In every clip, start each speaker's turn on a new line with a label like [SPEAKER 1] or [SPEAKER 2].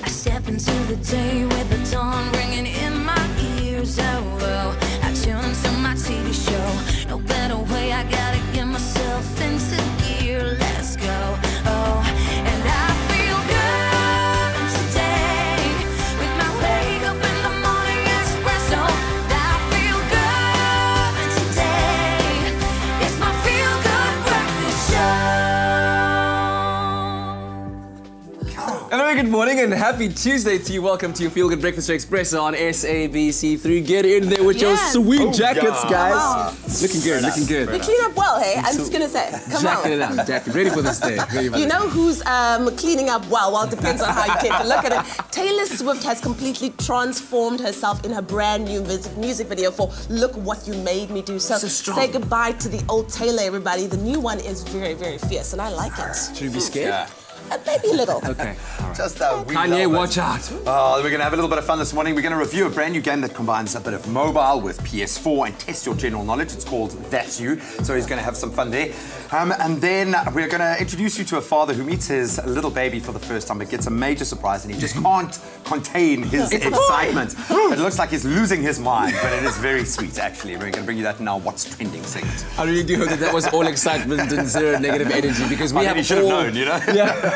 [SPEAKER 1] I step into the day with the dawn ringing in my ears. Oh, well, I tune into my TV show. No better way, I gotta get myself into gear. Let's go. Oh, and I feel good today with my wake up in the morning espresso. I feel good today. It's my feel good breakfast show.
[SPEAKER 2] A very good morning and happy Tuesday to you. Welcome to your Feel Good Breakfast Expresso on SABC3. Get in there with your sweet jackets, guys. Looking good, looking good.
[SPEAKER 3] They clean up well, hey? I'm just gonna say, come on.
[SPEAKER 2] Jacket it out, jacket. Ready for this day.
[SPEAKER 3] You know who's cleaning up well? Well, it depends on how you take a look at it. Taylor Swift has completely transformed herself in her brand new music video for Look What You Made Me Do. So say goodbye to the old Taylor, everybody. The new one is very, very fierce, and I like it.
[SPEAKER 2] Should we be scared?
[SPEAKER 4] Yeah.
[SPEAKER 3] Maybe a little.
[SPEAKER 2] Okay, all right.
[SPEAKER 4] Just
[SPEAKER 2] Kanye, watch out.
[SPEAKER 4] Oh, we're going to have a little bit of fun this morning. We're going to review a brand new game that combines a bit of mobile with PS4 and test your general knowledge. It's called That's You. So he's going to have some fun there. And then we're going to introduce you to a father who meets his little baby for the first time. It gets a major surprise and he just can't contain his excitement. It looks like he's losing his mind, but it is very sweet, actually. We're going to bring you that in our What's Trending segment.
[SPEAKER 2] I really do hope that was all excitement and zero negative energy because we have
[SPEAKER 4] should have known, you know?
[SPEAKER 2] Yeah.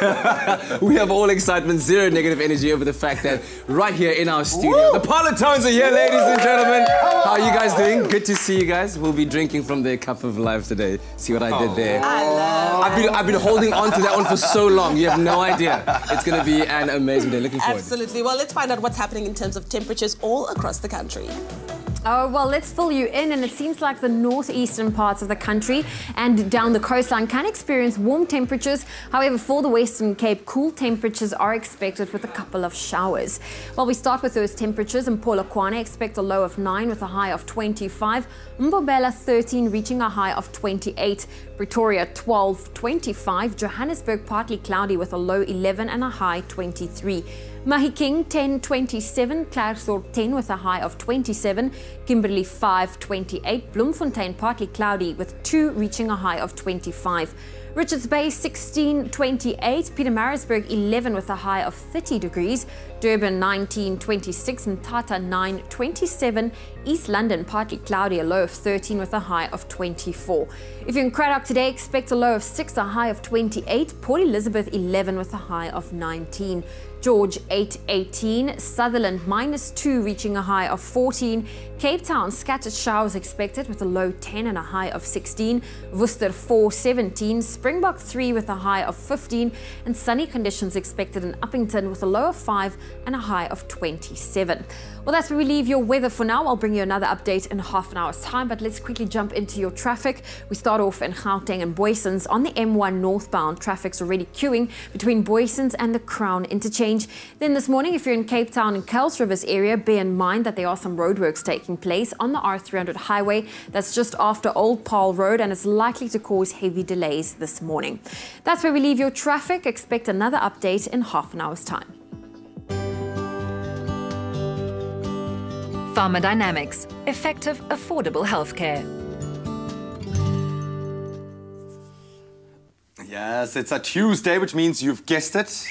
[SPEAKER 2] We have all excitement, zero negative energy over the fact that right here in our studio, the parlor tones are here, ladies and gentlemen. How are you guys doing? Good to see you guys. We'll be drinking from the cup of life today. See what I did there?
[SPEAKER 3] I love
[SPEAKER 2] I've been holding on to that one for so long. You have no idea. It's going to be an amazing day. Looking forward.
[SPEAKER 3] Absolutely. Well, let's find out what's happening in terms of temperatures all across the country.
[SPEAKER 5] Oh, well, let's fill you in, and it seems like the northeastern parts of the country and down the coastline can experience warm temperatures. However, for the Western Cape, cool temperatures are expected with a couple of showers. Well, we start with those temperatures. In Polokwane, expect a low of 9 with a high of 25. Mbombela, 13, reaching a high of 28. Pretoria, 12, 25. Johannesburg, partly cloudy with a low 11 and a high 23. Mahikeng, 10, 27. Klerksdorp, 10 with a high of 27. Kimberley, 5, 28. Bloemfontein, partly cloudy with 2 reaching a high of 25. Richards Bay, 16, 28. Pietermaritzburg, 11 with a high of 30 degrees. Durban, 19, 26. And Tata, 9, 27. East London, partly cloudy, a low of 13 with a high of 24. If you're in Cradock today, expect a low of 6, a high of 28. Port Elizabeth, 11 with a high of 19. George, 8, 18. Sutherland, -2, reaching a high of 14. Cape Town, scattered showers expected with a low 10 and a high of 16. Worcester, 4, 17. Springbok, 3 with a high of 15. And sunny conditions expected in Uppington with a low of 5 and a high of 27. Well, that's where we leave your weather for now. I'll bring you another update in half an hour's time, but let's quickly jump into your traffic. We start off in Gauteng and Boysens. On the M1 northbound, traffic's already queuing between Boysens and the Crown Interchange. Then this morning, if you're in Cape Town and Kuils Rivers area, bear in mind that there are some roadworks taking place on the R300 highway. That's just after Old Paarl Road and is likely to cause heavy delays this morning. That's where we leave your traffic. Expect another update in half an hour's time.
[SPEAKER 6] Pharmadynamics, effective, affordable healthcare.
[SPEAKER 4] Yes, it's a Tuesday, which means you've guessed it.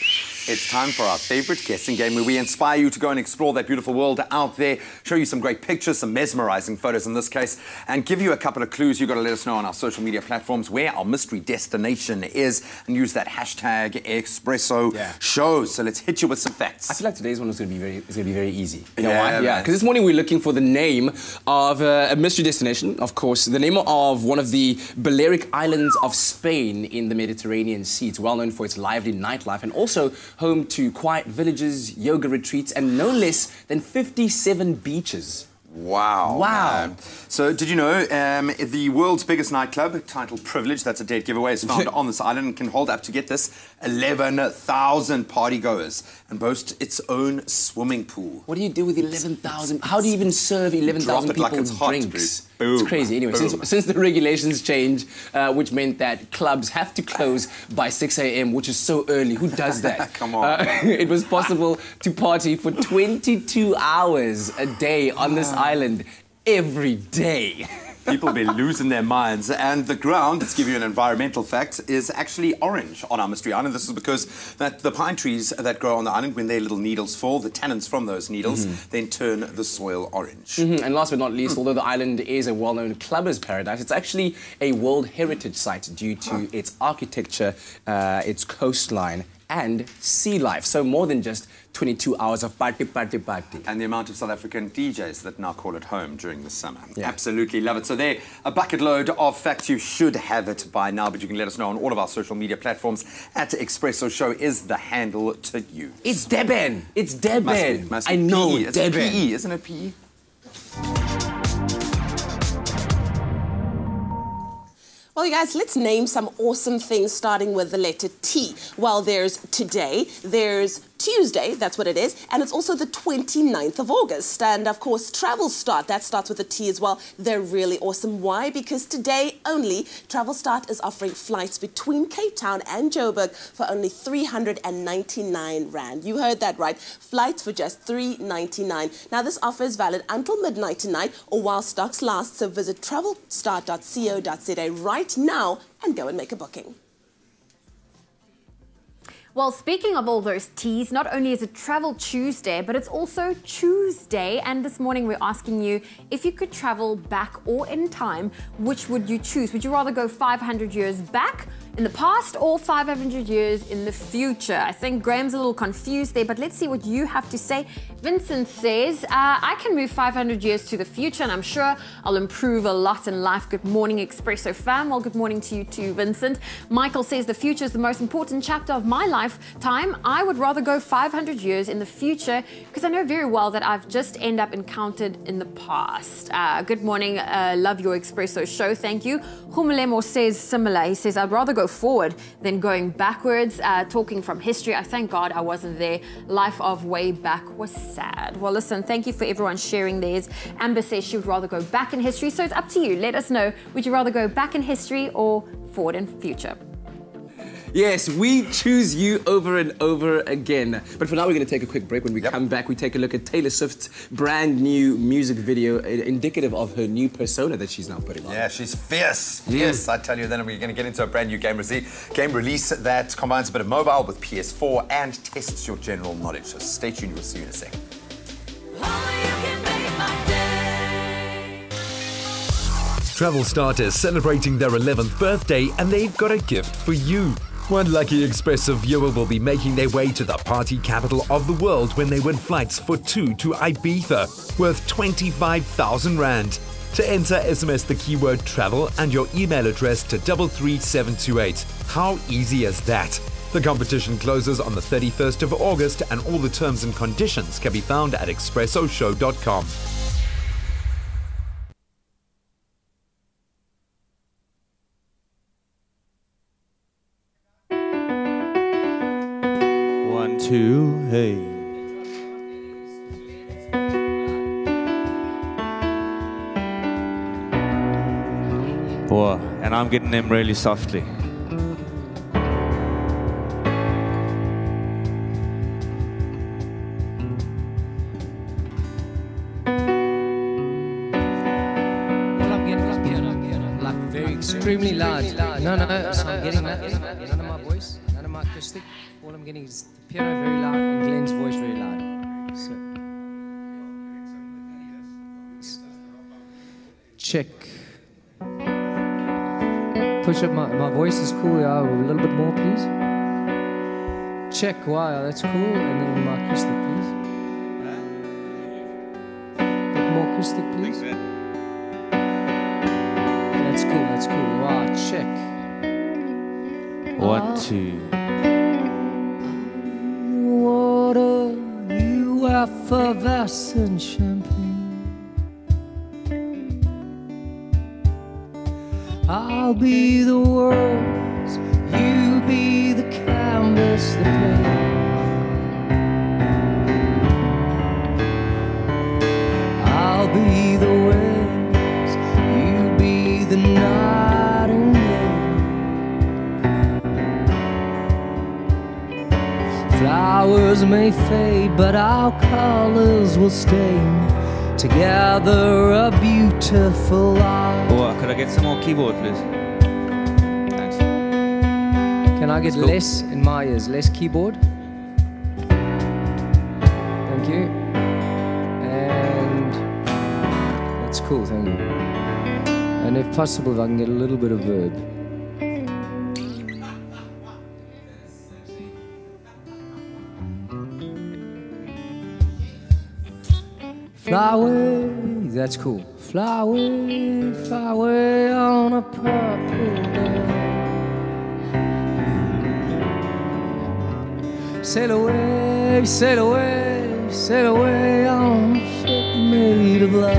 [SPEAKER 4] It's time for our favorite guessing game where we inspire you to go and explore that beautiful world out there, show you some great pictures, some mesmerizing photos in this case, and give you a couple of clues. You've got to let us know on our social media platforms where our mystery destination is and use that hashtag Expresso show. So let's hit you with some facts.
[SPEAKER 2] I feel like today's one is going to be very easy. You know why? Yeah, because this morning we're looking for the name of a mystery destination, of course, the name of one of the Balearic Islands of Spain in the Mediterranean Sea. It's well known for its lively nightlife and also home to quiet villages, yoga retreats, and no less than 57 beaches.
[SPEAKER 4] Wow. Man. So, did you know the world's biggest nightclub, titled Privilege, that's a dead giveaway, is found on this island and can hold up to, get this, 11,000 partygoers and boasts its own swimming pool.
[SPEAKER 2] What do you do with 11,000? How do you even serve 11,000 people drinks?
[SPEAKER 4] Boom.
[SPEAKER 2] It's crazy. Anyway, since the regulations changed, which meant that clubs have to close by 6 a.m., which is so early. Who does that?
[SPEAKER 4] Come on.
[SPEAKER 2] It was possible to party for 22 hours a day on this island every day.
[SPEAKER 4] People be losing their minds. And the ground, let's give you an environmental fact, is actually orange on our mystery island. This is because the pine trees that grow on the island, when their little needles fall, the tannins from those needles then turn the soil orange.
[SPEAKER 2] And last but not least, although the island is a well-known clubber's paradise, it's actually a World Heritage Site due to its architecture, its coastline, and sea life. So more than just 22 hours of party.
[SPEAKER 4] And the amount of South African DJs that now call it home during the summer.
[SPEAKER 2] Yeah.
[SPEAKER 4] Absolutely love it. So there, a bucket load of facts. You should have it by now, but you can let us know on all of our social media platforms. At Expresso Show is the handle to use.
[SPEAKER 2] It's Deben. It's Deben.
[SPEAKER 4] Must be
[SPEAKER 2] I know,
[SPEAKER 4] PE. It's
[SPEAKER 2] Deben.
[SPEAKER 4] PE, isn't it PE?
[SPEAKER 3] Well, you guys, let's name some awesome things starting with the letter T. Well, there's today, there's Tuesday, that's what it is, and it's also the 29th of August. And of course, Travel Start, that starts with a T as well. They're really awesome. Why? Because today only, Travel Start is offering flights between Cape Town and Joburg for only 399 Rand. You heard that right. Flights for just 399. Now, this offer is valid until midnight tonight or while stocks last, so visit travelstart.co.za right now and go and make a booking.
[SPEAKER 5] Well, speaking of all those T's, not only is it Travel Tuesday, but it's also Tuesday. And this morning we're asking you, if you could travel back or in time, which would you choose? Would you rather go 500 years back in the past or 500 years in the future? I think Graham's a little confused there, but let's see what you have to say. Vincent says, I can move 500 years to the future and I'm sure I'll improve a lot in life. Good morning, Expresso fam. Well, good morning to you too, Vincent. Michael says, the future is the most important chapter of my lifetime. I would rather go 500 years in the future because I know very well that I've just end up encountered in the past. Good morning. Love your Expresso show. Thank you. Humulemo says similar. He says, I'd rather go forward than going backwards. Talking from history, I thank God I wasn't there. Life of way back was sad. Well, listen, thank you for everyone sharing theirs. Amber says she would rather go back in history, so it's up to you. Let us know. Would you rather go back in history or forward in future?
[SPEAKER 2] Yes, we choose you over and over again. But for now, we're going to take a quick break. When we come back, we take a look at Taylor Swift's brand new music video, indicative of her new persona that she's now putting on.
[SPEAKER 4] Yeah, she's fierce. Fierce, I tell you. Then we're going to get into a brand new game release that combines a bit of mobile with PS4 and tests your general knowledge. So stay tuned. We'll see you in a second.
[SPEAKER 7] Travel Start is celebrating their 11th birthday and they've got a gift for you. One lucky Expresso viewer will be making their way to the party capital of the world when they win flights for two to Ibiza, worth 25,000 Rand. To enter, SMS the keyword travel and your email address to 33728. How easy is that? The competition closes on the 31st of August and all the terms and conditions can be found at expressoshow.com.
[SPEAKER 8] Hey. Whoa, and I'm getting them really softly.
[SPEAKER 9] Like very extremely loud. No, so I'm getting that. None of my voice, none of my acoustic. All I'm getting is the piano very loud and Glenn's voice very loud. So. Check. Push up my voice is cool, yeah. A little bit more, please. Check. Wow, that's cool. And then my acoustic, please. A bit more acoustic, please. That's cool. Wow, check.
[SPEAKER 8] 1, 2.
[SPEAKER 9] Water, you effervescent champagne. I'll be the words, you be the canvas, the paint. I'll be the waves, you be the nightingale. Flowers may fade, but our colors will stay together, a beautiful art.
[SPEAKER 8] Or could I get some more keyboard, please? Thanks.
[SPEAKER 9] Can I get less in my ears? Less keyboard? Thank you. And that's cool, thank you. And if possible, if I can get a little bit of verb. Fly away, that's cool. Fly away on a purple day. Sail away, sail away, sail away on a ship made of love.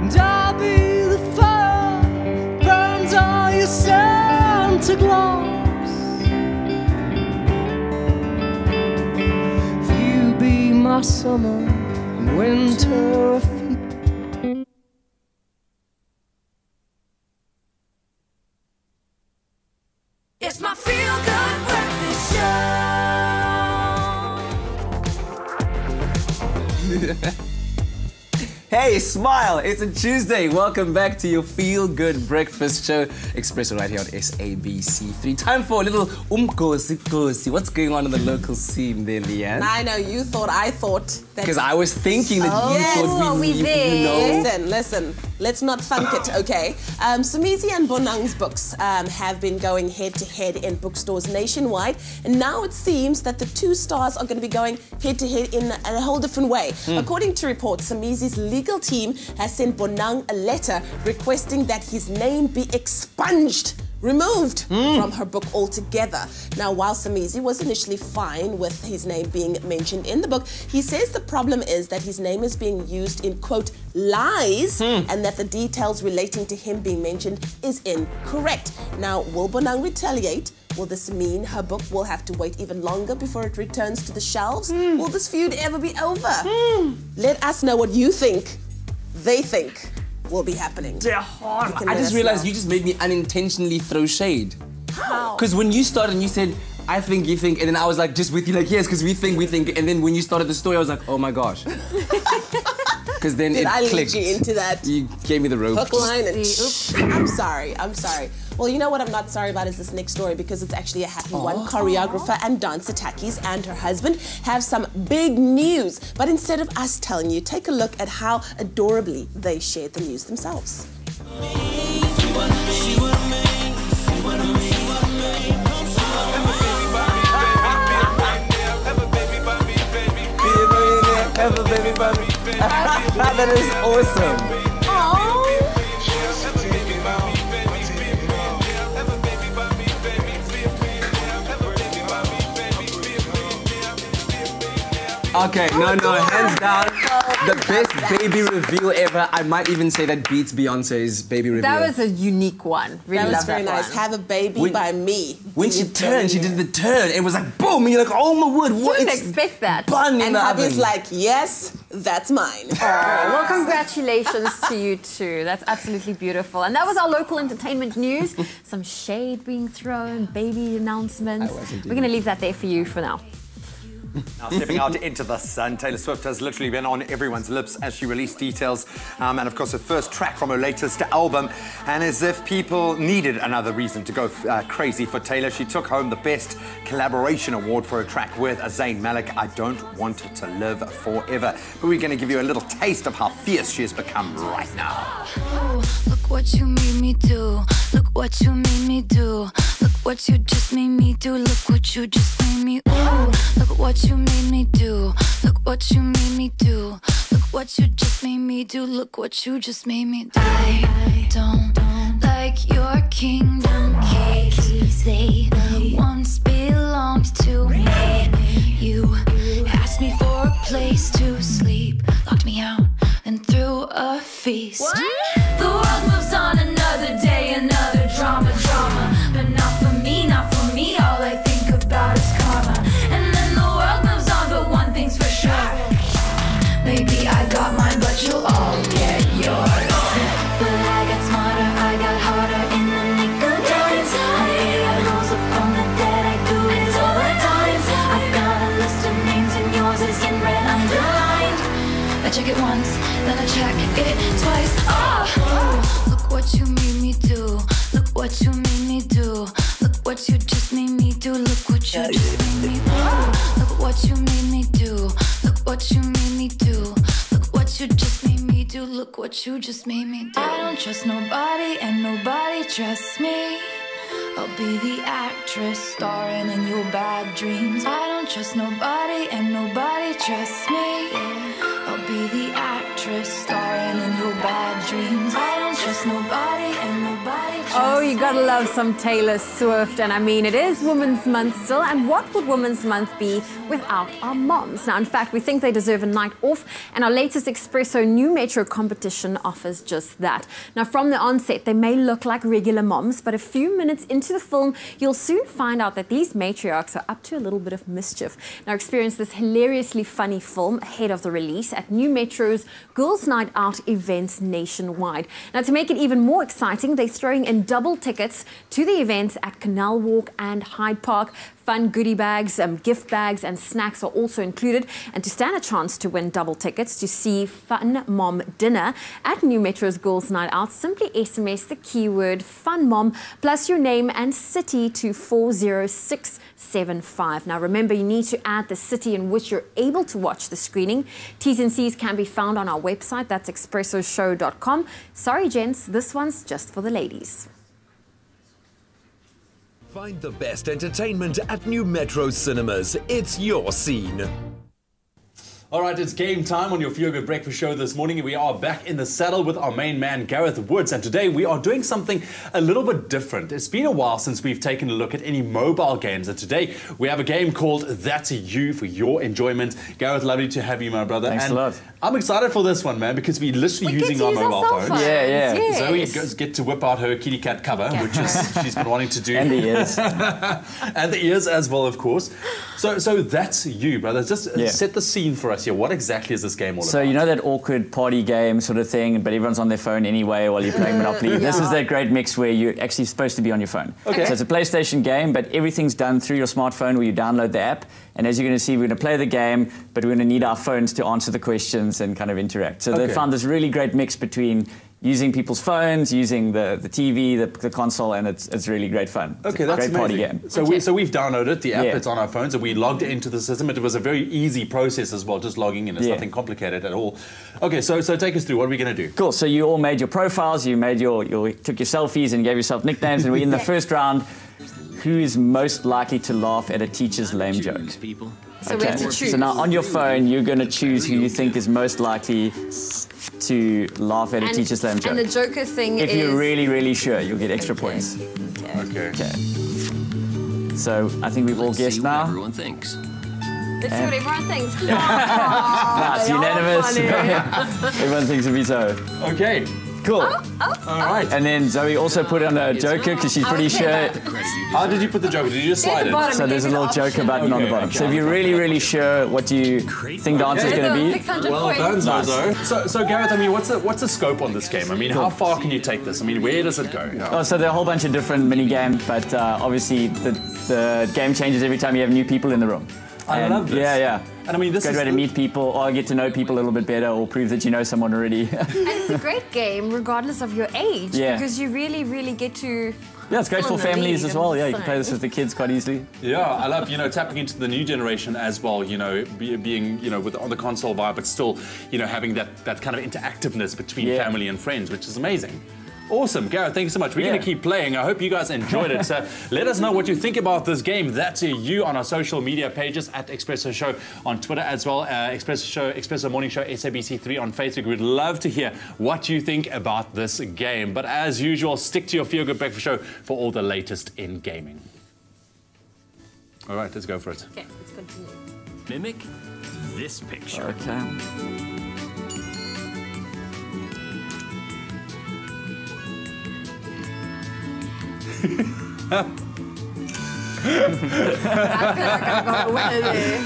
[SPEAKER 9] And I'll be the fire, burns all your Santa Claus. My summer and winter feet.
[SPEAKER 1] It's my feel-good breakfast show.
[SPEAKER 2] Hey, smile! It's a Tuesday. Welcome back to your feel-good breakfast show, Expresso, right here on SABC3. Time for a little umkosi. What's going on in the local scene there, Leanne?
[SPEAKER 3] I know, I thought.
[SPEAKER 2] Because I was thinking that you thought we know.
[SPEAKER 3] Listen. Let's not funk it, okay? Somizi and Bonang's books have been going head-to-head in bookstores nationwide, and now it seems that the two stars are going to be going head-to-head in a whole different way. According to reports, Somizi's legal team has sent Bonang a letter requesting that his name be removed from her book altogether. Now, while Somizi was initially fine with his name being mentioned in the book, he says the problem is that his name is being used in, quote, lies, and that the details relating to him being mentioned is incorrect. Now, will Bonang retaliate? Will this mean her book will have to wait even longer before it returns to the shelves? Will this feud ever be over? Let us know what you think, they think will be happening.
[SPEAKER 2] I just realized you just made me unintentionally throw shade.
[SPEAKER 3] How?
[SPEAKER 2] Because when you started and you said, I think, you think, and then I was like, just with you, like, yes, because we think, and then when you started the story, I was like, oh my gosh. Because then it clicked.
[SPEAKER 3] Did I lead you into that?
[SPEAKER 2] You gave me the rope.
[SPEAKER 3] Hook, line, and oops. I'm sorry. Well, you know what I'm not sorry about is this next story, because it's actually a happy one. Choreographer and dancer Takis and her husband have some big news. But instead of us telling you, take a look at how adorably they shared the news themselves.
[SPEAKER 2] That is awesome. Okay, no, hands down, the best baby reveal ever. I might even say that beats Beyonce's baby reveal.
[SPEAKER 5] That was a unique one. Really
[SPEAKER 3] that was
[SPEAKER 5] love
[SPEAKER 3] very
[SPEAKER 5] that
[SPEAKER 3] nice.
[SPEAKER 5] one.
[SPEAKER 3] Have a baby by me.
[SPEAKER 2] When she turned, she did the turn. It was like boom, and you're like, oh my word, what?
[SPEAKER 5] Didn't expect that.
[SPEAKER 2] Bun in
[SPEAKER 3] And
[SPEAKER 2] the
[SPEAKER 3] hubby's
[SPEAKER 2] oven.
[SPEAKER 3] like, yes, that's mine.
[SPEAKER 5] Well, congratulations to you too. That's absolutely beautiful. And that was our local entertainment news. Some shade being thrown, baby announcements. We're going to leave that there for you for now.
[SPEAKER 4] Now stepping out into the sun, Taylor Swift has literally been on everyone's lips as she released details and of course her first track from her latest album. And as if people needed another reason to go crazy for Taylor, she took home the Best Collaboration Award for her track with Zayn Malik, I Don't Want to Live Forever. But we're going to give you a little taste of how fierce she has become right now.
[SPEAKER 1] Ooh, look what you made me do. Look what you made me do. Look what you just made me do. Look what you just made me. Ooh, look what you made me do. Look what you made me do. Look what you just made me do. Look what you just made me do. I don't like your kingdom keys. They once belonged to me. You asked me for a place to sleep, locked me out and threw a feast. What? The world moves on, another day, another drama. But not for me, not for me. All I think about is karma. And then the world moves on, but one thing's for sure. Maybe I got mine, but you'll all get yours. But I got smarter, I got harder in the nick of time. I rose up from the dead, I do it all the time. I got a list of names and yours is in red underlined. I check it once. it twice. Oh, look what you made me do. Look what you made me do. Look what you just made me do. Look what you just made me do. Look what you made me do. Look what you made me do. Look what you just made me do. Look what you just made me do. I don't trust nobody and nobody trusts me. I'll be the actress starring in your bad dreams. I don't trust nobody and nobody trusts me. I'll be the actress starring in your bad dreams. I don't trust nobody and nobody trusts me.
[SPEAKER 5] Oh, you gotta love some Taylor Swift. And I mean, it is Women's Month still. And what would Women's Month be without our moms? Now, in fact, we think they deserve a night off. And our latest Expresso New Metro competition offers just that. Now, from the onset, they may look like regular moms, but a few minutes into the film, you'll soon find out that these matriarchs are up to a little bit of mischief. Now, experience this hilariously funny film ahead of the release at New Metro's Girls' Night Out events nationwide. Now, to make it even more exciting, they're throwing in double tickets to the events at Canal Walk and Hyde Park. Fun goodie bags, gift bags and snacks are also included. And to stand a chance to win double tickets to see Fun Mom Dinner at New Metro's Girls' Night Out, simply SMS the keyword Fun Mom plus your name and city to 40675. Now remember, you need to add the city in which you're able to watch the screening. T's and C's can be found on our website, that's expressoshow.com. Sorry gents, this one's just for the ladies.
[SPEAKER 7] Find the best entertainment at New Metro Cinemas. It's your scene.
[SPEAKER 10] All right, it's game time on your Feel Good Breakfast Show this morning. We are back in the saddle with our main man, Gareth Woods. And today we are doing something a little bit different. It's been a while since we've taken a look at any mobile games. And today we have a game called That's You for your enjoyment. Gareth, lovely to have you, my brother.
[SPEAKER 11] Thanks a lot.
[SPEAKER 10] I'm excited for this one, man, because we're literally using our mobile phones.
[SPEAKER 11] Yeah.
[SPEAKER 5] Yes.
[SPEAKER 10] Zoe get to whip out her kitty cat cover, which is she's been wanting to do.
[SPEAKER 11] And the ears.
[SPEAKER 10] And the ears as well, of course. So that's you, brother. Just set the scene for us here. What exactly is this game all about?
[SPEAKER 11] So you know that awkward party game sort of thing, but everyone's on their phone anyway while you're playing Monopoly. This is that great mix where you're actually supposed to be on your phone.
[SPEAKER 10] Okay.
[SPEAKER 11] So it's a PlayStation game, but everything's done through your smartphone where you download the app. And as you're going to see, we're going to play the game, but we're going to need our phones to answer the questions and kind of interact. So they found this really great mix between using people's phones, using the TV, the console, and it's really great fun.
[SPEAKER 10] Okay, that's
[SPEAKER 11] a great party
[SPEAKER 10] amazing.
[SPEAKER 11] game.
[SPEAKER 10] So we've downloaded the app. It's on our phones, and we logged into the system. It was a very easy process as well, just logging in. It's nothing complicated at all. Okay, so take us through. What are we going to do?
[SPEAKER 11] Cool. So you all made your profiles. You made took your selfies and gave yourself nicknames. And we're in the first round. Who is most likely to laugh at a teacher's lame joke?
[SPEAKER 5] So we have to choose.
[SPEAKER 11] So now on your phone, you're going to choose who you think is most likely to laugh at a teacher's lame joke.
[SPEAKER 5] And the Joker thing
[SPEAKER 11] If you're really, really sure, you'll get extra points.
[SPEAKER 10] Okay.
[SPEAKER 11] So I think we've all guessed now.
[SPEAKER 12] Everyone thinks.
[SPEAKER 5] Let's see what everyone thinks.
[SPEAKER 11] It's unanimous. Everyone thinks it'll be so.
[SPEAKER 10] Okay.
[SPEAKER 11] Cool.
[SPEAKER 10] All right.
[SPEAKER 11] And then Zoe also put on a Joker because she's pretty sure.
[SPEAKER 10] How did you put the Joker? Did you just slide it?
[SPEAKER 11] So there's a little Joker button on the bottom. So if you're really, really sure what you think the answer is going to be.
[SPEAKER 10] Well done, Zozo. So Gareth, I mean, what's the scope on this game? I mean, how far can you take this? I mean, where does it go?
[SPEAKER 11] Oh, so there are a whole bunch of different mini games, but obviously the game changes every time you have new people in the room.
[SPEAKER 10] I love this.
[SPEAKER 11] Yeah.
[SPEAKER 10] And I mean, this
[SPEAKER 11] is a great way to meet people or get to know people a little bit better or prove that you know someone already.
[SPEAKER 5] And it's a great game regardless of your age because you really, really get to...
[SPEAKER 11] Yeah, it's great for families as well. Yeah, you can play this with the kids quite easily.
[SPEAKER 10] Yeah, I love, tapping into the new generation as well, being, on the console vibe, but still, having that kind of interactiveness between family and friends, which is amazing. Awesome. Gareth, thank you so much. We're going to keep playing. I hope you guys enjoyed it. So let us know what you think about this game. That's you on our social media pages at Expresso Show on Twitter as well. Expresso Morning Show, SABC3 on Facebook. We'd love to hear what you think about this game. But as usual, stick to your Feel Good Breakfast Show for all the latest in gaming. All right, let's go for it.
[SPEAKER 5] Okay, let's continue.
[SPEAKER 12] Mimic this picture.
[SPEAKER 11] Okay.
[SPEAKER 5] I feel like I got a winner there.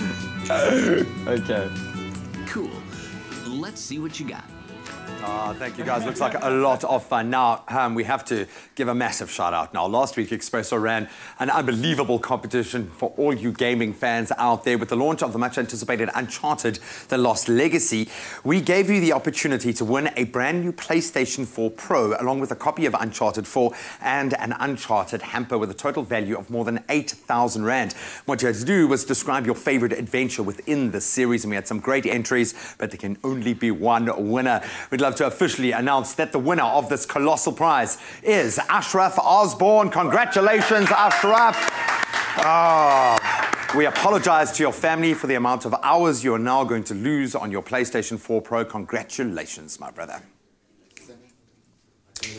[SPEAKER 11] Okay.
[SPEAKER 12] Cool. Let's see what you got.
[SPEAKER 4] Oh, thank you guys. Looks like a lot of fun. Now, we have to give a massive shout out. Now, last week, Expresso ran an unbelievable competition for all you gaming fans out there with the launch of the much anticipated Uncharted: The Lost Legacy. We gave you the opportunity to win a brand new PlayStation 4 Pro, along with a copy of Uncharted 4 and an Uncharted hamper with a total value of more than 8,000 Rand. What you had to do was describe your favorite adventure within the series, and we had some great entries, but there can only be one winner. We'd love to officially announce that the winner of this colossal prize is Ashraf Osborne. Congratulations, Ashraf. We apologize to your family for the amount of hours you are now going to lose on your PlayStation 4 Pro. Congratulations, my brother.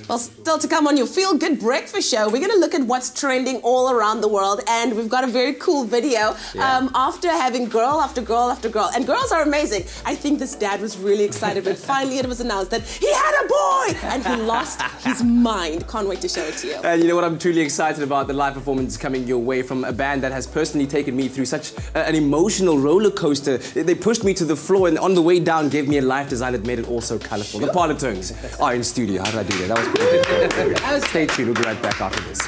[SPEAKER 3] Well, still to come on your Feel Good Breakfast Show, we're going to look at what's trending all around the world, and we've got a very cool video after having girl after girl after girl, and girls are amazing. I think this dad was really excited when finally it was announced that he had a boy, and he lost his mind. Can't wait to show it to you.
[SPEAKER 2] And you know what I'm truly excited about? The live performance coming your way from a band that has personally taken me through such an emotional roller coaster. They pushed me to the floor, and on the way down gave me a life design that made it all so colourful. The Parlotones are in studio. How did I do that? That was pretty good. Stay tuned. We'll be right back after this.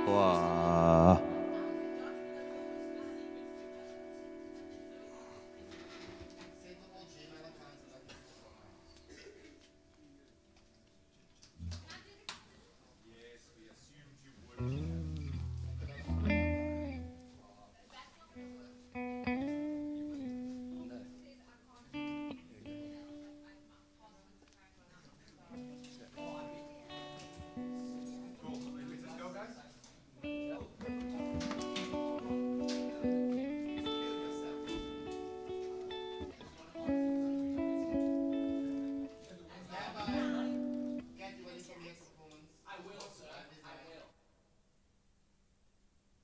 [SPEAKER 8] Wow.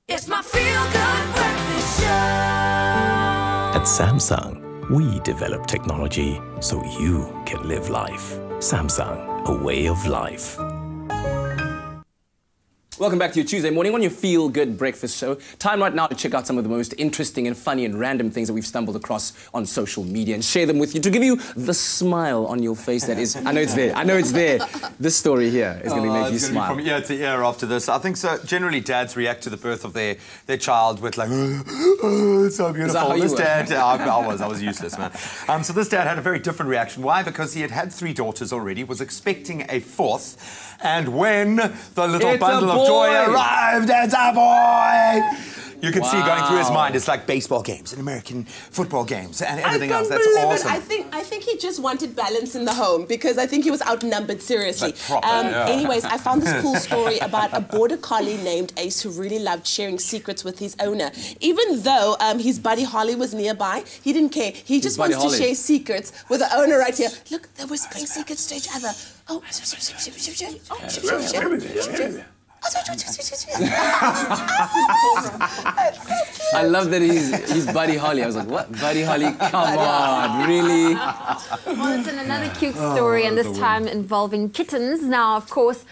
[SPEAKER 1] It's my Feel Good Breakfast Show.
[SPEAKER 12] At Samsung, we develop technology so you can live life. Samsung, a way of life.
[SPEAKER 2] Welcome back to your Tuesday morning on your Feel Good Breakfast Show. Time right now to check out some of the most interesting and funny and random things that we've stumbled across on social media and share them with you to give you the smile on your face that is... I know it's there. I know it's there. This story here is going to make you smile.
[SPEAKER 4] From ear to ear after this. I think so. Generally, dads react to the birth of their child with like, oh, it's so beautiful. This dad, I was useless, man. So this dad had a very different reaction. Why? Because he had 3 daughters already, was expecting a 4th, and when the little bundle of joy arrived, it's a boy! You can see going through his mind, it's like baseball games and American football games and everything else. That's awesome.
[SPEAKER 3] I think he just wanted balance in the home because I think he was outnumbered, seriously. Anyways, I found this cool story about a border collie named Ace who really loved sharing secrets with his owner. Even though his buddy Holly was nearby, he didn't care. He just wants to share secrets with the owner right here. Look, they're whispering secrets to each other. Oh,
[SPEAKER 2] I love that he's Buddy Holly. I was like, what? Buddy Holly? Come on, really?
[SPEAKER 5] Well, it's another cute story, and this time involving kittens. Now, of course,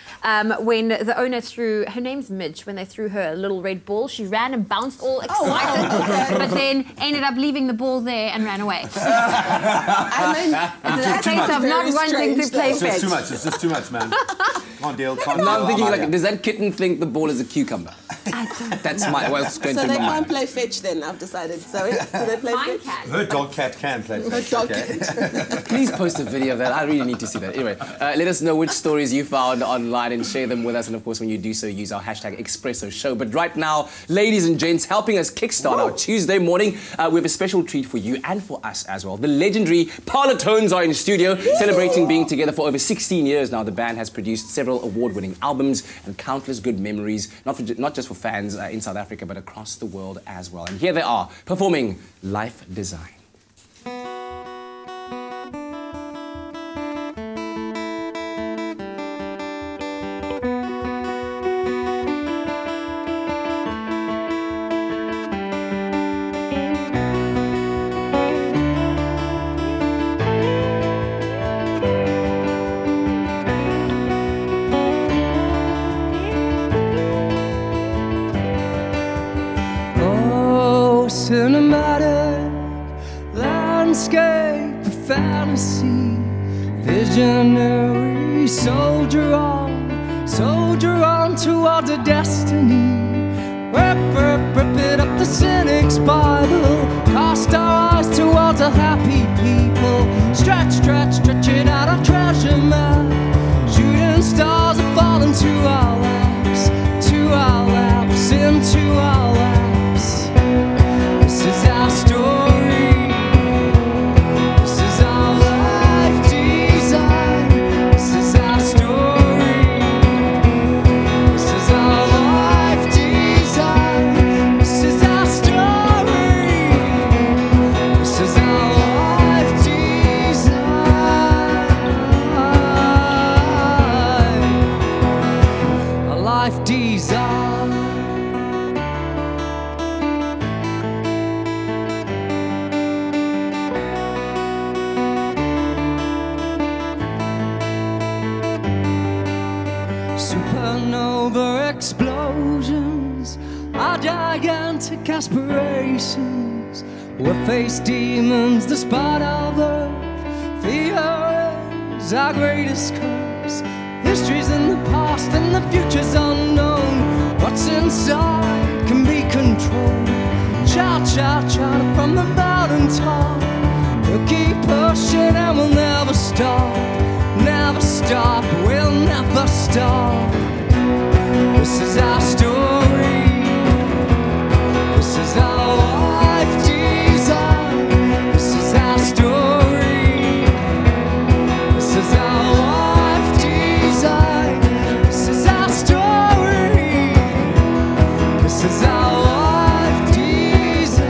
[SPEAKER 5] when the owner threw, her name's Midge, when they threw her a little red ball, she ran and bounced all excited, but then ended up leaving the ball there and ran away.
[SPEAKER 3] I mean,
[SPEAKER 5] it's a case of not wanting to play fetch.
[SPEAKER 4] It's just too much, man. Can't deal. Can't
[SPEAKER 2] Now
[SPEAKER 4] deal.
[SPEAKER 2] I'm thinking, like, does that kitten think the ball is a cucumber? That's what's going
[SPEAKER 3] So
[SPEAKER 2] through
[SPEAKER 3] they
[SPEAKER 2] my
[SPEAKER 3] can't
[SPEAKER 2] mind.
[SPEAKER 3] play fetch then, I've decided. So do they play
[SPEAKER 5] Mine
[SPEAKER 3] fetch?
[SPEAKER 5] can.
[SPEAKER 4] Her dog cat can play fetch.
[SPEAKER 3] Dog
[SPEAKER 4] Okay.
[SPEAKER 2] Please post a video of that. I really need to see that. Anyway, let us know which stories you found online and share them with us. And of course, when you do so, use our hashtag Expresso Show. But right now, ladies and gents, helping us kickstart our Tuesday morning, we have a special treat for you and for us as well. The legendary Parlour Tones are in studio, celebrating being together for over 16 years now. The band has produced several award-winning albums and countless good memories, not just for fans in South Africa, but across the world as well. And here they are, performing Life Design.
[SPEAKER 9] Cinematic landscape of fantasy, visionary, soldier on towards a destiny. Rip it up the cynic's Bible, cast our eyes towards a happy people. Stretch it out our treasure map. Shooting stars are falling to our laps, into our laps. This is our story. This is our life design. This is our story. This is our life design. This is our story. This is our life design. Our life design. Supernova explosions, our gigantic aspirations. We'll face demons despite our birth. Fear is our greatest curse. History's in the past and the future's unknown. What's inside can be controlled. Shout from the mountain top. We'll keep pushing and we'll never stop. Never stop, we'll never stop. This is our story. This is our life design. This is our story. This is our life design. This is our story. This is our life design.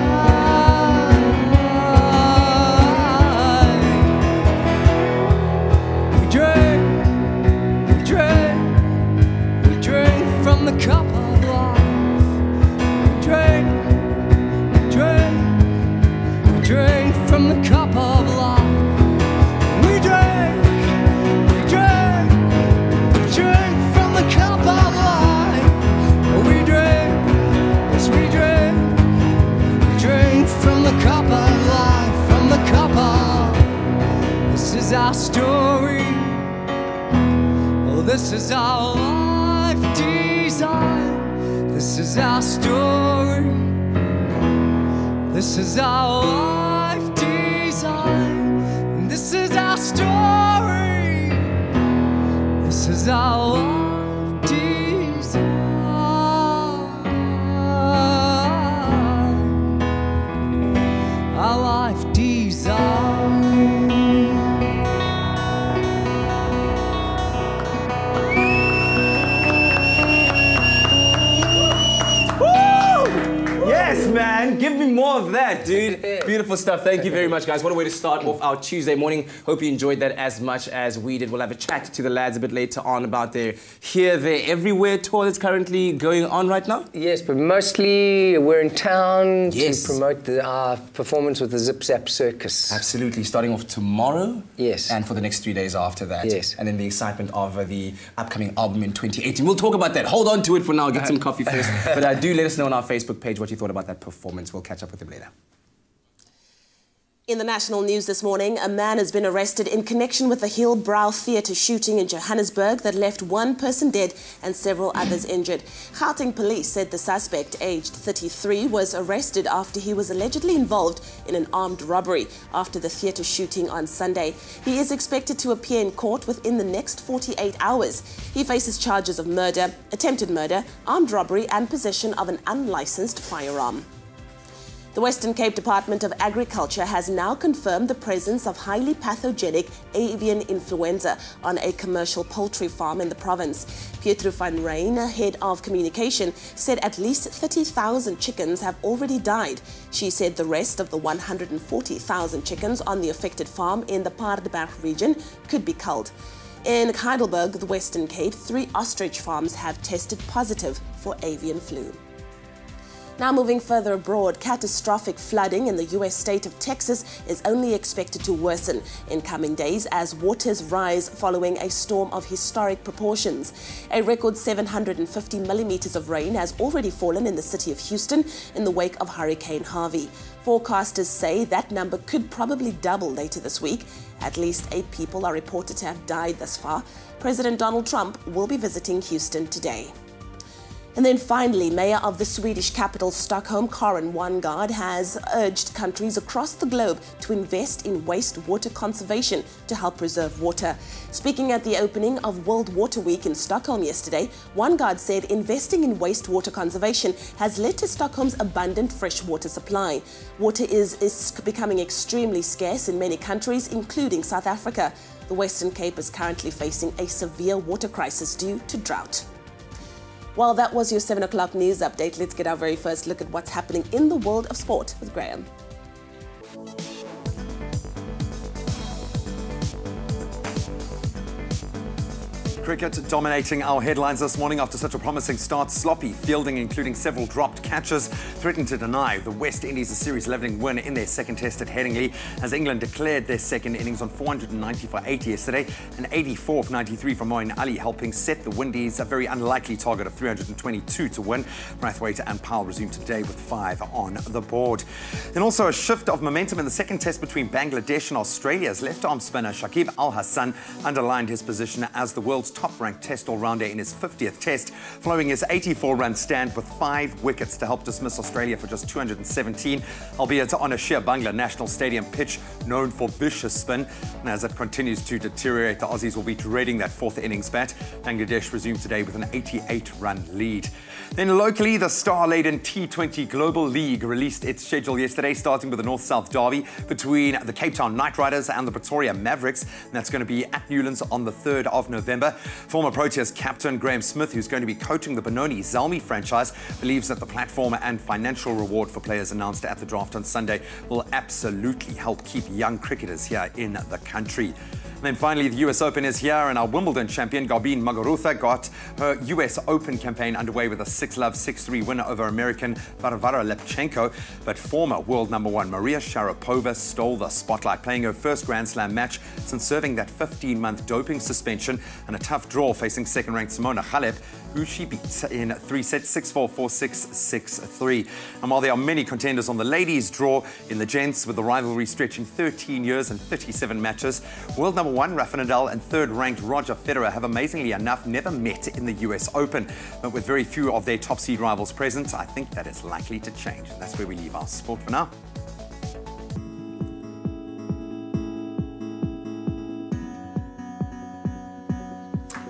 [SPEAKER 9] We drink from the cup of life. We drink from the cup of life. We drink from the cup of life. We drink from the cup of life, from the cup of. This is our story. Oh, this is our life design. This is our story. This is our life design. And this is our story. This is our life design. Our life design.
[SPEAKER 2] Yes, man. Give me more of that, dude. Beautiful stuff. Thank you very much, guys. What a way to start off our Tuesday morning. Hope you enjoyed that as much as we did. We'll have a chat to the lads a bit later on about their Here, There, Everywhere tour that's currently going on right now.
[SPEAKER 9] Yes, but mostly we're in town
[SPEAKER 2] Yes.
[SPEAKER 9] to promote our performance with the Zip Zap Circus.
[SPEAKER 2] Absolutely. Starting off tomorrow.
[SPEAKER 9] Yes.
[SPEAKER 2] And for the next 3 days after that.
[SPEAKER 9] Yes.
[SPEAKER 2] And then the excitement of the upcoming album in 2018. We'll talk about that. Hold on to it for now. Get some coffee first. But do let us know on our Facebook page what you thought about that performance. We'll catch up with them later.
[SPEAKER 3] In the national news this morning, a man has been arrested in connection with the Hillbrow Theatre shooting in Johannesburg that left one person dead and several others injured. Gauteng police said the suspect, aged 33, was arrested after he was allegedly involved in an armed robbery after the theatre shooting on Sunday. He is expected to appear in court within the next 48 hours. He faces charges of murder, attempted murder, armed robbery and possession of an unlicensed firearm. The Western Cape Department of Agriculture has now confirmed the presence of highly pathogenic avian influenza on a commercial poultry farm in the province. Pietro van Rijn, head of communication, said at least 30,000 chickens have already died. She said the rest of the 140,000 chickens on the affected farm in the Paardeberg region could be culled. In Heidelberg, the Western Cape, 3 ostrich farms have tested positive for avian flu. Now moving further abroad, catastrophic flooding in the U.S. state of Texas is only expected to worsen in coming days as waters rise following a storm of historic proportions. A record 750 millimeters of rain has already fallen in the city of Houston in the wake of Hurricane Harvey. Forecasters say that number could probably double later this week. At least 8 people are reported to have died thus far. President Donald Trump will be visiting Houston today. And then finally, Mayor of the Swedish capital, Stockholm, Karin Wangard, has urged countries across the globe to invest in wastewater conservation to help preserve water. Speaking at the opening of World Water Week in Stockholm yesterday, Wangard said investing in wastewater conservation has led to Stockholm's abundant freshwater supply. Water is becoming extremely scarce in many countries, including South Africa. The Western Cape is currently facing a severe water crisis due to drought. Well, that was your 7 o'clock news update. Let's get our very first look at what's happening in the world of sport with Graham.
[SPEAKER 4] Cricket dominating our headlines this morning after such a promising start. Sloppy fielding, including several dropped catches, threatened to deny the West Indies a series levelling win in their second test at Headingley, as England declared their second innings on 490 for 8 yesterday, and 84 for 93 from Moeen Ali, helping set the Windies a very unlikely target of 322 to win. Brathwaite and Powell resumed today with 5 on the board. Then also a shift of momentum in the second test between Bangladesh and Australia, as left-arm spinner Shakib Al Hassan underlined his position as the world's top-ranked test all-rounder in his 50th test, following his 84-run stand with 5 wickets to help dismiss Australia for just 217, albeit on a Sheer Bangla National Stadium pitch known for vicious spin. And as it continues to deteriorate, the Aussies will be dreading that 4th innings bat. Bangladesh resumed today with an 88-run lead. Then locally, the star-laden T20 Global League released its schedule yesterday, starting with the North-South derby between the Cape Town Knight Riders and the Pretoria Mavericks. And that's going to be at Newlands on the 3rd of November. Former Proteas captain Graham Smith, who's going to be coaching the Benoni Zalmi franchise, believes that the platform and financial reward for players announced at the draft on Sunday will absolutely help keep young cricketers here in the country. And then finally, the US Open is here, and our Wimbledon champion, Garbine Muguruza, got her US Open campaign underway with a 6-love, 6-3 win over American Varvara Lepchenko. But former world number 1 Maria Sharapova stole the spotlight, playing her first Grand Slam match since serving that 15-month doping suspension, and a tough draw facing second-ranked Simona Halep, who she beat in 3 sets, 6-4, 4-6, 6-3. And while there are many contenders on the ladies' draw, in the gents, with the rivalry stretching 13 years and 37 matches, world number 1 Rafa Nadal and third-ranked Roger Federer have amazingly enough never met in the US Open. But with very few of their top seed rivals present, I think that is likely to change. And that's where we leave our sport for now.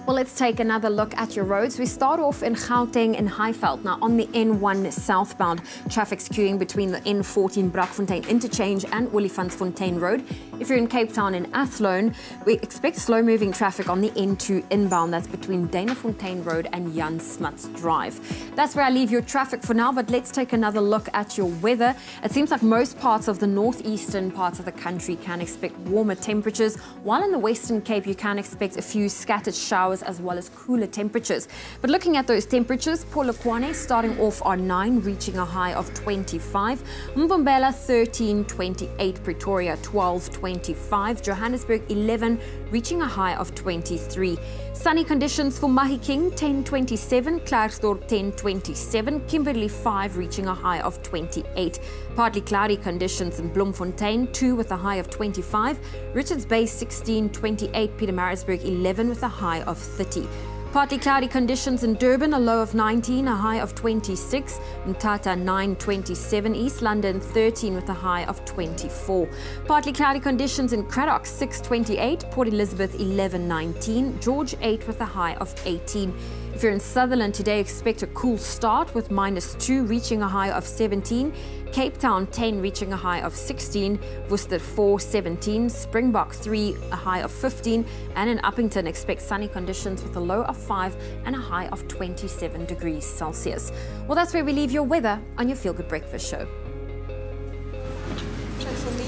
[SPEAKER 5] Well, let's take another look at your roads. We start off in Gauteng and Highveld. Now, on the N1 southbound, traffic's queuing between the N14 Brakfontein interchange and Olifantsfontein Road. If you're in Cape Town and Athlone, we expect slow-moving traffic on the N2 inbound. That's between Danafontein Road and Jan Smuts Drive. That's where I leave your traffic for now, but let's take another look at your weather. It seems like most parts of the northeastern parts of the country can expect warmer temperatures, while in the Western Cape you can expect a few scattered showers as well as cooler temperatures. But looking at those temperatures, Polokwane starting off on 9, reaching a high of 25. Mbombela 13, 28. Pretoria 12, 20. 25. Johannesburg 11, reaching a high of 23. Sunny conditions for Mahikeng 10-27, Klerksdorp 10-27, Kimberley 5, reaching a high of 28. Partly cloudy conditions in Bloemfontein 2 with a high of 25. Richards Bay 16-28, Pietermaritzburg 11 with a high of 30. Partly cloudy conditions in Durban, a low of 19, a high of 26. Mthatha 9-27, East London 13 with a high of 24. Partly cloudy conditions in Cradock 6-28, Port Elizabeth 11-19, George 8 with a high of 18. If you're in Sutherland today, expect a cool start with -2 reaching a high of 17. Cape Town 10 reaching a high of 16, Worcester 4, 17, Springbok 3, a high of 15, and in Uppington expect sunny conditions with a low of 5 and a high of 27 degrees Celsius. Well, that's where we leave your weather on your Feel Good Breakfast show.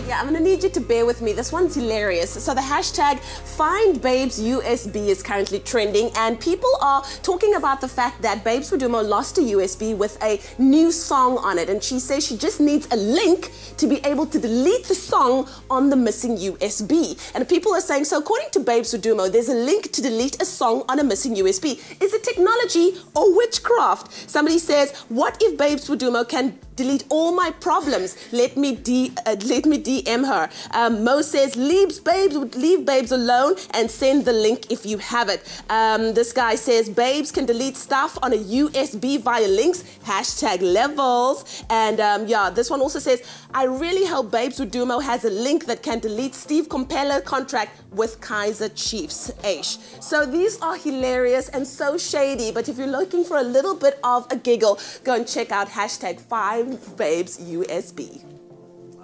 [SPEAKER 3] Yeah, I'm going to need you to bear with me. This one's hilarious. So the hashtag FindBabesUSB is currently trending, and people are talking about the fact that Babes Wodumo lost a USB with a new song on it, and she says she just needs a link to be able to delete the song on the missing USB. And people are saying, so according to Babes Wodumo, there's a link to delete a song on a missing USB. Is it technology or witchcraft? Somebody says, what if Babes Wodumo can delete all my problems? Let me DM her. Mo says, leave babes alone and send the link if you have it. This guy says, babes can delete stuff on a USB via links, hashtag levels. And yeah, this one also says, I really hope Babes Wodumo has a link that can delete Steve Compeller contract with Kaizer Chiefs. Aish. So these are hilarious and so shady, but if you're looking for a little bit of a giggle, go and check out hashtag FindBabesUSB.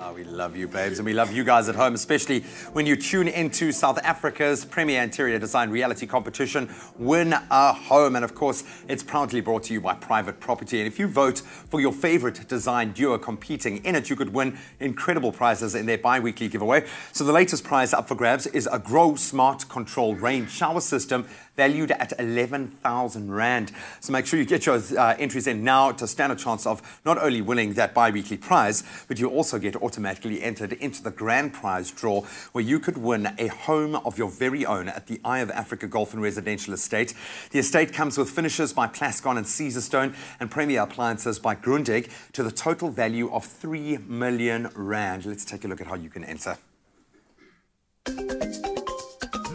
[SPEAKER 4] Oh, we love you, babes, and we love you guys at home, especially when you tune into South Africa's premier interior design reality competition, Win a Home. And of course, it's proudly brought to you by Private Property. And if you vote for your favorite design duo competing in it, you could win incredible prizes in their bi-weekly giveaway. So the latest prize up for grabs is a Grow Smart Control Rain shower system valued at 11,000 Rand. So make sure you get your entries in now to stand a chance of not only winning that bi-weekly prize, but you also get automatically entered into the grand prize draw, where you could win a home of your very own at the Eye of Africa Golf and Residential Estate. The estate comes with finishes by Plascon and Caesarstone and premier appliances by Grundig to the total value of 3 million Rand. Let's take a look at how you can enter.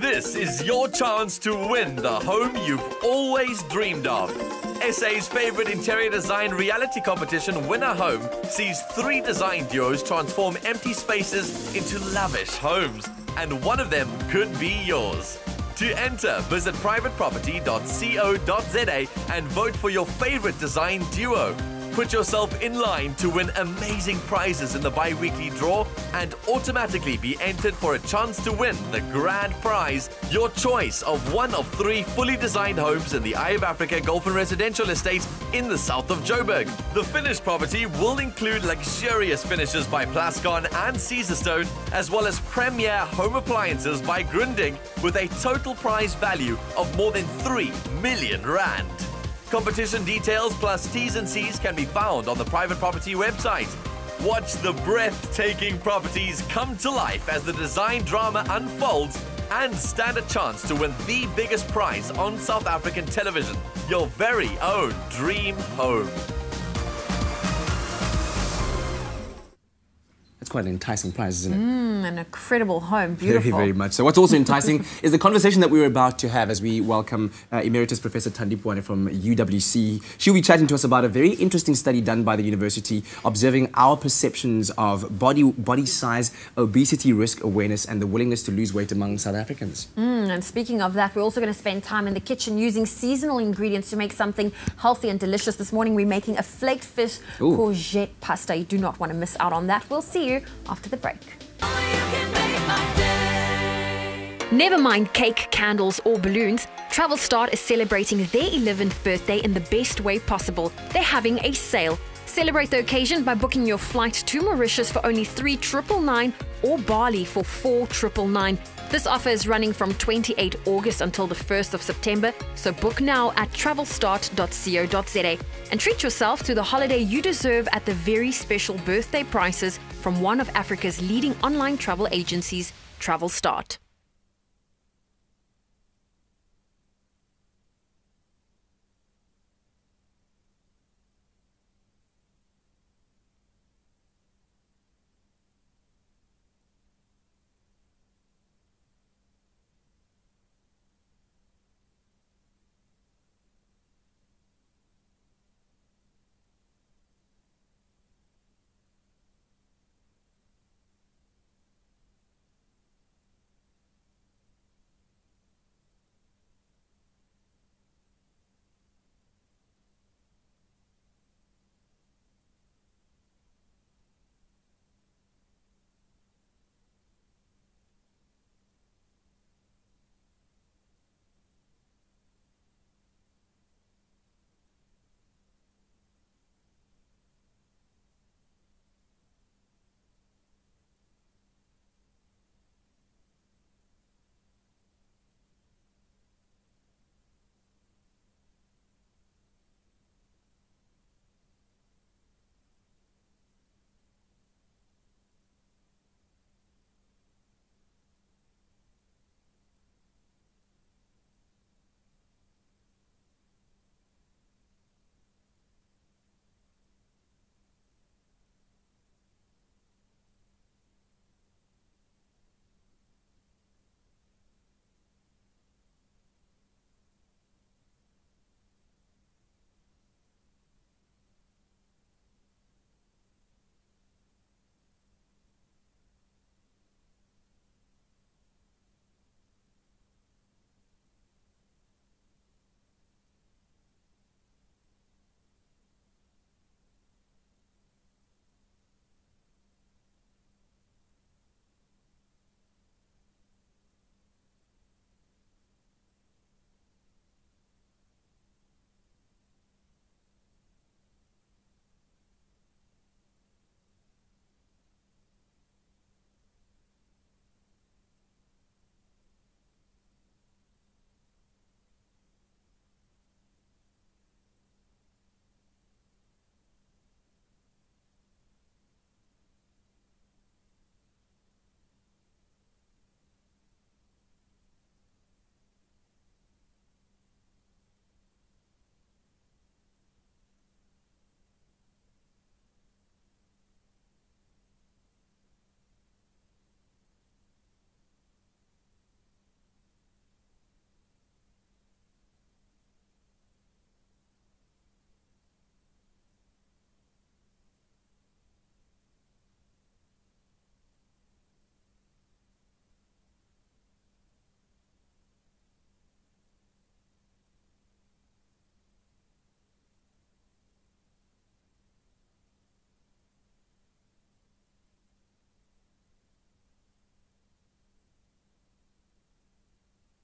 [SPEAKER 13] This is your chance to win the home you've always dreamed of. SA's favorite interior design reality competition, Win a Home, sees 3 design duos transform empty spaces into lavish homes, and one of them could be yours. To enter, visit privateproperty.co.za and vote for your favorite design duo. Put yourself in line to win amazing prizes in the bi-weekly draw and automatically be entered for a chance to win the grand prize, your choice of one of 3 fully designed homes in the Eye of Africa Golf and Residential Estate in the south of Joburg. The finished property will include luxurious finishes by Plascon and Caesarstone, as well as premier home appliances by Grundig, with a total prize value of more than 3 million Rand. Competition details plus T's and C's can be found on the Private Property website. Watch the breathtaking properties come to life as the design drama unfolds and stand a chance to win the biggest prize on South African television, your very own dream home.
[SPEAKER 2] It's quite an enticing prize, isn't it?
[SPEAKER 5] An incredible home. Beautiful.
[SPEAKER 2] Very, very much so. What's also enticing is the conversation that we were about to have as we welcome Emeritus Professor Thandi Pwane from UWC. She'll be chatting to us about a very interesting study done by the university observing our perceptions of body size, obesity risk awareness, and the willingness to lose weight among South Africans.
[SPEAKER 5] And speaking of that, we're also going to spend time in the kitchen using seasonal ingredients to make something healthy and delicious. This morning, we're making a flaked fish courgette pasta. You do not want to miss out on that. We'll see you after the break.
[SPEAKER 14] Never mind cake, candles or balloons, Travel Start is celebrating their 11th birthday in the best way possible. They're having a sale. Celebrate the occasion by booking your flight to Mauritius for only $3,999 or Bali for $4,999. This offer is running from 28 August until the 1st of September, so book now at travelstart.co.za and treat yourself to the holiday you deserve at the very special birthday prices from one of Africa's leading online travel agencies, TravelStart.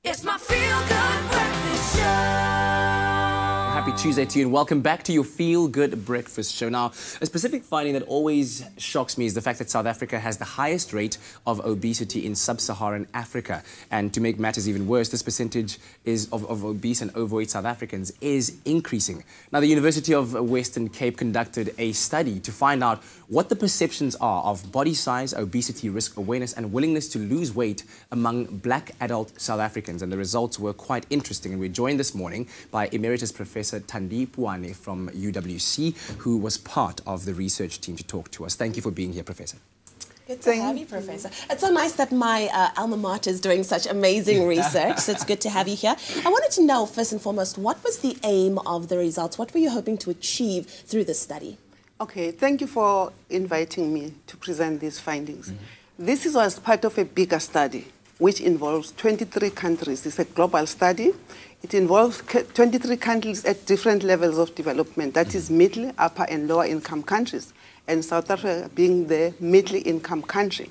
[SPEAKER 1] It's my feel-good breakfast show.
[SPEAKER 2] Happy Tuesday to you and welcome back to your Feel Good Breakfast Show. Now, a specific finding that always shocks me is the fact that South Africa has the highest rate of obesity in sub-Saharan Africa. And to make matters even worse, this percentage of obese and overweight South Africans is increasing. Now, the University of Western Cape conducted a study to find out what the perceptions are of body size, obesity, risk awareness, and willingness to lose weight among black adult South Africans. And the results were quite interesting. And we're joined this morning by Emeritus Professor Thandi Puane from UWC, who was part of the research team to talk to us. Thank you for being here, Professor.
[SPEAKER 3] Good to have you, Professor. It's so nice that my alma mater is doing such amazing research, so it's good to have you here. I wanted to know, first and foremost, what was the aim of the results? What were you hoping to achieve through this study?
[SPEAKER 15] Okay, thank you for inviting me to present these findings. This was part of a bigger study, which involves 23 countries. It's a global study. It involves 23 countries at different levels of development. That is middle, upper, and lower income countries, and South Africa being the middle income country.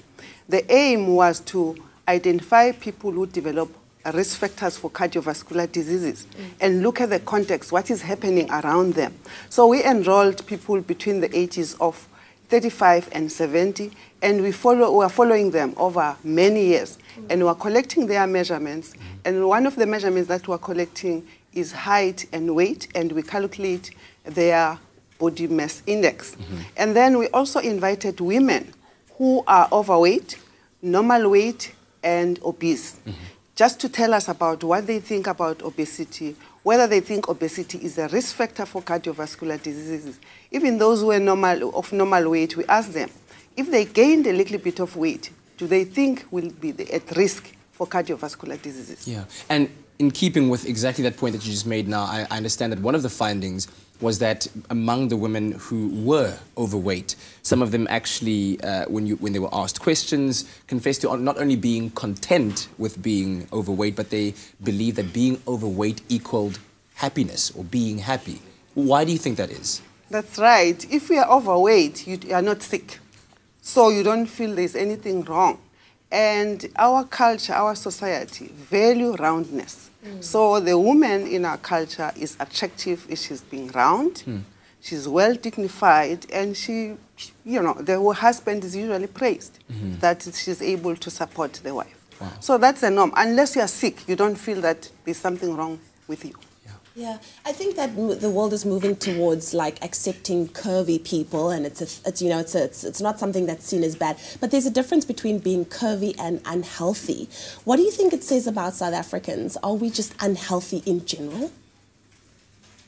[SPEAKER 15] The aim was to identify people who develop risk factors for cardiovascular diseases and look at the context, what is happening around them. So we enrolled people between the ages of 35 and 70, and we are following them over many years. And we're collecting their measurements. And one of the measurements that we're collecting is height and weight, and we calculate their body mass index. And then we also invited women who are overweight, normal weight, and obese, just to tell us about what they think about obesity, whether they think obesity is a risk factor for cardiovascular diseases. Even those who are of normal weight, we ask them, if they gained a little bit of weight, do they think will be at risk for cardiovascular diseases?
[SPEAKER 2] Yeah, and in keeping with exactly that point that you just made now, I understand that one of the findings was that among the women who were overweight, some of them actually, when they were asked questions, confessed to not only being content with being overweight, but they believed that being overweight equaled happiness or being happy. Why do you think that is?
[SPEAKER 15] That's right. If you are overweight, you are not sick. So you don't feel there's anything wrong. And our culture, our society, value roundness. So the woman in our culture is attractive if she's being round, she's well dignified, and she, the husband is usually praised that she's able to support the wife. Wow. So that's the norm. Unless you are sick, you don't feel that there's something wrong with you.
[SPEAKER 3] Yeah, I think that the world is moving towards like accepting curvy people, and it's not something that's seen as bad. But there's a difference between being curvy and unhealthy. What do you think it says about South Africans? Are we just unhealthy in general?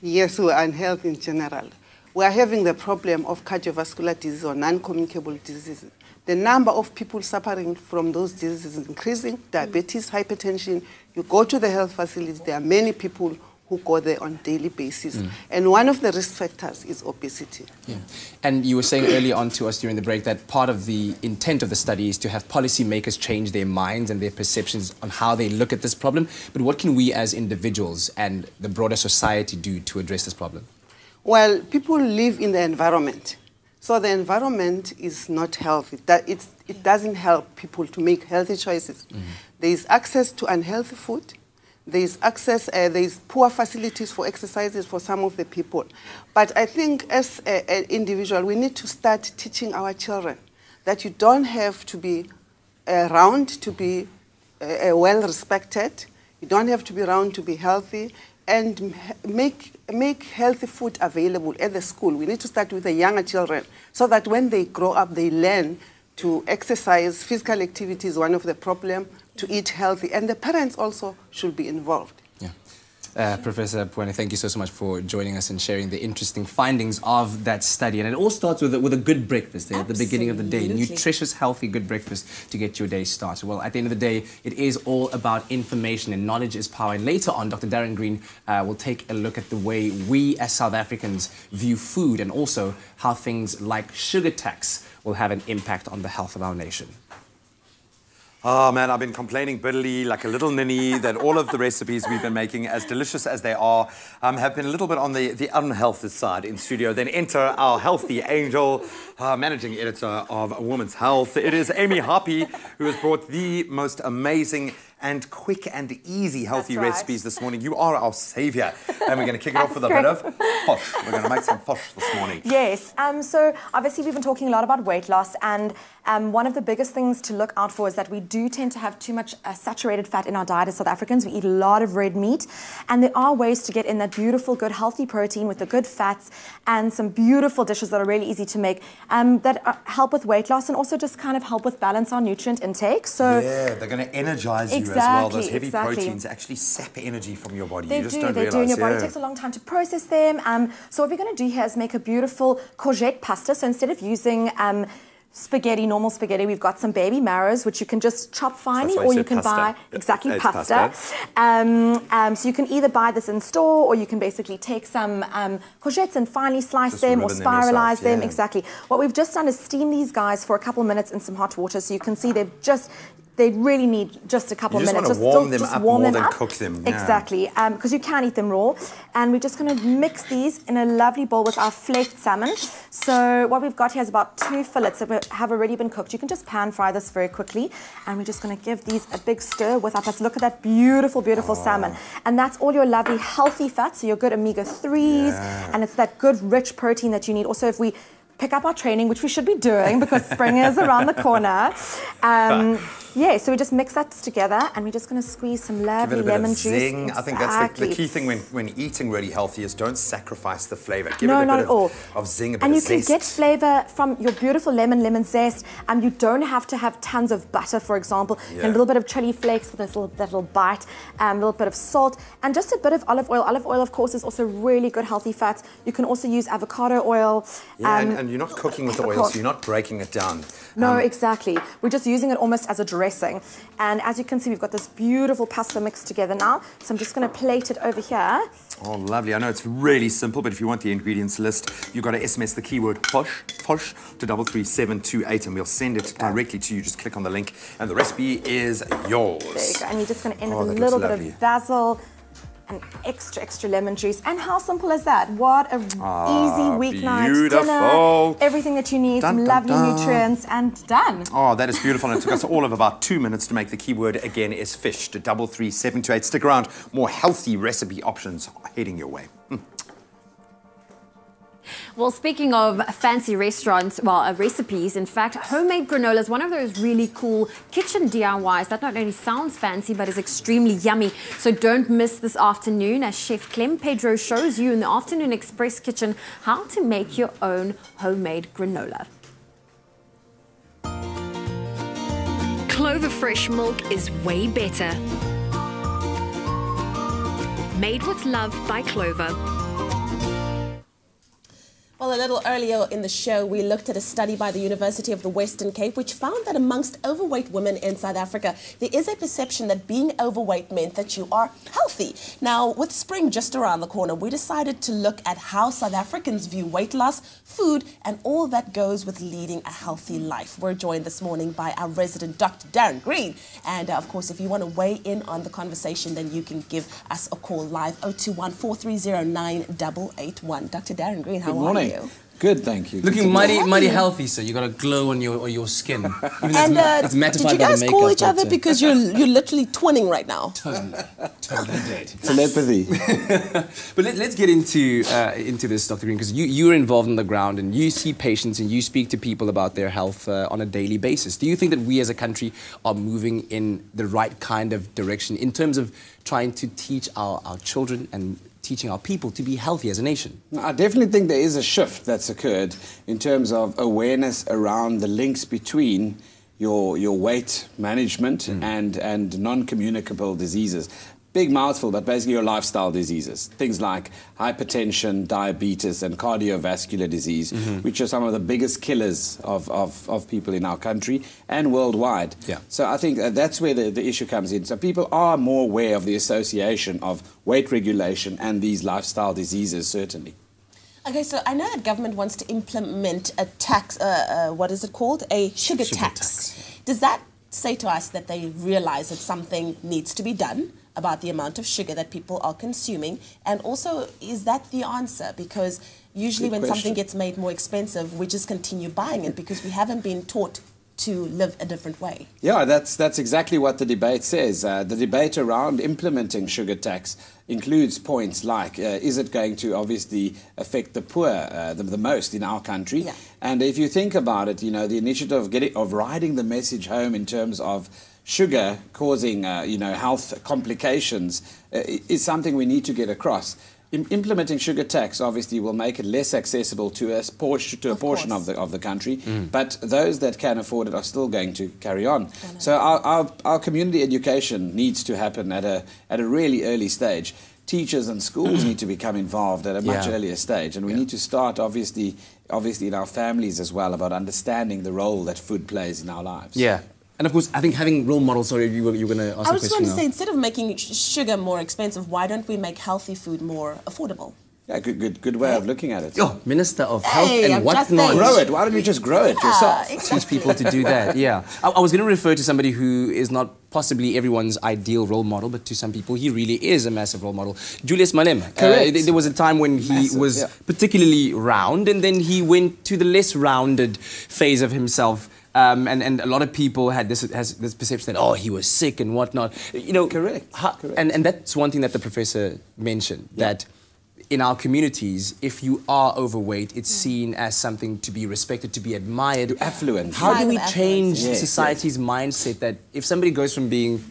[SPEAKER 15] Yes, we're unhealthy in general. We are having the problem of cardiovascular disease or non-communicable diseases. The number of people suffering from those diseases is increasing. Diabetes, hypertension. You go to the health facilities, there are many people who go there on a daily basis. And one of the risk factors is obesity.
[SPEAKER 2] Yeah. And you were saying earlier on to us during the break that part of the intent of the study is to have policymakers change their minds and their perceptions on how they look at this problem. But what can we as individuals and the broader society do to address this problem?
[SPEAKER 15] Well, people live in the environment. So the environment is not healthy. It doesn't help people to make healthy choices. There is access to unhealthy food. There is poor facilities for exercises for some of the people. But I think as an individual, we need to start teaching our children that you don't have to be round to be well-respected. You don't have to be round to be healthy. And make healthy food available at the school. We need to start with the younger children so that when they grow up, they learn to exercise. Physical activity is one of the problems. To eat healthy, and the parents also should be involved.
[SPEAKER 2] Yeah. Professor Puane, thank you so much for joining us and sharing the interesting findings of that study. And it all starts with a good breakfast at the beginning of the day. Nutritious, healthy, good breakfast to get your day started. Well, at the end of the day, it is all about information, and knowledge is power. And later on, Dr. Darren Green will take a look at the way we as South Africans view food, and also how things like sugar tax will have an impact on the health of our nation.
[SPEAKER 4] Oh man, I've been complaining bitterly like a little ninny that all of the recipes we've been making, as delicious as they are, have been a little bit on the unhealthy side in studio. Then enter our healthy angel, managing editor of Women's Health. It is Amy Happy, who has brought the most amazing and quick and easy healthy recipes this morning. You are our saviour. And we're going to kick it off with a bit of posh. We're going to make some posh this morning.
[SPEAKER 16] Yes. So obviously we've been talking a lot about weight loss, and one of the biggest things to look out for is that we do tend to have too much saturated fat in our diet as South Africans. We eat a lot of red meat, and there are ways to get in that beautiful, good, healthy protein with the good fats and some beautiful dishes that are really easy to make that help with weight loss and also just kind of help with balance our nutrient intake. So
[SPEAKER 4] yeah, they're going to energize you as well. Those heavy proteins actually sap energy from your body.
[SPEAKER 16] They
[SPEAKER 4] you just don't realize.
[SPEAKER 16] They do, and your body takes a long time to process them. So what we're going to do here is make a beautiful courgette pasta. So instead of using spaghetti, normal spaghetti, we've got some baby marrows, which you can just chop finely, or you can buy pasta. So you can either buy this in store, or you can basically take some courgettes and finely slice them or spiralize them. Exactly. What we've just done is steam these guys for a couple of minutes in some hot water, so you can see they've just they really need just a couple
[SPEAKER 4] you
[SPEAKER 16] minutes.
[SPEAKER 4] Just want to warm them up more than cook them. Yeah.
[SPEAKER 16] Exactly, because you can eat them raw. And we're just going to mix these in a lovely bowl with our flaked salmon. So what we've got here is about 2 fillets that have already been cooked. You can just pan fry this very quickly. And we're just going to give these a big stir with our pasta. Look at that beautiful, beautiful salmon. And that's all your lovely healthy fats, so your good omega-3s, and it's that good rich protein that you need. Also, if we pick up our training, which we should be doing because spring is around the corner. Yeah, so we just mix that together and we're just going to squeeze some lovely lemon juice.
[SPEAKER 4] Zing.
[SPEAKER 16] Exactly.
[SPEAKER 4] I think that's the key thing when eating really healthy is don't sacrifice the flavour. Give
[SPEAKER 16] No,
[SPEAKER 4] it a
[SPEAKER 16] not
[SPEAKER 4] bit
[SPEAKER 16] at all.
[SPEAKER 4] of zing, a bit
[SPEAKER 16] And
[SPEAKER 4] of
[SPEAKER 16] you
[SPEAKER 4] zest.
[SPEAKER 16] can get flavour from your beautiful lemon zest. You don't have to have tons of butter, for example.
[SPEAKER 4] Yeah.
[SPEAKER 16] And a little bit of chili flakes for that little bite, a little bit of salt, and just a bit of olive oil. Olive oil, of course, is also really good healthy fats. You can also use avocado oil.
[SPEAKER 4] Yeah, and you're not cooking with the oil, so you're not breaking it down.
[SPEAKER 16] No, exactly. We're just using it almost as a dressing. And as you can see, we've got this beautiful pasta mix together now. So I'm just going to plate it over here.
[SPEAKER 4] Oh, lovely. I know it's really simple, but if you want the ingredients list, you've got to SMS the keyword POSH to 33728, and we'll send it directly to you. Just click on the link, and the recipe is yours.
[SPEAKER 16] There you go. And you're just going to end with a little bit of basil and extra lemon juice. And how simple is that? What a easy weeknight dinner. Everything that you need, some lovely nutrients, and done.
[SPEAKER 4] Oh, that is beautiful. And it took us all of about 2 minutes to make. The keyword again is fish to 33728. Stick around. More healthy recipe options are heading your way.
[SPEAKER 5] Well, speaking of fancy restaurants, recipes, in fact, homemade granola is one of those really cool kitchen DIYs that not only sounds fancy, but is extremely yummy. So don't miss this afternoon as Chef Clem Pedro shows you in the Afternoon Express kitchen how to make your own homemade granola.
[SPEAKER 14] Clover fresh milk is way better. Made with love by Clover.
[SPEAKER 3] Well, a little earlier in the show, we looked at a study by the University of the Western Cape, which found that amongst overweight women in South Africa, there is a perception that being overweight meant that you are healthy. Now, with spring just around the corner, we decided to look at how South Africans view weight loss, food, and all that goes with leading a healthy life. We're joined this morning by our resident Dr. Darren Green. And of course, if you want to weigh in on the conversation, then you can give us a call live 021 430 9881. Dr. Darren Green, how are you?
[SPEAKER 17] Good, thank you.
[SPEAKER 2] Looking mighty healthy, so you got a glow on your skin.
[SPEAKER 3] And did you guys call each other because you're literally twinning right now?
[SPEAKER 2] Totally dead.
[SPEAKER 17] Telepathy.
[SPEAKER 2] But let's get into this, Dr. Green, because you're involved on the ground and you see patients and you speak to people about their health on a daily basis. Do you think that we as a country are moving in the right kind of direction in terms of trying to teach our children and teaching our people to be healthy as a nation?
[SPEAKER 17] I definitely think there is a shift that's occurred in terms of awareness around the links between your weight management and non-communicable diseases. Big mouthful, but basically your lifestyle diseases. Things like hypertension, diabetes, and cardiovascular disease, which are some of the biggest killers of people in our country and worldwide.
[SPEAKER 2] Yeah.
[SPEAKER 17] So I think that's where the issue comes in. So people are more aware of the association of weight regulation and these lifestyle diseases, certainly.
[SPEAKER 3] Okay, so I know that government wants to implement a tax, what is it called? A sugar tax. Does that say to us that they realize that something needs to be done about the amount of sugar that people are consuming? And also, is that the answer? Because usually when something gets made more expensive, we just continue buying it because we haven't been taught to live a different way.
[SPEAKER 17] Yeah, that's exactly what the debate says. The debate around implementing sugar tax includes points like, is it going to obviously affect the poor the most in our country?
[SPEAKER 3] Yeah.
[SPEAKER 17] And if you think about it, the initiative of riding the message home in terms of sugar causing, health complications is something we need to get across. Implementing sugar tax obviously will make it less accessible to a portion of the country, but those that can afford it are still going to carry on. So our community education needs to happen at a really early stage. Teachers and schools need to become involved at a much earlier stage, and we need to start obviously in our families as well about understanding the role that food plays in our lives.
[SPEAKER 2] Yeah. And of course, I think having role models, sorry, you were going to ask a question.
[SPEAKER 3] I was just want to say, instead of making sugar more expensive, why don't we make healthy food more affordable?
[SPEAKER 17] Yeah, good way of looking at it.
[SPEAKER 2] Oh, Minister of Health and
[SPEAKER 3] I'm just
[SPEAKER 2] whatnot.
[SPEAKER 3] saying.
[SPEAKER 17] Grow it. Why don't you just grow it yourself?
[SPEAKER 2] Teach people to do that, yeah. I was going to refer to somebody who is not possibly everyone's ideal role model, but to some people, he really is a massive role model. Julius Malema.
[SPEAKER 17] Correct.
[SPEAKER 2] There was a time when he was particularly round, and then he went to the less rounded phase of himself. And a lot of people had this perception that, oh, he was sick and whatnot. You know,
[SPEAKER 17] Correct.
[SPEAKER 2] And that's one thing that the professor mentioned, that in our communities, if you are overweight, it's seen as something to be respected, to be admired.
[SPEAKER 17] Affluent.
[SPEAKER 2] How do we change society's mindset that if somebody goes from being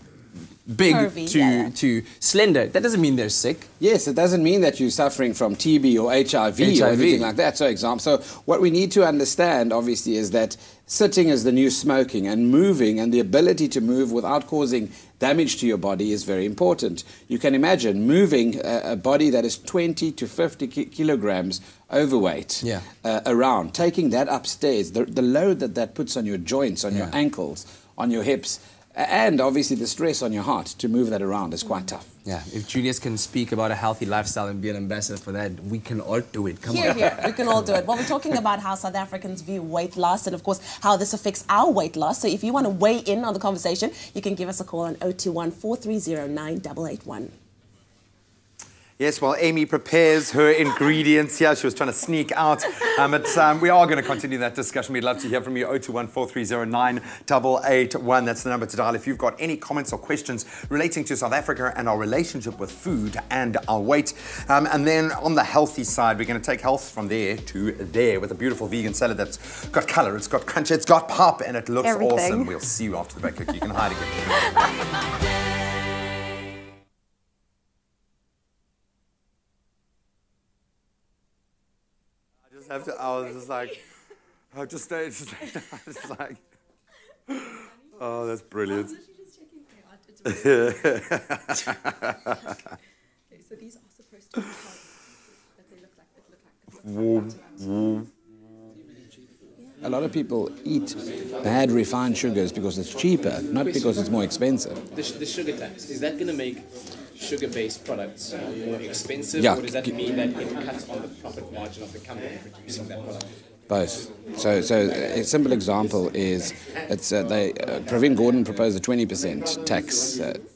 [SPEAKER 2] big
[SPEAKER 3] Curvy,
[SPEAKER 2] to slender, that doesn't mean they're sick?
[SPEAKER 17] Yes, it doesn't mean that you're suffering from TB or HIV or anything like that. So what we need to understand, obviously, is that sitting is the new smoking, and moving and the ability to move without causing damage to your body is very important. You can imagine moving a body that is 20 to 50 kilograms overweight around, taking that upstairs, the load that puts on your joints, on your ankles, on your hips, and obviously the stress on your heart to move that around is quite tough.
[SPEAKER 2] Yeah, if Julius can speak about a healthy lifestyle and be an ambassador for that, we can all do it. Come on.
[SPEAKER 3] Here, we can all do it. Well, we're talking about how South Africans view weight loss and, of course, how this affects our weight loss. So if you want to weigh in on the conversation, you can give us a call on 021 430 9881.
[SPEAKER 4] Yes, well, Amy prepares her ingredients here. She was trying to sneak out. We are going to continue that discussion. We'd love to hear from you. 021 430 9881. That's the number to dial if you've got any comments or questions relating to South Africa and our relationship with food and our weight. And then on the healthy side, we're going to take health from there to there with a beautiful vegan salad that's got colour, it's got crunch, it's got pop, and it looks awesome. We'll see you after the break. You can hide again. I was just like, I just stayed like, oh, that's brilliant.
[SPEAKER 18] Okay, so these are supposed to be that they look like.
[SPEAKER 17] A lot of people eat bad refined sugars because it's cheaper, not because it's more expensive.
[SPEAKER 2] The sugar tax, is that going to make sugar-based products more expensive,
[SPEAKER 17] Yeah.
[SPEAKER 2] or does that mean that it cuts on the profit margin of the company producing that product?
[SPEAKER 17] Both. So a simple example is Pravin Gordhan proposed a 20%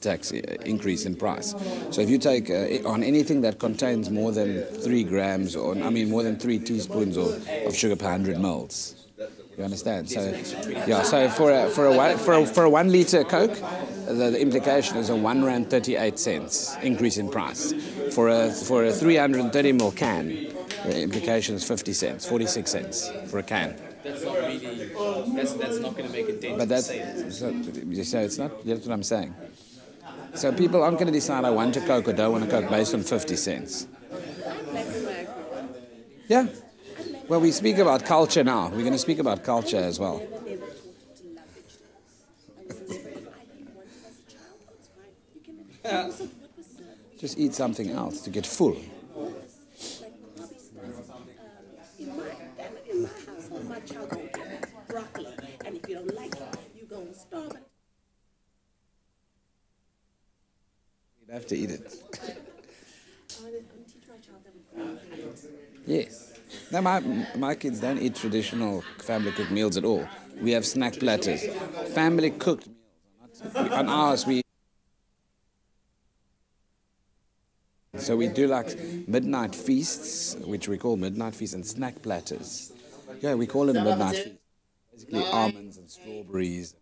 [SPEAKER 17] tax increase in price. So if you take on anything that contains more than 3 grams, or more than 3 teaspoons of sugar per 100 mils. You understand? So, yeah. So for a 1 liter Coke, the implication is a R1.38 increase in price. For a 330 ml can, the implication is 50 cents, 46 cents for a can.
[SPEAKER 2] That's not really. That's not going to make a dent.
[SPEAKER 17] But so it's not. That's what I'm saying. So people aren't going to decide I want a Coke or don't want a Coke based on 50 cents. Yeah. Well, we speak about culture now. We're going to speak about culture as well. Just eat something else to get full.
[SPEAKER 18] In my household, my child don't eat broccoli, and if you don't like it, you're going to starve it.
[SPEAKER 17] You'd have to eat it. Yes. No, my kids don't eat traditional family cooked meals at all. We have snack platters. Family cooked meals. On ours, so we do like midnight feasts, which we call midnight feasts, and snack platters. Yeah, we call them midnight feasts. Basically almonds and strawberries.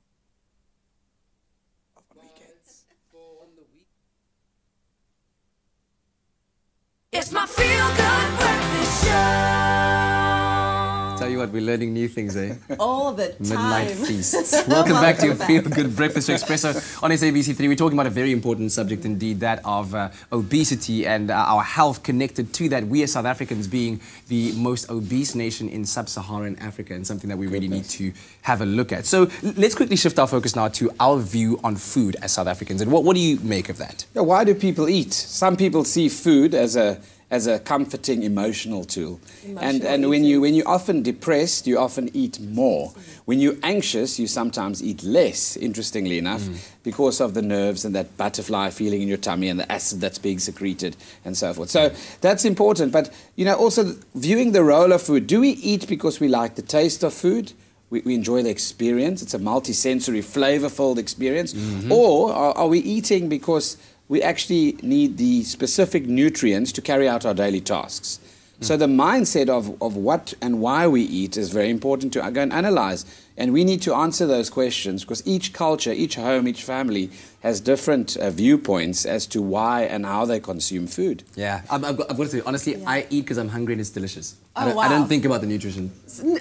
[SPEAKER 1] It's my feel-good breakfast show.
[SPEAKER 2] Tell you what, we're learning new things, eh?
[SPEAKER 3] All the time.
[SPEAKER 2] Midnight feasts. Welcome back to your Feel-Good Breakfast Show Expresso on SABC3. We're talking about a very important subject indeed, that of obesity and our health connected to that. We as South Africans being the most obese nation in sub-Saharan Africa, and something that we really need to have a look at. So let's quickly shift our focus now to our view on food as South Africans. And what do you make of that?
[SPEAKER 17] Yeah, why do people eat? Some people see food as as a comforting emotional tool. And when you're often depressed, you often eat more. When you're anxious, you sometimes eat less, interestingly enough, because of the nerves and that butterfly feeling in your tummy and the acid that's being secreted and so forth. So that's important. But, also viewing the role of food. Do we eat because we like the taste of food? We enjoy the experience. It's a multi-sensory, flavor-filled experience. Or are we eating because we actually need the specific nutrients to carry out our daily tasks? So the mindset of what and why we eat is very important to go and analyze. And we need to answer those questions because each culture, each home, each family has different viewpoints as to why and how they consume food.
[SPEAKER 2] Yeah, I've got to say, honestly, I eat because I'm hungry and it's delicious.
[SPEAKER 3] Oh,
[SPEAKER 2] I don't think about the nutrition.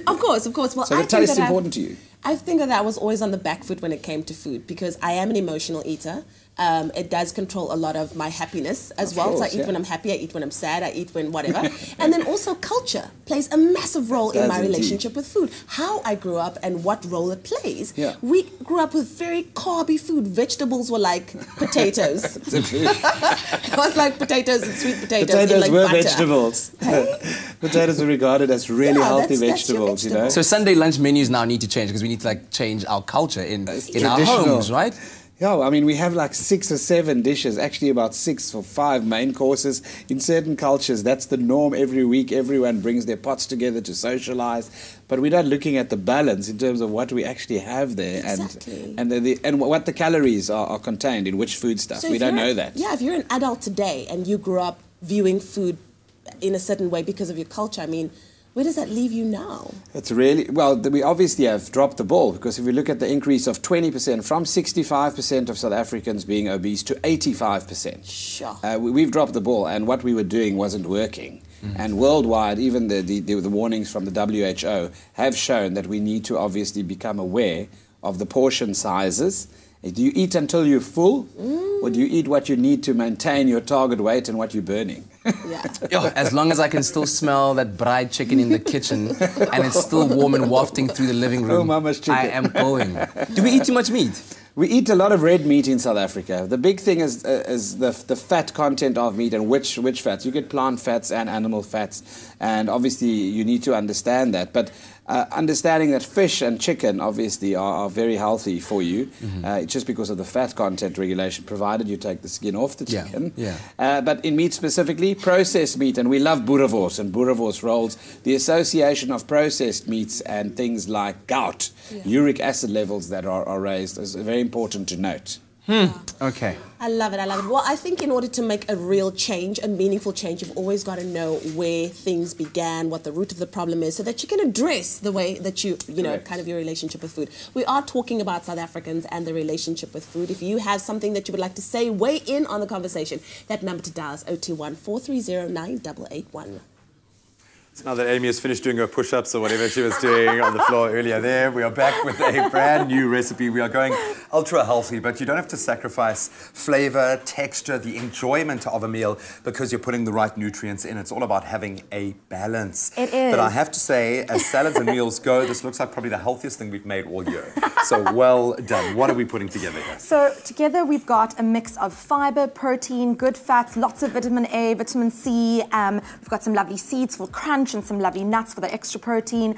[SPEAKER 3] Of course. Well,
[SPEAKER 17] so the taste is important to you?
[SPEAKER 3] I think that I was always on the back foot when it came to food because I am an emotional eater. It does control a lot of my happiness as well. Course, so I eat when I'm happy, I eat when I'm sad, I eat when whatever. And then also culture plays a massive role in my relationship with food. How I grew up and what role it plays. Yeah. We grew up with very carby food. Vegetables were like potatoes. It was like potatoes and sweet potatoes.
[SPEAKER 17] Potatoes
[SPEAKER 3] in like
[SPEAKER 17] were
[SPEAKER 3] butter.
[SPEAKER 17] vegetables. Potatoes are regarded as really healthy vegetables,
[SPEAKER 2] So Sunday lunch menus now need to change because we need to change our culture in our homes, right?
[SPEAKER 17] Yeah, I mean, we have like 6 or 7 dishes, actually about 6 or 5 main courses. In certain cultures, that's the norm every week. Everyone brings their pots together to socialize. But we're not looking at the balance in terms of what we actually have there and what the calories are contained in which food stuff.
[SPEAKER 3] So
[SPEAKER 17] we don't know that.
[SPEAKER 3] Yeah, if you're an adult today and you grew up viewing food in a certain way because of your culture, I mean, where does that leave you now?
[SPEAKER 17] It's really, well, we obviously have dropped the ball because if we look at the increase of 20% from 65% of South Africans being obese to 85%.
[SPEAKER 3] Sure.
[SPEAKER 17] We've dropped the ball and what we were doing wasn't working. And worldwide, even the warnings from the WHO have shown that we need to obviously become aware of the portion sizes. Do you eat until you're full or do you eat what you need to maintain your target weight and what you're burning?
[SPEAKER 2] As long as I can still smell that fried chicken in the kitchen and it's still warm and wafting through the living room,
[SPEAKER 17] oh, mama's chicken.
[SPEAKER 2] I am going. Do we eat too much meat?
[SPEAKER 17] We eat a lot of red meat in South Africa. The big thing is the fat content of meat and which fats. You get plant fats and animal fats, and obviously you need to understand that. But understanding that fish and chicken obviously are very healthy for you, just because of the fat content regulation, provided you take the skin off the chicken. But in meat specifically, processed meat, and we love boerewors and boerewors rolls. The association of processed meats and things like gout, uric acid levels that are raised is very important to note.
[SPEAKER 2] Okay.
[SPEAKER 3] I love it. Well, I think in order to make a real change, a meaningful change, you've always got to know where things began, what the root of the problem is, so that you can address the way that you know, kind of your relationship with food. We are talking about South Africans and the relationship with food. If you have something that you would like to say, weigh in on the conversation. That number to dial is 021 430 9881.
[SPEAKER 4] So now that Amy has finished doing her push-ups or whatever she was doing on the floor earlier there, we are back with a brand new recipe. We are going ultra healthy, but you don't have to sacrifice flavor, texture, the enjoyment of a meal because you're putting the right nutrients in. It's all about having a balance.
[SPEAKER 16] It is.
[SPEAKER 4] But I have to say, as salads and meals go, this looks like probably the healthiest thing we've made all year. So well done. What are we putting together here?
[SPEAKER 16] So together we've got a mix of fiber, protein, good fats, lots of vitamin A, vitamin C. We've got some lovely seeds for crunch and some lovely nuts for the extra protein.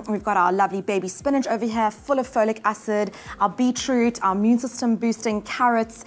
[SPEAKER 16] We've got our lovely baby spinach over here, full of folic acid, our beetroot, our immune system boosting carrots.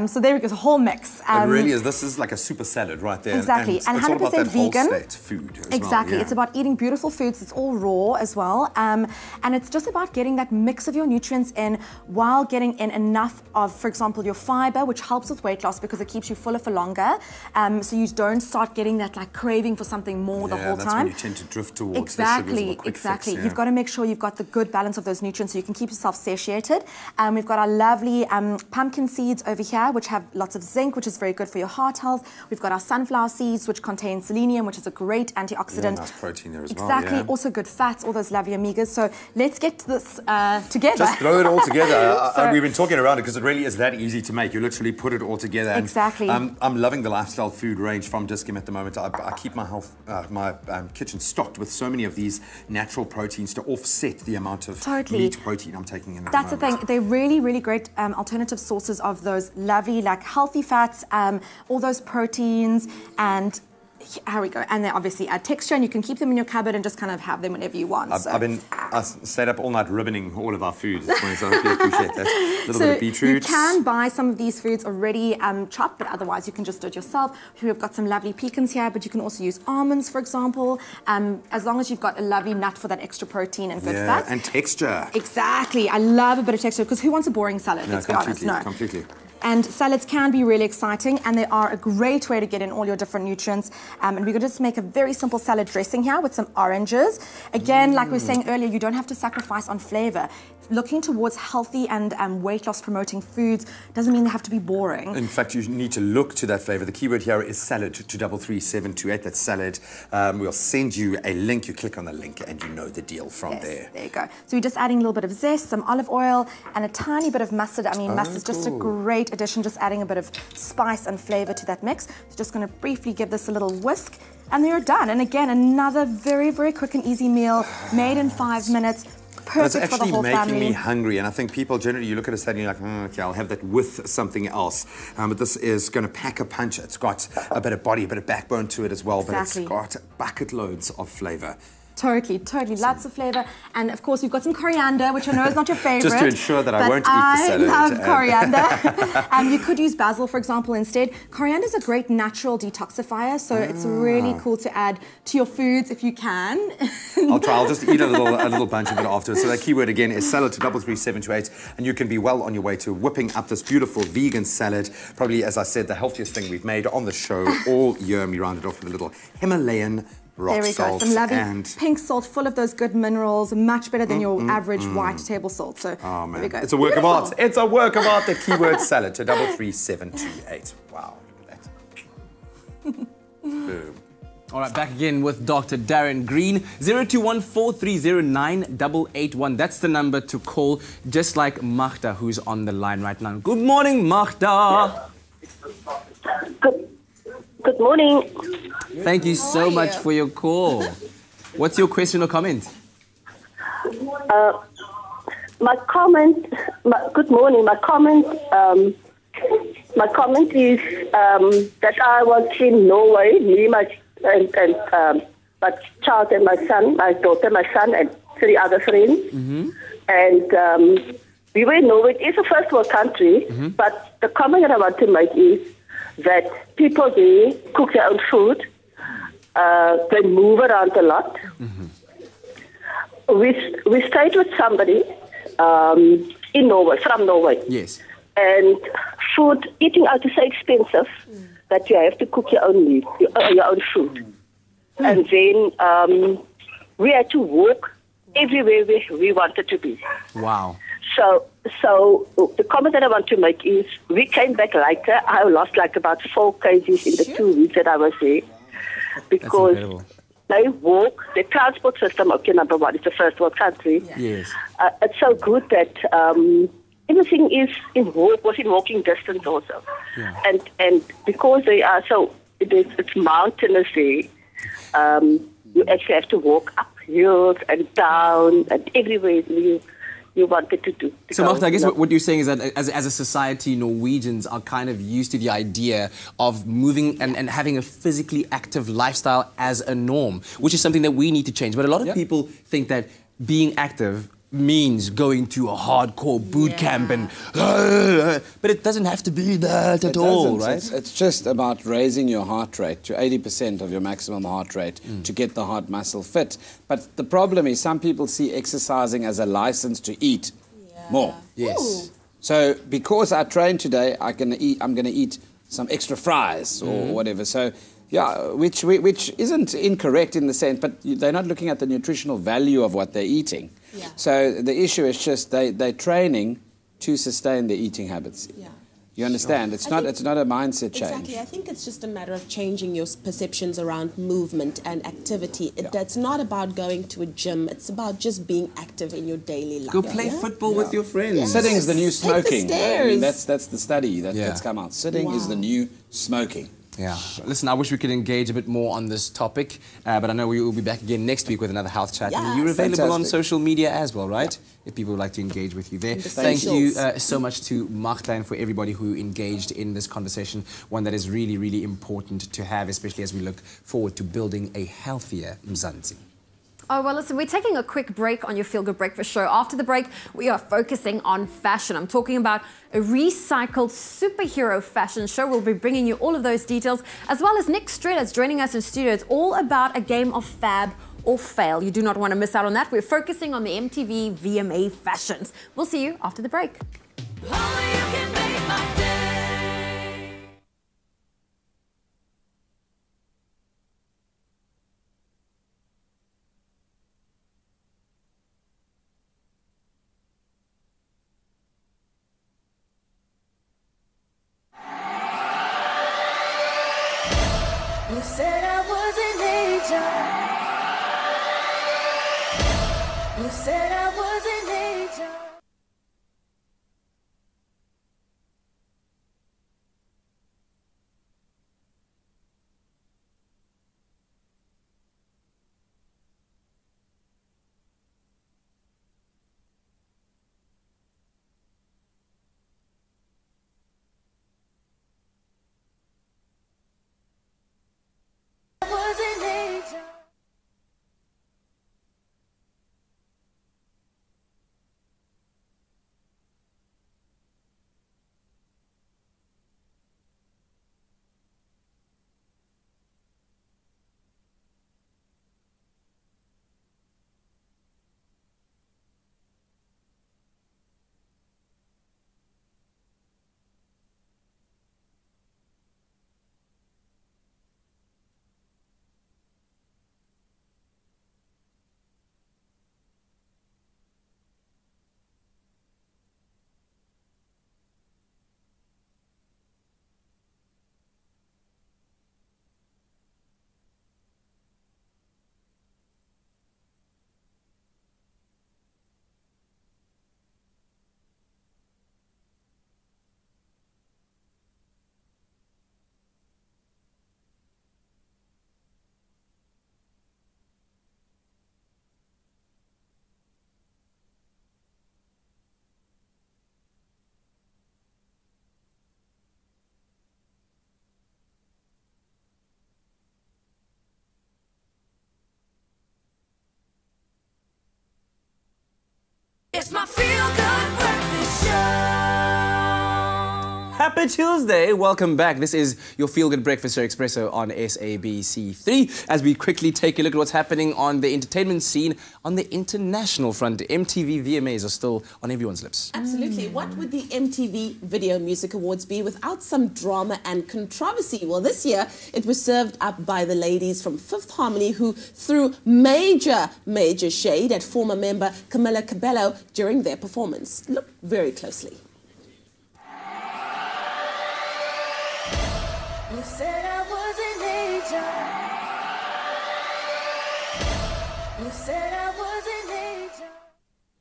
[SPEAKER 16] So there we go, it's a whole mix.
[SPEAKER 4] It really is. This is like a super salad right there.
[SPEAKER 16] Exactly, and
[SPEAKER 4] it's
[SPEAKER 16] 100%
[SPEAKER 4] all about that
[SPEAKER 16] vegan.
[SPEAKER 4] Whole state food as
[SPEAKER 16] Exactly,
[SPEAKER 4] well.
[SPEAKER 16] it's about eating beautiful foods. It's all raw as well, and it's just about getting that mix of your nutrients in while getting in enough of, for example, your fiber, which helps with weight loss because it keeps you fuller for longer. So you don't start getting that like craving for something more the whole
[SPEAKER 4] that's
[SPEAKER 16] time.
[SPEAKER 4] when you tend to drift towards the sugars or the quick fix, yeah.
[SPEAKER 16] You've got to make sure you've got the good balance of those nutrients so you can keep yourself satiated. We've got our lovely pumpkin seeds over here, which have lots of zinc, which is very good for your heart health. We've got our sunflower seeds, which contain selenium, which is a great antioxidant.
[SPEAKER 4] Yeah, nice protein there as well.
[SPEAKER 16] Exactly.
[SPEAKER 4] Yeah.
[SPEAKER 16] Also good fats, all those lovely omegas. So let's get this together.
[SPEAKER 4] Just throw it all together. We've been talking around it because it really is that easy to make. You literally put it all together. And,
[SPEAKER 16] exactly.
[SPEAKER 4] I'm loving the lifestyle food range from Diskim at the moment. I keep my kitchen stocked with so many of these natural proteins to offset the amount of meat protein I'm taking in.
[SPEAKER 16] That's the thing. They're really, really great alternative sources of those lovely, like healthy fats, all those proteins, and Here we go. And they obviously add texture, and you can keep them in your cupboard and just kind of have them whenever you want.
[SPEAKER 4] I stayed up all night ribboning all of our foods this morning, so I hope you appreciate that. A little bit of beetroot.
[SPEAKER 16] You can buy some of these foods already chopped, but otherwise you can just do it yourself. We've got some lovely pecans here, but you can also use almonds, for example, as long as you've got a lovely nut for that extra protein and good fats.
[SPEAKER 4] And texture.
[SPEAKER 16] Exactly. I love a bit of texture, because who wants a boring salad? Let's be honest. No,
[SPEAKER 4] completely.
[SPEAKER 16] And salads can be really exciting, and they are a great way to get in all your different nutrients. And we could just make a very simple salad dressing here with some oranges. Again, like we were saying earlier, you don't have to sacrifice on flavor. Looking towards healthy and weight loss promoting foods doesn't mean they have to be boring.
[SPEAKER 4] In fact, you need to look to that flavor. The keyword here is salad to 33728. That's salad. We'll send you a link. You click on the link and you know the deal from there.
[SPEAKER 16] There you go. So we're just adding a little bit of zest, some olive oil, and a tiny bit of mustard. I mean, mustard's just a great addition, just adding a bit of spice and flavor to that mix. So just going to briefly give this a little whisk, and then you're done. And again, another very, very quick and easy meal made in 5 minutes. Perfect for the whole family.
[SPEAKER 4] It's actually making me hungry, and I think people generally, you look at a salad and you're like, okay, I'll have that with something else. But this is going to pack a punch. It's got a bit of body, a bit of backbone to it as well,
[SPEAKER 16] Exactly.
[SPEAKER 4] but it's got bucket loads of flavour.
[SPEAKER 16] Totally, lots of flavour. And of course, we've got some coriander, which I know is not your favourite.
[SPEAKER 4] Just to ensure that I won't eat the salad.
[SPEAKER 16] I love coriander. You could use basil, for example, instead. Coriander is a great natural detoxifier, so it's really cool to add to your foods if you can.
[SPEAKER 4] I'll try. I'll just eat a little bunch of it afterwards. So that keyword again is salad to 33728, and you can be well on your way to whipping up this beautiful vegan salad. Probably, as I said, the healthiest thing we've made on the show all year. And we rounded off with a little Himalayan rock
[SPEAKER 16] there we
[SPEAKER 4] salt
[SPEAKER 16] go. Some lovely
[SPEAKER 4] and
[SPEAKER 16] pink salt, full of those good minerals, much better than your average white table salt. So there we go.
[SPEAKER 4] It's a work of art. It's a work of art. The keyword salad to 33728. Wow, look at that. Boom.
[SPEAKER 2] All right, back again with Dr. Darren Green. 0214309881. That's the number to call, just like Magda, who's on the line right now. Good morning, Magda.
[SPEAKER 19] Good morning.
[SPEAKER 2] Thank you so much for your call. What's your question or comment?
[SPEAKER 19] My comment. Good morning. My comment is that I was in Norway. Me, my child and my son, my daughter, my son, and 3 other friends. And we were in Norway. It's a first world country, but the comment that I want to make is that people there cook their own food. They move around a lot. We stayed with somebody in Norway, from Norway.
[SPEAKER 2] Yes.
[SPEAKER 19] And eating out is so expensive that you have to cook your own meal, your own food. And then we had to walk everywhere we wanted to be.
[SPEAKER 2] Wow.
[SPEAKER 19] So the comment that I want to make is we came back later. I lost like about 4 kgs in the 2 weeks that I was there. Because they walk, the transport system, okay, number one, it's a first world country.
[SPEAKER 2] Yes.
[SPEAKER 19] It's so good that everything is was in walking distance also.
[SPEAKER 2] Yeah.
[SPEAKER 19] And because they are it's mountainous there, you actually have to walk up hills and down and everywhere you wanted to do.
[SPEAKER 2] So, Magda, I guess what you're saying is that as a society, Norwegians are kind of used to the idea of moving and having a physically active lifestyle as a norm, which is something that we need to change. But a lot of people think that being active means going to a hardcore boot camp and but it doesn't have to be that at all, right?
[SPEAKER 17] It's just about raising your heart rate to 80% of your maximum heart rate to get the heart muscle fit. But the problem is some people see exercising as a license to eat more.
[SPEAKER 2] Yes.
[SPEAKER 17] Ooh. So because I trained today, I'm going to eat some extra fries or whatever. So yeah, which isn't incorrect in the sense, but they're not looking at the nutritional value of what they're eating.
[SPEAKER 3] Yeah.
[SPEAKER 17] So the issue is just they're training to sustain their eating habits.
[SPEAKER 3] Yeah.
[SPEAKER 17] You understand? It's not a mindset change.
[SPEAKER 3] Exactly. I think it's just a matter of changing your perceptions around movement and activity. It's not about going to a gym. It's about just being active in your daily life.
[SPEAKER 2] Go play football with your friends.
[SPEAKER 3] Yes.
[SPEAKER 17] Sitting is the new smoking.
[SPEAKER 3] Take the stairs.
[SPEAKER 17] I mean, that's the study that's come out. Sitting is the new smoking.
[SPEAKER 2] Yeah. Listen, I wish we could engage a bit more on this topic, but I know we will be back again next week with another health chat.
[SPEAKER 3] Yes,
[SPEAKER 2] and you're available on
[SPEAKER 17] fantastic.
[SPEAKER 2] social media as well, right? If people would like to engage with you there. Thank you so much to Magda and for everybody who engaged in this conversation, one that is really, really important to have, especially as we look forward to building a healthier Mzansi.
[SPEAKER 5] Oh, well, listen, we're taking a quick break on your Feel Good Breakfast show. After the break, we are focusing on fashion. I'm talking about a recycled superhero fashion show. We'll be bringing you all of those details, as well as Nick Streeter's joining us in studio. It's all about a game of fab or fail. You do not want to miss out on that. We're focusing on the MTV VMA fashions. We'll see you after the break.
[SPEAKER 1] You said I was an angel. You said I was an angel. It's my Feel Good Breakfast Show.
[SPEAKER 2] Happy Tuesday. Welcome back. This is your Feel Good Breakfast Show Expresso on SABC3. As we quickly take a look at what's happening on the entertainment scene on the international front, MTV VMAs are still on everyone's lips.
[SPEAKER 3] Absolutely. What would the MTV Video Music Awards be without some drama and controversy? Well, this year it was served up by the ladies from Fifth Harmony, who threw major shade at former member Camila Cabello during their performance. Look very closely.
[SPEAKER 1] You said I was an angel. You said I was an angel.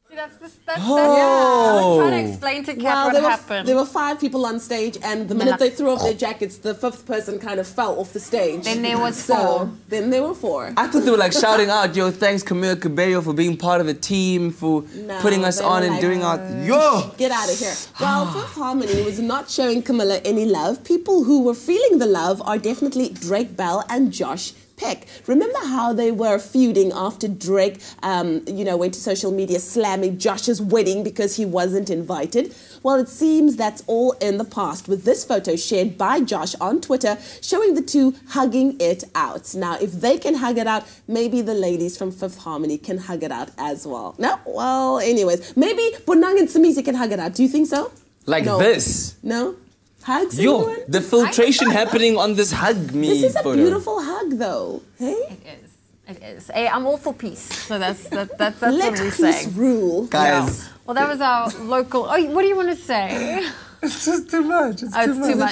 [SPEAKER 5] See, that's I was trying to explain to Kat what happened.
[SPEAKER 3] There were 5 people on stage, and the minute they threw off their jackets, the 5th person kind of fell off the stage.
[SPEAKER 5] Then there was 4.
[SPEAKER 3] Then there were 4.
[SPEAKER 2] I thought they were like shouting out, yo, thanks Camila Cabello for being part of the team, for putting us on and doing our... Yo!
[SPEAKER 3] Get out of here. While Fifth Harmony was not showing Camila any love, people who were feeling the love are definitely Drake Bell and Josh Peck. Remember how they were feuding after Drake, went to social media slamming Josh's wedding because he wasn't invited? Well, it seems that's all in the past, with this photo shared by Josh on Twitter showing the two hugging it out. Now, if they can hug it out, maybe the ladies from Fifth Harmony can hug it out as well. No? Well, anyways, maybe Bonang and Samizi can hug it out. Do you think so?
[SPEAKER 2] Like this?
[SPEAKER 3] No? Hugs?
[SPEAKER 2] Yo, the filtration happening on this hug me
[SPEAKER 3] This is a
[SPEAKER 2] photo.
[SPEAKER 3] beautiful hug, though. Hey?
[SPEAKER 5] It is. Hey, I'm all for peace. So that's
[SPEAKER 3] Let
[SPEAKER 5] what we're
[SPEAKER 3] peace
[SPEAKER 5] saying.
[SPEAKER 3] rule.
[SPEAKER 2] Guys.
[SPEAKER 5] Yeah. Well, that was our local... Oh, what do you want to say?
[SPEAKER 2] It's just too much. It's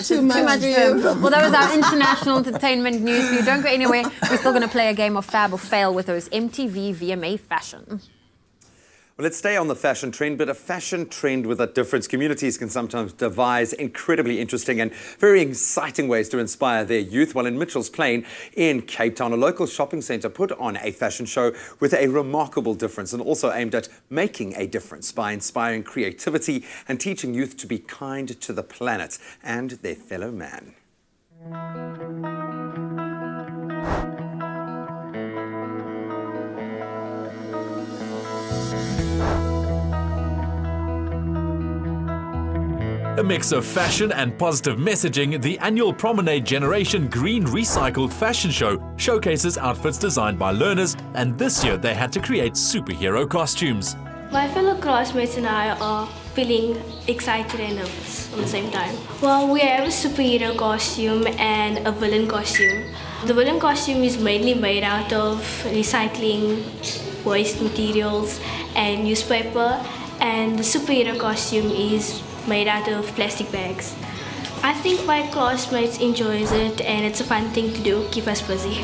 [SPEAKER 5] too much. Well, that was our international entertainment news. So don't go anywhere. We're still going to play a game of Fab or Fail with those MTV VMA fashion.
[SPEAKER 4] Well, let's stay on the fashion trend, but a fashion trend with a difference. Communities can sometimes devise incredibly interesting and very exciting ways to inspire their youth. Well, in Mitchell's Plain in Cape Town, a local shopping centre put on a fashion show with a remarkable difference and also aimed at making a difference by inspiring creativity and teaching youth to be kind to the planet and their fellow man.
[SPEAKER 20] A mix of fashion and positive messaging, the annual Promenade Generation Green Recycled Fashion Show showcases outfits designed by learners, and this year they had to create superhero costumes.
[SPEAKER 21] My fellow classmates and I are feeling excited and nervous at the same time. Well, we have a superhero costume and a villain costume. The villain costume is mainly made out of recycling waste materials and newspaper, and the superhero costume is made out of plastic bags. I think my classmates enjoys it and it's a fun thing to do, keep us busy.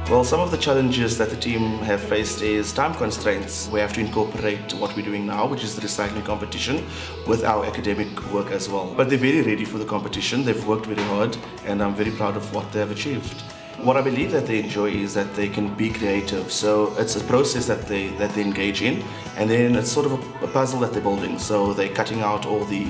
[SPEAKER 22] Well, some of the challenges that the team have faced is time constraints. We have to incorporate what we're doing now, which is the recycling competition, with our academic work as well. But they're very ready for the competition. They've worked very hard and I'm very proud of what they have achieved. What I believe that they enjoy is that they can be creative. So it's a process that they engage in, and then it's sort of a puzzle that they're building. So they're cutting out all the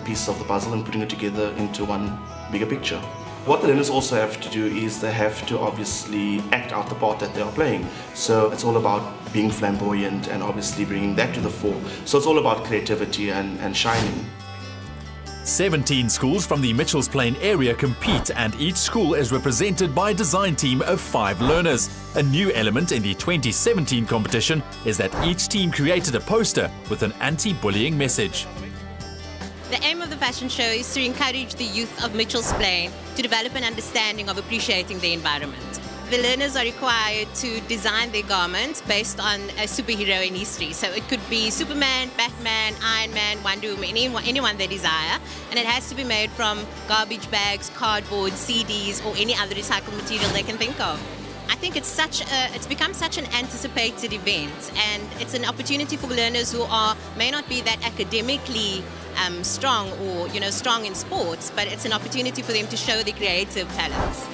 [SPEAKER 22] pieces of the puzzle and putting it together into one bigger picture. What the learners also have to do is they have to obviously act out the part that they are playing. So it's all about being flamboyant and obviously bringing that to the fore. So it's all about creativity and shining.
[SPEAKER 20] 17 schools from the Mitchell's Plain area compete, and each school is represented by a design team of 5 learners. A new element in the 2017 competition is that each team created a poster with an anti-bullying message.
[SPEAKER 23] The aim of the fashion show is to encourage the youth of Mitchell's Plain to develop an understanding of appreciating the environment. The learners are required to design their garments based on a superhero in history. So it could be Superman, Batman, Iron Man, Wonder Woman, anyone they desire. And it has to be made from garbage bags, cardboard, CDs, or any other recycled material they can think of. I think it's become such an anticipated event, and it's an opportunity for learners who may not be that academically strong or strong in sports, but it's an opportunity for them to show their creative talents.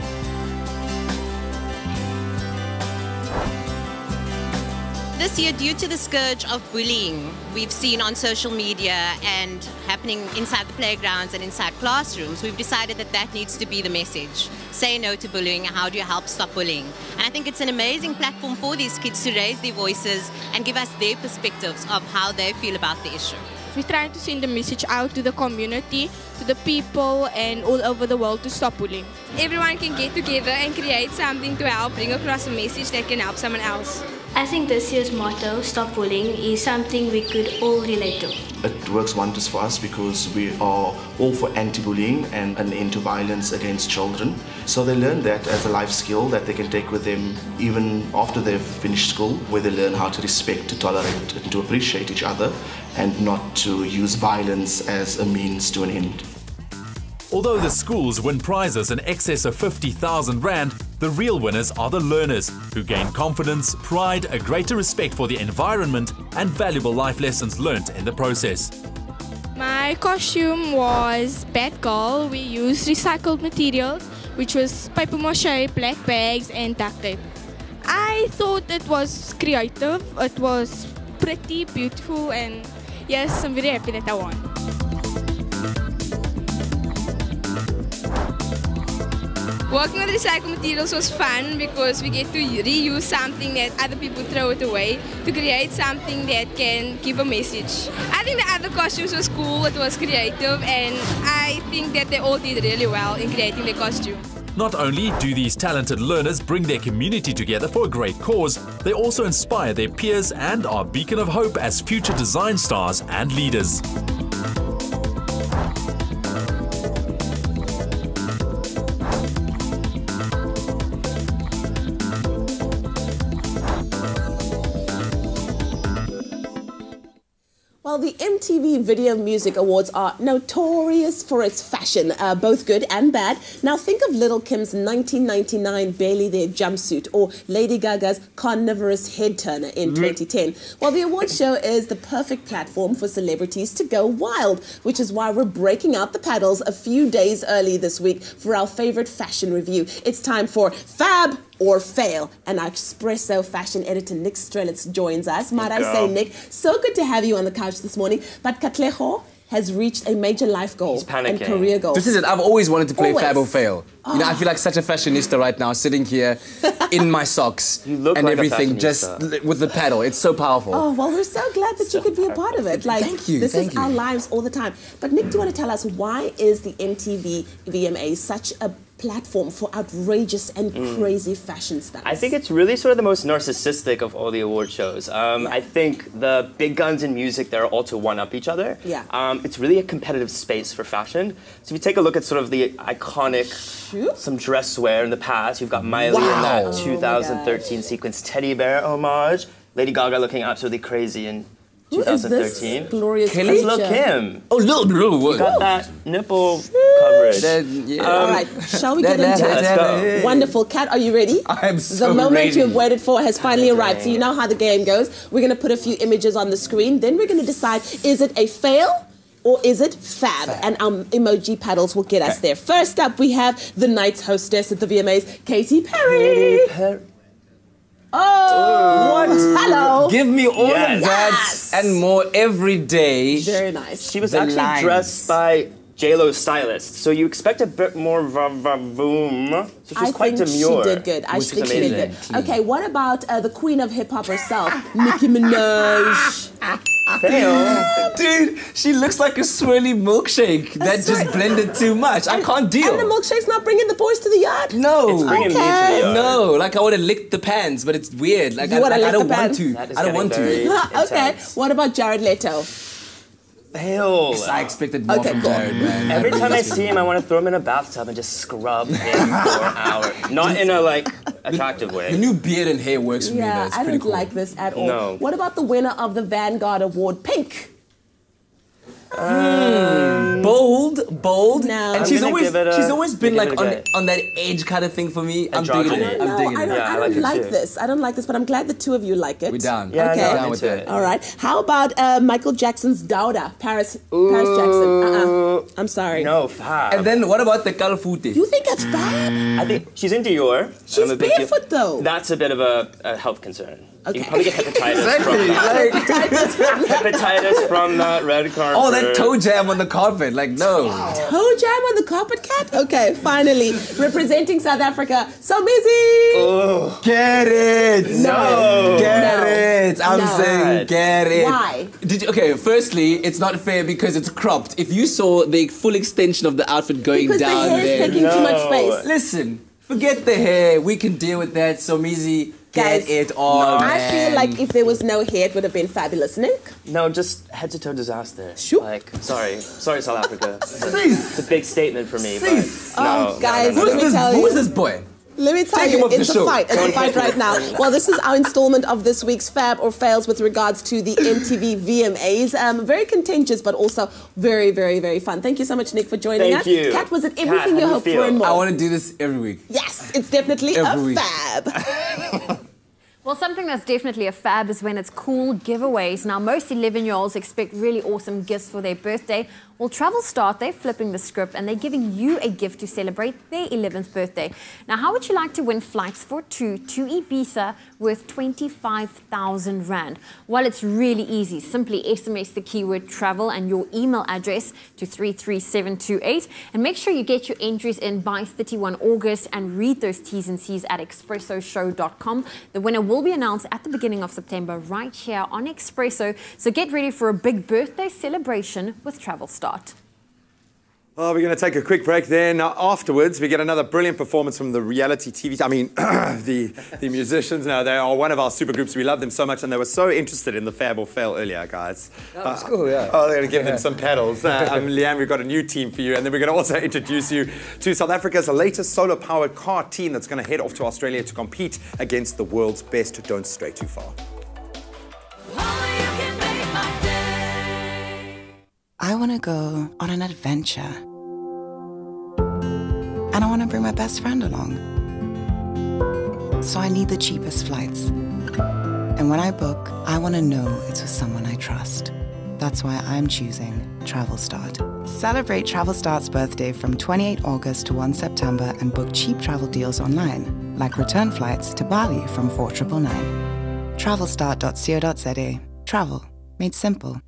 [SPEAKER 23] This year, due to the scourge of bullying we've seen on social media and happening inside the playgrounds and inside classrooms, we've decided that needs to be the message. Say no to bullying. How do you help stop bullying? And I think it's an amazing platform for these kids to raise their voices and give us their perspectives of how they feel about the issue.
[SPEAKER 24] We're trying to send a message out to the community, to the people and all over the world to stop bullying. Everyone can get together and create something to help bring across a message that can help someone else.
[SPEAKER 21] I think this year's motto, Stop Bullying, is something we could all relate to.
[SPEAKER 22] It works wonders for us because we are all for anti-bullying and an end to violence against children. So they learn that as a life skill that they can take with them even after they've finished school, where they learn how to respect, to tolerate, and to appreciate each other, and not to use violence as a means to an end.
[SPEAKER 20] Although the schools win prizes in excess of 50,000 Rand, the real winners are the learners, who gain confidence, pride, a greater respect for the environment, and valuable life lessons learnt in the process.
[SPEAKER 24] My costume was Batgirl. We used recycled materials, which was paper mache, black bags, and duct tape. I thought it was creative, it was pretty, beautiful, and yes, I'm very happy that I won. Working with recycled materials was fun because we get to reuse something that other people throw it away to create something that can give a message. I think the other costumes was cool, it was creative, and I think that they all did really well in creating their costume.
[SPEAKER 20] Not only do these talented learners bring their community together for a great cause, they also inspire their peers and are a beacon of hope as future design stars and leaders.
[SPEAKER 3] Well, Well, the MTV Video Music Awards are notorious for its fashion, both good and bad. Now think of Little Kim's 1999 Barely There jumpsuit or Lady Gaga's carnivorous head turner in 2010. Well, the award show is the perfect platform for celebrities to go wild, which is why we're breaking out the paddles a few days early this week for our favorite fashion review. It's time for Fab or Fail, and our Expresso fashion editor Nick Strelitz joins us. Might I say, Nick, so good to have you on the couch this morning. But Katlego has reached a major life goal and career goal.
[SPEAKER 2] This is it. I've always wanted to play Fab or Fail. You know, I feel like such a fashionista right now, sitting here in my socks and
[SPEAKER 6] like
[SPEAKER 2] everything, just with the paddle. It's so powerful.
[SPEAKER 3] Oh, well, we're so glad that you could be a part of it. Like,
[SPEAKER 2] thank you.
[SPEAKER 3] This is our lives all the time. But Nick, do you want to tell us, why is the MTV VMA such a platform for outrageous and crazy fashion stuff?
[SPEAKER 6] I think it's really sort of the most narcissistic of all the award shows. I think the big guns in music, they're all to one-up each other.
[SPEAKER 3] Yeah.
[SPEAKER 6] It's really a competitive space for fashion. So if you take a look at sort of the iconic, some dress wear in the past, you've got Miley in that 2013 sequence teddy bear homage, Lady Gaga looking absolutely crazy in 2013.
[SPEAKER 3] This glorious
[SPEAKER 6] That's Lil Kim.
[SPEAKER 2] Oh, Lil.
[SPEAKER 6] You got that nipple coverage.
[SPEAKER 3] All right, shall we get into it? Wonderful. Kat, are you ready?
[SPEAKER 2] I'm so
[SPEAKER 3] The moment
[SPEAKER 2] ready.
[SPEAKER 3] you've waited for has finally arrived. So you know how the game goes. We're going to put a few images on the screen. Then we're going to decide, is it a fail or is it fab? And our emoji paddles will get us there. First up, we have the night's hostess at the VMAs, Katy Perry. Oh, what? Hello.
[SPEAKER 2] Give me all of that and more every day.
[SPEAKER 3] Very nice.
[SPEAKER 6] She was actually dressed by J-Lo's stylist, so you expect a bit more boom. So she's quite demure.
[SPEAKER 3] She did good. I think she did good. Okay, what about the queen of hip hop herself, Nicki Minaj?
[SPEAKER 2] Dude, she looks like a swirly milkshake that just blended too much. I can't deal.
[SPEAKER 3] And the milkshake's not bringing the boys to the yard?
[SPEAKER 2] No.
[SPEAKER 6] It's bringing me to the yard.
[SPEAKER 2] No, like I would have licked the pans, but it's weird. Like I don't want to. I don't want to.
[SPEAKER 3] Okay, what about Jared Leto?
[SPEAKER 6] Ew.
[SPEAKER 2] I expected more from Jared, man.
[SPEAKER 6] Every time I see him, I want to throw him in a bathtub and just scrub him for hours. Not in a, like, attractive way.
[SPEAKER 2] The new beard and hair works for me, though. It's
[SPEAKER 3] I
[SPEAKER 2] pretty
[SPEAKER 3] don't
[SPEAKER 2] cool.
[SPEAKER 3] like this at all.
[SPEAKER 6] No.
[SPEAKER 3] What about the winner of the Vanguard Award, Pink?
[SPEAKER 2] Bold.
[SPEAKER 3] No.
[SPEAKER 2] And she's always been like on that edge kind of thing for me. I'm digging it.
[SPEAKER 3] I don't like this. I don't like this, but I'm glad the two of you like it.
[SPEAKER 2] We're down.
[SPEAKER 3] Yeah, okay.
[SPEAKER 2] Down with it.
[SPEAKER 3] All right. How about Michael Jackson's Dauda, Paris Jackson? I'm sorry.
[SPEAKER 6] No, fab.
[SPEAKER 2] And then what about the Kalfute?
[SPEAKER 3] You think that's fab?
[SPEAKER 6] I think she's in Dior.
[SPEAKER 3] She's barefoot though.
[SPEAKER 6] That's a bit of a health concern.
[SPEAKER 3] Okay.
[SPEAKER 6] You can probably get hepatitis from that. Hepatitis from that red carpet.
[SPEAKER 2] Oh, that toe jam on the carpet. Like, no.
[SPEAKER 3] Toe jam on the carpet, Cat? Okay, finally. Representing South Africa, so busy.
[SPEAKER 2] Oh. Get it.
[SPEAKER 3] No.
[SPEAKER 2] Get it. I'm saying get it.
[SPEAKER 3] Why?
[SPEAKER 2] Okay, firstly, it's not fair because it's cropped. If you saw the full extension of the outfit going
[SPEAKER 3] Because
[SPEAKER 2] down
[SPEAKER 3] the hair
[SPEAKER 2] there.
[SPEAKER 3] is taking too much space.
[SPEAKER 2] Listen, forget the hair. We can deal with that. So easy.
[SPEAKER 3] Guys,
[SPEAKER 2] get it on,
[SPEAKER 3] I
[SPEAKER 2] man.
[SPEAKER 3] feel like if there was no hair, it would have been fabulous, Nick.
[SPEAKER 6] No, just head to toe disaster.
[SPEAKER 3] Sure.
[SPEAKER 6] Like, sorry, South Africa. It's a big statement for me. But no,
[SPEAKER 3] guys,
[SPEAKER 6] no.
[SPEAKER 3] let me tell you.
[SPEAKER 2] Who is this boy?
[SPEAKER 3] Let me tell you, it's a fight. It's a fight right now. Well, this is our installment of this week's Fab or Fails with regards to the MTV VMAs. Very contentious, but also very, very, very fun. Thank you so much, Nick, for joining us.
[SPEAKER 2] Thank you.
[SPEAKER 3] Kat, was it everything you hoped for and more?
[SPEAKER 2] I want to do this every week.
[SPEAKER 3] Yes, it's definitely
[SPEAKER 2] Every
[SPEAKER 3] a
[SPEAKER 2] week.
[SPEAKER 3] Fab.
[SPEAKER 5] Well, something that's definitely a fab is when it's cool giveaways. Now, most 11-year-olds expect really awesome gifts for their birthday. Well, Travel Start, they're flipping the script and they're giving you a gift to celebrate their 11th birthday. Now, how would you like to win flights for two to Ibiza worth 25,000 Rand? Well, it's really easy. Simply SMS the keyword travel and your email address to 33728 and make sure you get your entries in by 31 August and read those T's and C's at expressoshow.com. The winner will be announced at the beginning of September right here on Expresso. So get ready for a big birthday celebration with Travel Start.
[SPEAKER 4] Oh, we're going to take a quick break there. Now, afterwards, we get another brilliant performance from the reality TV. I mean, the musicians. Now, they are one of our super groups. We love them so much, and they were so interested in the Fab or Fail earlier, guys.
[SPEAKER 2] That's cool, yeah.
[SPEAKER 4] Oh, they're going to give them some pedals. Leanne, we've got a new team for you, and then we're going to also introduce you to South Africa's latest solar-powered car team that's going to head off to Australia to compete against the world's best. Don't stray too far.
[SPEAKER 1] Oh, you can make my day.
[SPEAKER 7] I want to go on an adventure. And I want to bring my best friend along. So I need the cheapest flights. And when I book, I want to know it's with someone I trust. That's why I'm choosing TravelStart. Celebrate TravelStart's birthday from 28 August to 1 September and book cheap travel deals online, like return flights to Bali from 4,999. TravelStart.co.za. Travel made simple.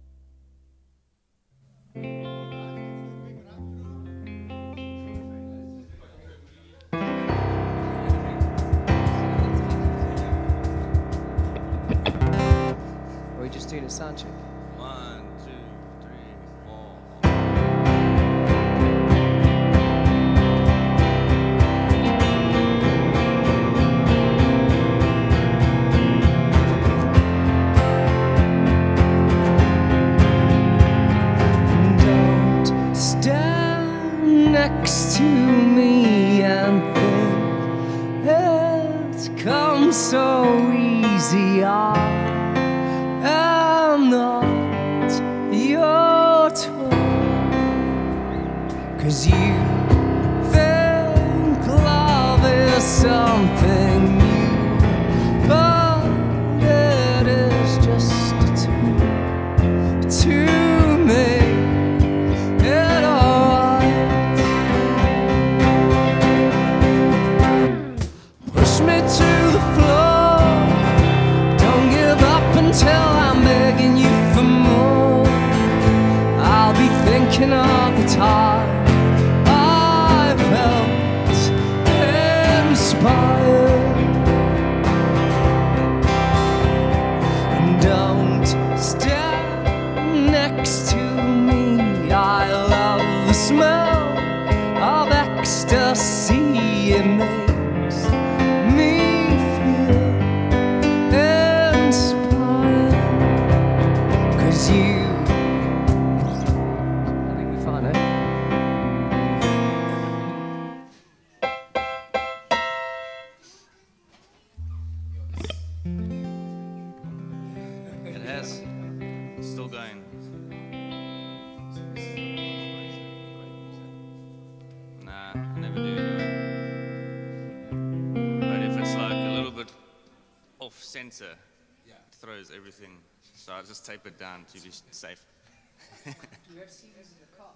[SPEAKER 9] Are we just doing a sound check?
[SPEAKER 8] 1, 2, 3,
[SPEAKER 9] 4. Don't stand next to me and think it's come so easy. I'm not your toy, 'cause you think love is something new, but it is just a tool to make it alright. Push me to the floor, don't give up until I'm begging you for more. I'll be thinking of the time I felt inspired. And don't stand next to me. I love the smell of ecstasy. It makes me feel inspired. 'Cause you, I think we found it.
[SPEAKER 8] It has. Still going. Nah, I never do anyway. But if it's like a little bit off center, it throws everything. So I just tape it down to be safe.
[SPEAKER 9] Do you have CDs in the car?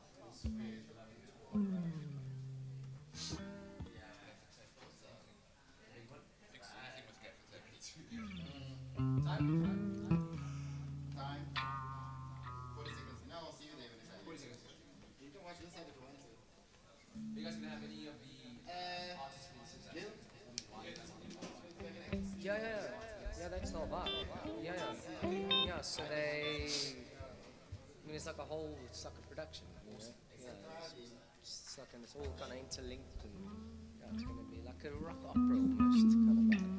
[SPEAKER 9] Yeah, that's not bad. Yeah, so they, I mean, it's like a whole, it's like a production, you know? Yeah, it's like, and it's all kind of interlinked, and yeah, it's going to be like a rock opera almost, kind of vibe.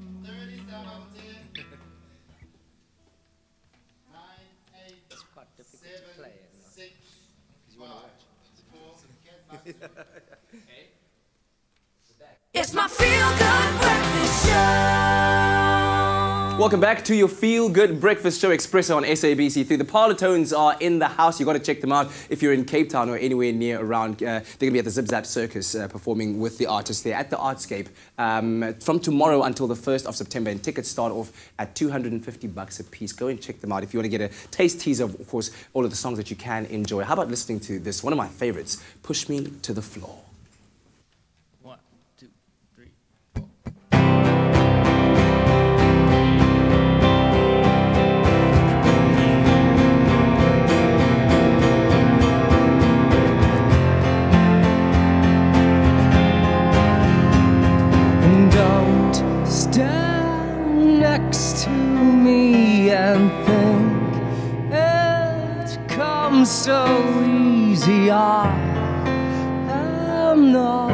[SPEAKER 9] It's quite difficult to play, because you want to watch.
[SPEAKER 1] It's my feel-good breakfast show.
[SPEAKER 2] Welcome back to your Feel Good Breakfast Show, Expresso on SABC3. The Parlour Tones are in the house. You've got to check them out if you're in Cape Town or anywhere near around. They're going to be at the Zip Zap Circus performing with the artists there at the Artscape from tomorrow until the 1st of September. And tickets start off at $250 a piece. Go and check them out if you want to get a taste teaser of course, all of the songs that you can enjoy. How about listening to this? One of my favorites, Push Me to the Floor.
[SPEAKER 8] 1, 2, 3.
[SPEAKER 9] Don't stand next to me and think it comes so easy. I am not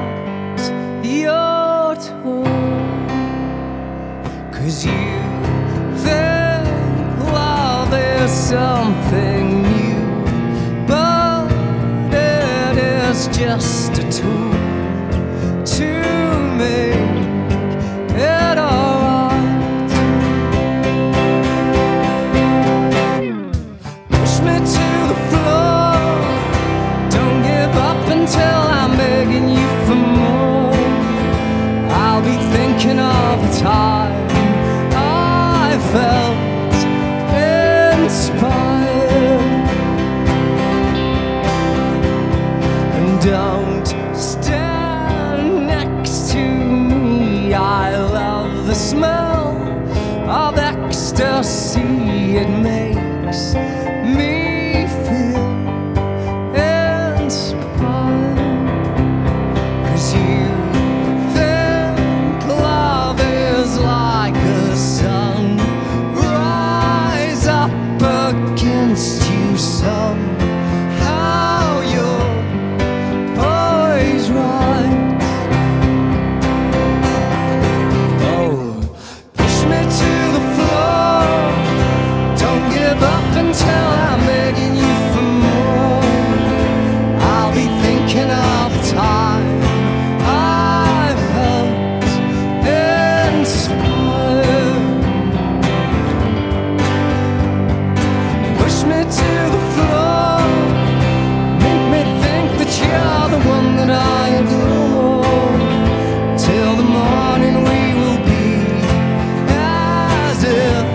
[SPEAKER 9] your toy, 'cause you think love is something new, but it is just a tool to make it alright. Push me to the floor, ecstasy, it makes me feel inspired. 'Cause you think love is like a sun, rise up against you somehow. You're always right. Until I'm begging you for more, I'll be thinking of the time I've felt inspired. Push me to the floor, make me think that you're the one that I adore. Till the morning we will be as if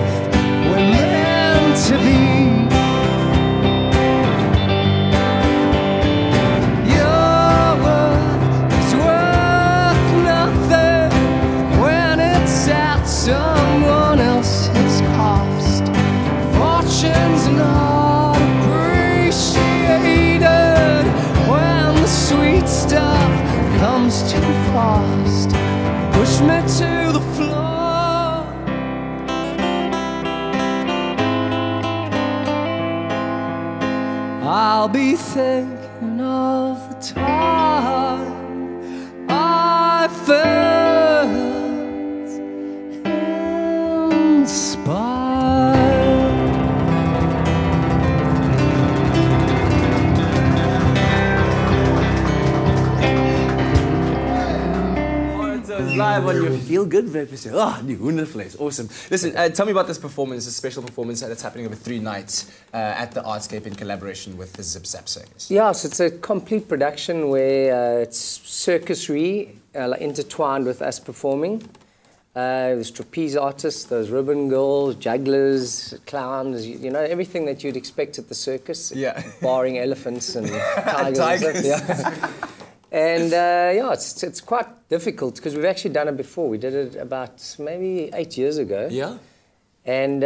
[SPEAKER 9] we're meant to be. Someone else's cost. Fortune's not appreciated when the sweet stuff comes too fast. Push me to the floor. I'll be thinking of the time I felt
[SPEAKER 2] live on your Feel Good episode. Oh, die hoendervlees. Awesome. Listen, tell me about this performance, this special performance that's happening over 3 nights at the Artscape in collaboration with the Zip Zap Circus.
[SPEAKER 10] Yeah, so it's a complete production where it's circusry intertwined with us performing. There's trapeze artists, there's ribbon girls, jugglers, clowns, you know, everything that you'd expect at the circus.
[SPEAKER 2] Yeah.
[SPEAKER 10] Barring elephants and tigers. And stuff, yeah. And yeah, it's quite difficult because we've actually done it before. We did it about maybe 8 years ago.
[SPEAKER 2] Yeah.
[SPEAKER 10] And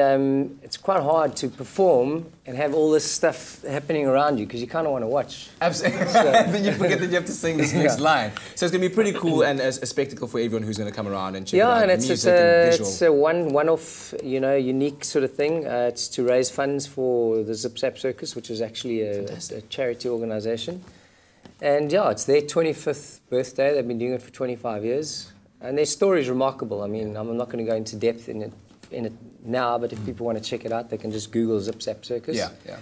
[SPEAKER 10] it's quite hard to perform and have all this stuff happening around you because you kind of want to watch.
[SPEAKER 2] Absolutely. Then you forget that you have to sing this next line. So it's going to be pretty cool and a spectacle for everyone who's going to come around and check it out.
[SPEAKER 10] Yeah, and
[SPEAKER 2] it's a
[SPEAKER 10] one-off, you know, unique sort of thing. It's to raise funds for the Zip Zap Circus, which is actually a charity organisation. And yeah, it's their 25th birthday. They've been doing it for 25 years. And their story is remarkable. I mean, I'm not going to go into depth in it now, but if people want to check it out, they can just Google Zip Zap Circus.
[SPEAKER 2] Yeah, yeah.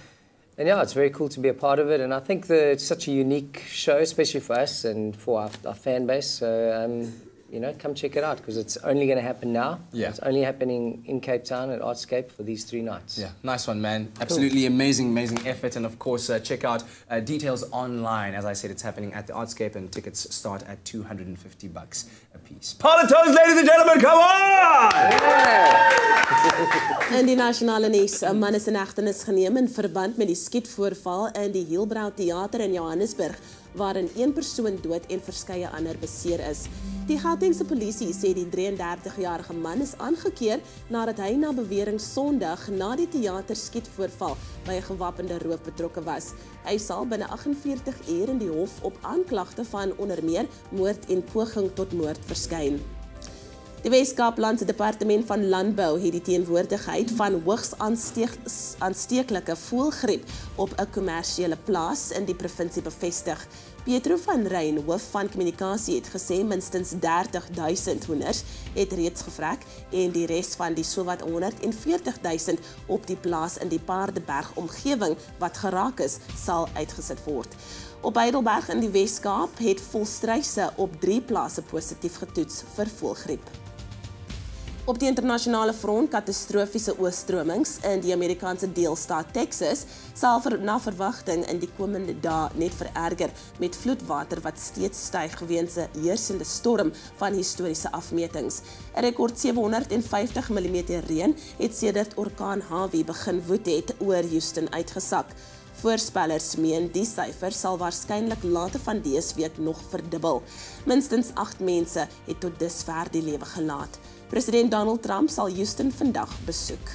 [SPEAKER 10] And yeah, it's very cool to be a part of it. And I think that it's such a unique show, especially for us and for our fan base. So, you know, come check it out because it's only going to happen now.
[SPEAKER 2] Yeah.
[SPEAKER 10] It's only happening in Cape Town at Artscape for these 3 nights.
[SPEAKER 2] Yeah, nice one, man. Absolutely amazing, amazing effort. And of course, check out details online. As I said, it's happening at the Artscape and tickets start at $250 a piece. Politics, ladies and gentlemen, come on!
[SPEAKER 3] In die nasionale nuus, 'n man is in hegtenis geneem in verband met die skietvoorval in die Hielbrau Theater in Johannesburg, waarin 1 persoon dood en verskeie ander beseer is. Die Gautengse polisie sê die 33-jarige man is aangekeer nadat hy na bewering Sondag na die teaterskietvoorval by 'n gewapende roof betrokke was. Hy sal binne 48 uur in die hof op aanklagte van onder meer moord en poging tot moord verskyn. Die Wes-Kaaplandse Departement van Landbou het die teenwoordigheid van hoogs aansteeklike voëlgriep op 'n kommersiële plaas in die provinsie bevestig. Pietro van Rein, hoof van kommunikasie, het gesê minstens 30,000 hoenders het reeds gevrek en die res van die sowat 140,000 op die plaas in die Paardeberg omgewing wat geraak is, sal uitgesit word. Op Heidelberg in die Wes-Kaap het volstruise op 3 plase positief getoets vir voëlgriep. Op die internasionale front, katastrofiese oorstromings in die Amerikaanse deelstaat Texas sal na verwagting in die komende dae net vererger met vloedwater wat steeds styg weens 'n heersende storm van historiese afmetings. 'n Rekord 750 mm reën het sedert orkaan Harvey begin woed het oor Houston uitgesak. Voorspellers meen die syfer sal waarskynlik later van dese week nog verdubbel. Minstens 8 mense het tot dusver die lewe gelaat. President Donald Trump sal Houston vandag besoek.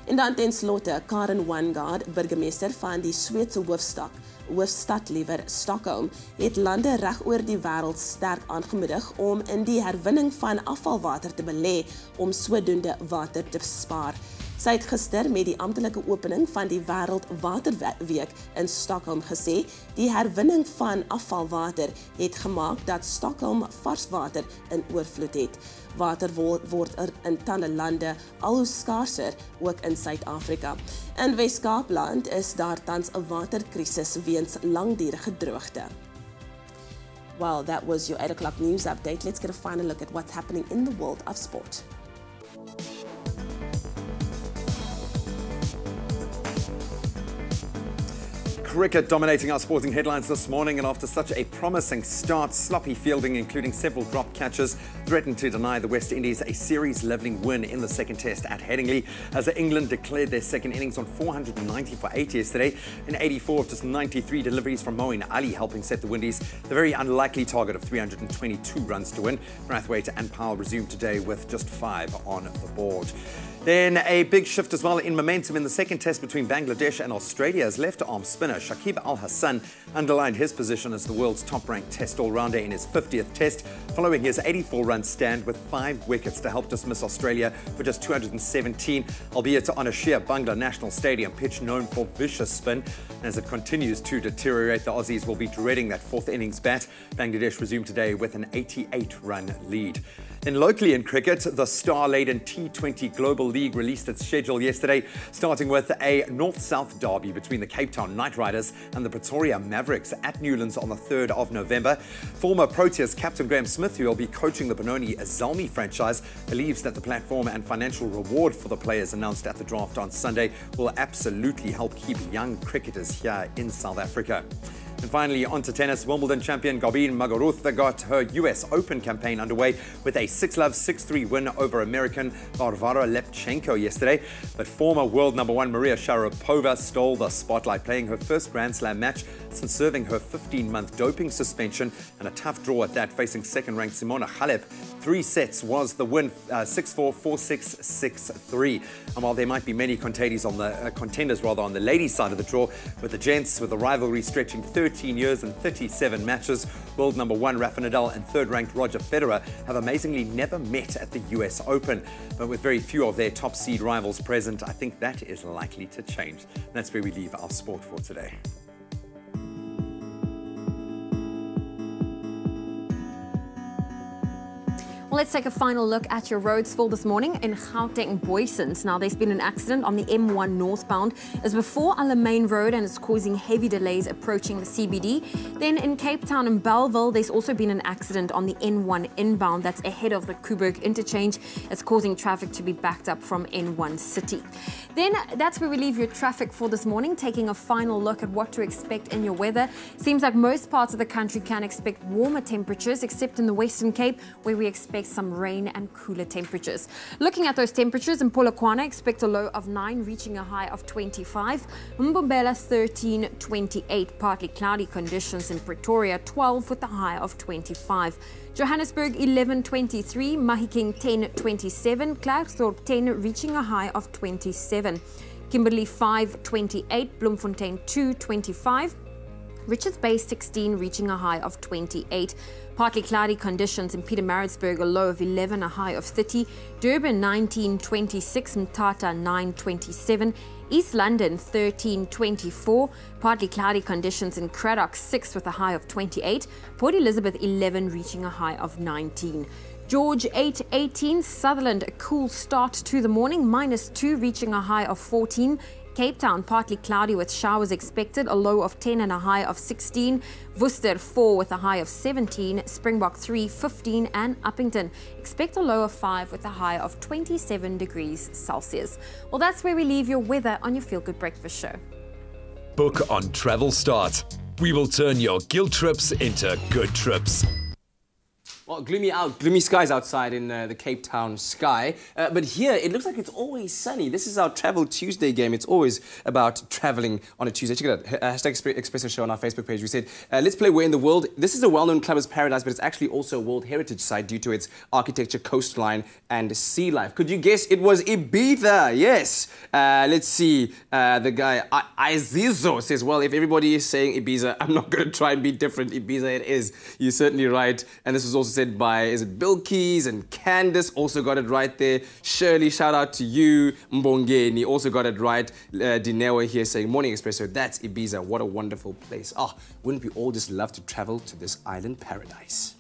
[SPEAKER 3] En dan ten slotte Karen Wangard, burgemeester van die Sweedse hoofstad liewer Stockholm, het lande reg oor die wêreld sterk aangemoedig om in die herwinning van afvalwater te belê om sodoende water te spaar. Sy het gister met die amptelike opening van die Wêreldwaterweek in Stockholm gesê, die herwinning van afvalwater het gemaak dat Stockholm vars water in oorvloed het. Water word in talle lande al hoe skaarser, ook in Suid-Afrika. In Wes-Kaapland is daar tans 'n waterkrisis weens langdurige droogte. Well, that was your 8 o'clock news update. Let's get a final look at what's happening in the world of sport.
[SPEAKER 4] Cricket dominating our sporting headlines this morning, and after such a promising start, sloppy fielding including several drop catches threatened to deny the West Indies a series-leveling win in the second test at Headingley as England declared their second innings on 490 for 8 yesterday, in 84 of just 93 deliveries from Moeen Ali helping set the Windies the very unlikely target of 322 runs to win. Brathwaite and Powell resumed today with just 5 on the board. Then a big shift as well in momentum in the second test between Bangladesh and Australia as left-arm spinner Shakib Al Hassan underlined his position as the world's top-ranked test all-rounder in his 50th test, following his 84-run stand with 5 wickets to help dismiss Australia for just 217, albeit on a sheer Bangla National Stadium pitch known for vicious spin. As it continues to deteriorate, the Aussies will be dreading that fourth innings bat. Bangladesh resumed today with an 88-run lead. Then locally in cricket, the star-laden T20 Global League released its schedule yesterday, starting with a north-south derby between the Cape Town Knight Riders and the Pretoria Mavericks at Newlands on the 3rd of November. Former Proteas captain Graham Smith, who will be coaching the Benoni Zalmi franchise, believes that the platform and financial reward for the players announced at the draft on Sunday will absolutely help keep young cricketers here in South Africa. And finally, on to tennis. Wimbledon champion Garbine Muguruza got her US Open campaign underway with a 6-love, 6-3 win over American Varvara Lepchenko yesterday. But former world number 1 Maria Sharapova stole the spotlight, playing her first Grand Slam match since serving her 15-month doping suspension, and a tough draw at that, facing second-ranked Simona Halep. 3 sets was the win, 6-4, 4-6, 6-3. And while there might be many contenders on the ladies' side of the draw, with the gents, with the rivalry stretching 13 years and 37 matches, world number 1 Rafa Nadal and third-ranked Roger Federer have amazingly never met at the US Open. But with very few of their top seed rivals present, I think that is likely to change. And that's where we leave our sport for today.
[SPEAKER 5] Well, let's take a final look at your roads for this morning in Gauteng Boysens. Now, there's been an accident on the M1 northbound as before Alamein Road, and it's causing heavy delays approaching the CBD. Then in Cape Town and Bellville, there's also been an accident on the N1 inbound that's ahead of the Kuburg interchange. It's causing traffic to be backed up from N1 City. Then that's where we leave your traffic for this morning, taking a final look at what to expect in your weather. Seems like most parts of the country can expect warmer temperatures, except in the Western Cape, where we expect some rain and cooler temperatures. Looking at those temperatures, in Polokwane, expect a low of 9, reaching a high of 25. Mbombela 13, 28. Partly cloudy conditions in Pretoria, 12 with a high of 25. Johannesburg 11, 23. Mahikeng 10, 27. Klerksdorp 10, reaching a high of 27. Kimberley 5, 28. Bloemfontein 2, 25. Richards Bay 16, reaching a high of 28. Partly cloudy conditions in Pietermaritzburg, a low of 11, a high of 30. Durban 19, 26. Mthatha 9, 27. East London 13, 24. Partly cloudy conditions in Cradock 6 with a high of 28. Port Elizabeth 11, reaching a high of 19. George 8, 18. Sutherland, a cool start to the morning, -2, reaching a high of 14. Cape Town, partly cloudy with showers expected, a low of 10 and a high of 16. Worcester 4 with a high of 17. Springbok 3, 15. And Uppington, expect a low of 5 with a high of 27 degrees Celsius. Well, that's where we leave your weather on your Feel Good Breakfast Show.
[SPEAKER 20] Book on Travel Start. We will turn your guilt trips into good trips.
[SPEAKER 2] Well, gloomy skies outside in the Cape Town sky. But here, it looks like it's always sunny. This is our Travel Tuesday game. It's always about traveling on a Tuesday. Check it out. Hashtag Expresso Show on our Facebook page. We said, let's play Where in the World. This is a well-known clubber's paradise, but it's actually also a World Heritage Site due to its architecture, coastline, and sea life. Could you guess it was Ibiza? Yes. Let's see. The guy, Izizo, says, well, if everybody is saying Ibiza, I'm not going to try and be different. Ibiza it is. You're certainly right. And this was also said by, is it Bill Keys and Candace also got it right there. Shirley, shout out to you. Mbongeni also got it right. Dinewa here saying, morning Expresso, that's Ibiza. What a wonderful place. Oh, wouldn't we all just love to travel to this island paradise?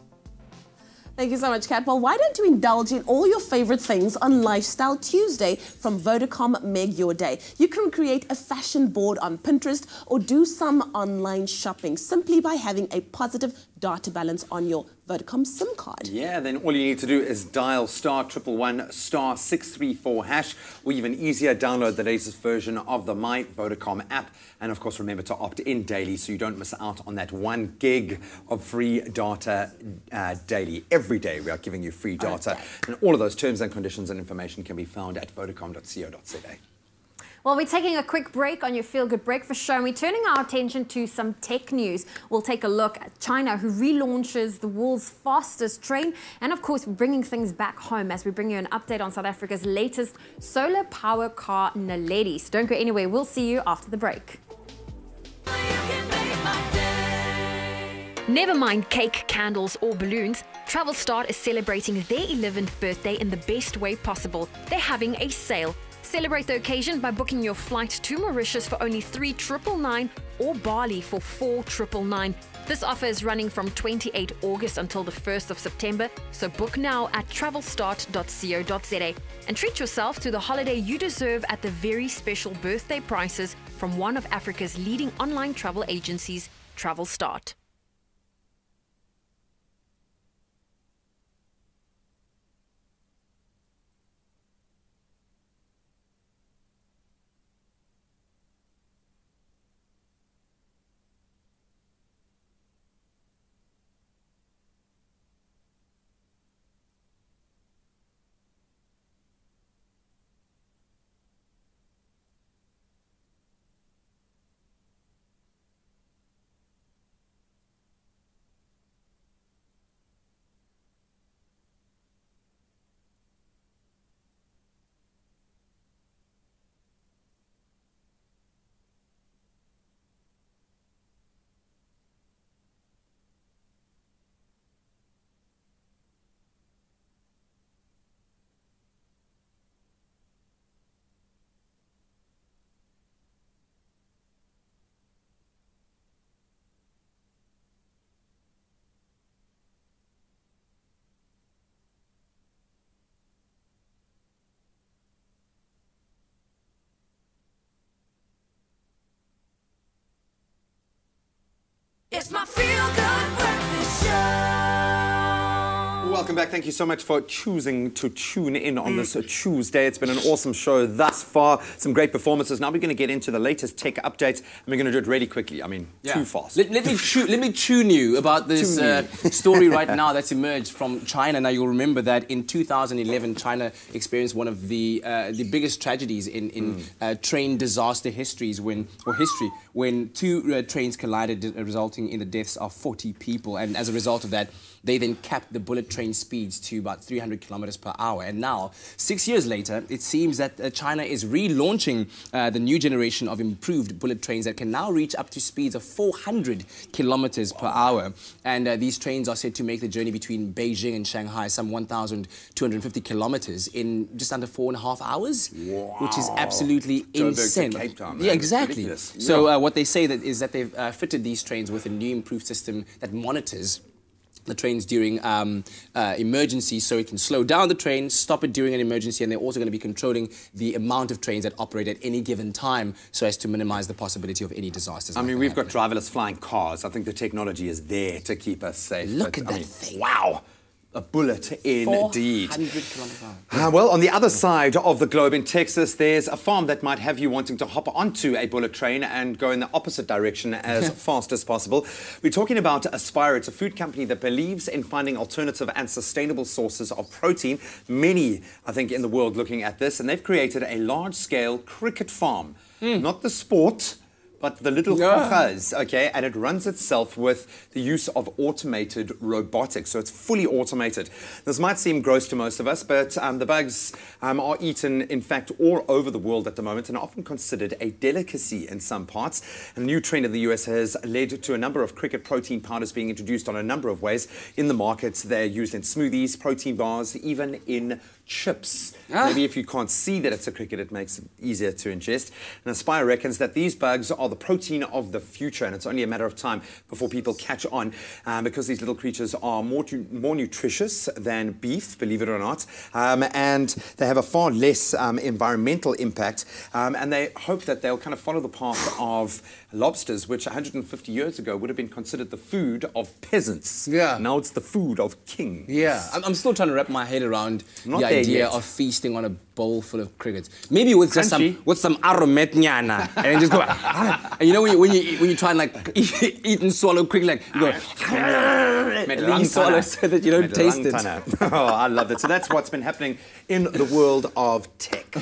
[SPEAKER 3] Thank you so much, Kat. Well, why don't you indulge in all your favorite things on Lifestyle Tuesday from Vodacom Meg Your Day. You can create a fashion board on Pinterest or do some online shopping simply by having a positive data balance on your Vodacom SIM card.
[SPEAKER 4] Yeah, then all you need to do is dial *111 *634 hash, or even easier, download the latest version of the My Vodacom app. And of course, remember to opt in daily so you don't miss out on that 1 gig of free data daily. Every day we are giving you free data. Okay. And all of those terms and conditions and information can be found at vodacom.co.za.
[SPEAKER 5] Well, we're taking a quick break on your Feel Good Breakfast Show, and we're turning our attention to some tech news. We'll take a look at China, who relaunches the world's fastest train, and of course, we're bringing things back home as we bring you an update on South Africa's latest solar power car, Naledi. So don't go anywhere. We'll see you after the break.
[SPEAKER 14] Never mind cake, candles or balloons, Travelstart is celebrating their 11th birthday in the best way possible. They're having a sale. Celebrate the occasion by booking your flight to Mauritius for only 3,999 or Bali for 4,999. This offer is running from 28 August until the 1st of September, so book now at travelstart.co.za and treat yourself to the holiday you deserve at the very special birthday prices from one of Africa's leading online travel agencies, Travelstart.
[SPEAKER 1] It's my Feel Good Breakfast Show.
[SPEAKER 4] Welcome back. Thank you so much for choosing to tune in on this Tuesday. It's been an awesome show thus far. Some great performances. Now we're going to get into the latest tech updates, and we're going to do it really quickly. I mean, too fast.
[SPEAKER 2] Let me tune you about this story right now that's emerged from China. Now, you'll remember that in 2011, China experienced one of the biggest tragedies in train disaster history when two trains collided, resulting in the deaths of 40 people. And as a result of that, they then capped the bullet train speeds to about 300 kilometers per hour. And now, 6 years later, it seems that China is relaunching the new generation of improved bullet trains that can now reach up to speeds of 400 kilometers per hour. And these trains are said to make the journey between Beijing and Shanghai some 1,250 kilometers in just under 4.5 hours, which is absolutely insane.
[SPEAKER 4] To Cape Town,
[SPEAKER 2] yeah, exactly.
[SPEAKER 4] Ridiculous.
[SPEAKER 2] So what they say is that they've fitted these trains with a new improved system that monitors the trains during emergencies, so it can slow down the train, stop it during an emergency, and they're also going to be controlling the amount of trains that operate at any given time so as to minimize the possibility of any disasters.
[SPEAKER 4] I mean, we've got driverless flying cars. I think the technology is there to keep us safe.
[SPEAKER 2] Look at that thing.
[SPEAKER 4] Wow. A bullet indeed.
[SPEAKER 2] 400 kilometers.
[SPEAKER 4] Well, on the other side of the globe in Texas, there's a farm that might have you wanting to hop onto a bullet train and go in the opposite direction as fast as possible. We're talking about Aspire. It's a food company that believes in finding alternative and sustainable sources of protein. Many, I think, in the world looking at this, and they've created a large-scale cricket farm. Not the sport, but the little hojas, okay, and it runs itself with the use of automated robotics, so it's fully automated. This might seem gross to most of us, but the bugs are eaten, in fact, all over the world at the moment and are often considered a delicacy in some parts. And a new trend in the US has led to a number of cricket protein powders being introduced on a number of ways in the markets. They're used in smoothies, protein bars, even in chips. Maybe if you can't see that it's a cricket, it makes it easier to ingest. And Aspire reckons that these bugs are the protein of the future, and it's only a matter of time before people catch on, because these little creatures are more nutritious than beef, believe it or not, and they have a far less environmental impact, and they hope that they'll kind of follow the path of lobsters, which 150 years ago would have been considered the food of peasants.
[SPEAKER 2] Yeah.
[SPEAKER 4] Now it's the food of kings.
[SPEAKER 2] Yeah. I'm still trying to wrap my head around
[SPEAKER 4] Not
[SPEAKER 2] the
[SPEAKER 4] there
[SPEAKER 2] idea
[SPEAKER 4] yet.
[SPEAKER 2] of feasting on a bowl full of crickets. Maybe with just
[SPEAKER 4] Crunchy.
[SPEAKER 2] some aromatnyana, and then just go. And you know when you try and like eat and swallow quickly, like you go. And then you swallow so that you don't taste it.
[SPEAKER 4] Oh, I love it. So that's what's been happening in the world of tech.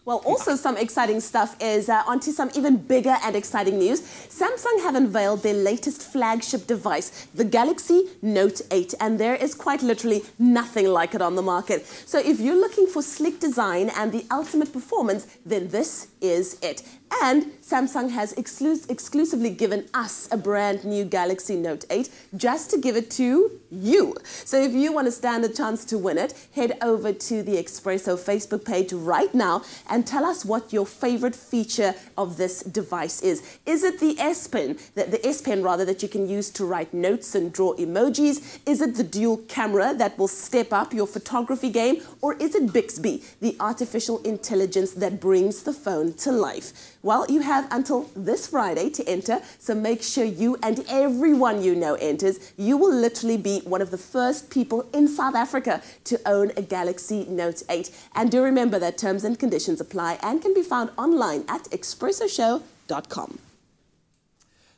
[SPEAKER 3] Well, also some exciting stuff is onto some even bigger and exciting news. Samsung have unveiled their latest flagship device, the Galaxy Note 8, and there is quite literally nothing like it on the market. So if you're looking for slick design and the ultimate performance, then this is it. And Samsung has exclusively given us a brand new Galaxy Note 8 just to give it to you. So if you want to stand a chance to win it, head over to the Expresso Facebook page right now and tell us what your favorite feature of this device is. Is it the S Pen, the S Pen rather, that you can use to write notes and draw emojis? Is it the dual camera that will step up your photography game? Or is it Bixby, the artificial intelligence that brings the phone to life? Well, you have until this Friday to enter, so make sure you and everyone you know enters. You will literally be one of the first people in South Africa to own a Galaxy Note 8. And do remember that terms and conditions apply and can be found online at expressoshow.com.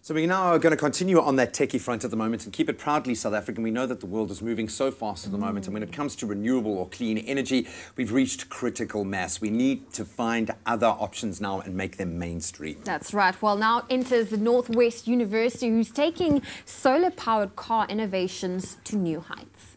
[SPEAKER 4] So we're now going to continue on that techie front at the moment and keep it proudly South African. We know that the world is moving so fast at the moment, and when it comes to renewable or clean energy, we've reached critical mass. We need to find other options now and make them mainstream.
[SPEAKER 5] That's right. Well, now enters the Northwest University, who's taking solar-powered car innovations to new heights.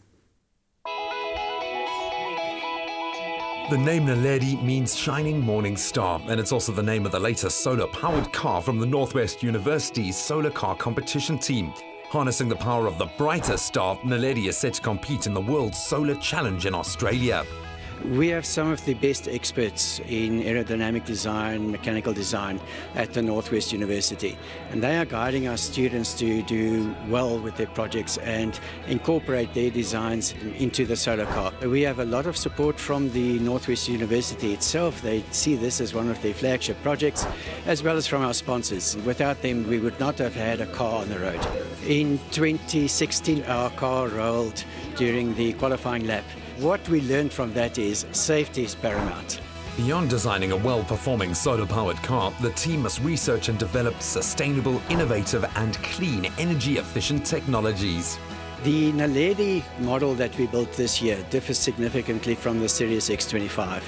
[SPEAKER 11] The name Naledi means shining morning star, and it's also the name of the latest solar-powered car from the Northwest University's solar car competition team. Harnessing the power of the brightest star, Naledi is set to compete in the World Solar Challenge in Australia.
[SPEAKER 12] We have some of the best experts in aerodynamic design, mechanical design at the Northwest University, and they are guiding our students to do well with their projects and incorporate their designs into the solar car. We have a lot of support from the Northwest University itself. They see this as one of their flagship projects, as well as from our sponsors. Without them, we would not have had a car on the road. In 2016, our car rolled during the qualifying lap. What we learned from that is safety is paramount.
[SPEAKER 11] Beyond designing a well-performing solar-powered car, the team must research and develop sustainable, innovative and clean energy-efficient technologies.
[SPEAKER 12] The Naledi model that we built this year differs significantly from the Sirius X25.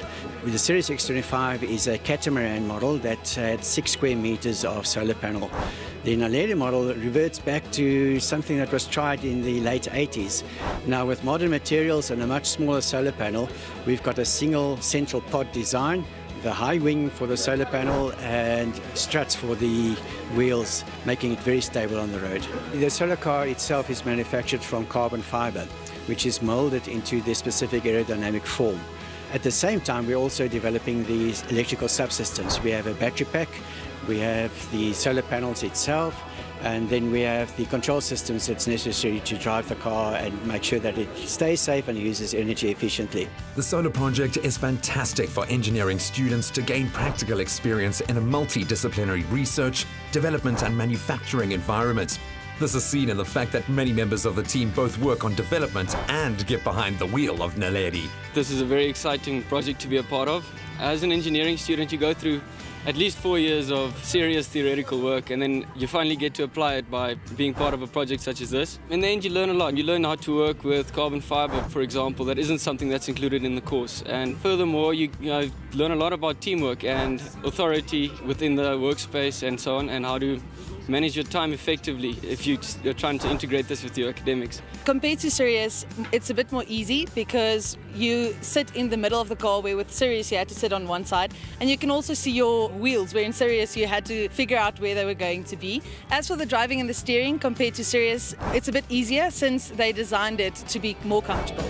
[SPEAKER 12] The Sirius X25 is a catamaran model that had 6 square meters of solar panel. The Naledi model reverts back to something that was tried in the late 80s. Now, with modern materials and a much smaller solar panel, we've got a single central pod design, the high wing for the solar panel and struts for the wheels, making it very stable on the road. The solar car itself is manufactured from carbon fiber, which is molded into the specific aerodynamic form. At the same time, we're also developing these electrical subsystems. We have a battery pack, we have the solar panels itself, and then we have the control systems that's necessary to drive the car and make sure that it stays safe and uses energy efficiently.
[SPEAKER 11] The solar project is fantastic for engineering students to gain practical experience in a multidisciplinary research, development and manufacturing environment. This is seen in the fact that many members of the team both work on development and get behind the wheel of Naledi.
[SPEAKER 13] This is a very exciting project to be a part of. As an engineering student, you go through at least 4 years of serious theoretical work, and then you finally get to apply it by being part of a project such as this. In the end, you learn a lot. You learn how to work with carbon fiber, for example. That isn't something that's included in the course. And furthermore, you learn a lot about teamwork and authority within the workspace and so on, and how to manage your time effectively if you're trying to integrate this with your academics.
[SPEAKER 15] Compared to Sirius, it's a bit more easy because you sit in the middle of the car, where with Sirius you had to sit on one side, and you can also see your wheels, where in Sirius you had to figure out where they were going to be. As for the driving and the steering, compared to Sirius, it's a bit easier since they designed it to be more comfortable.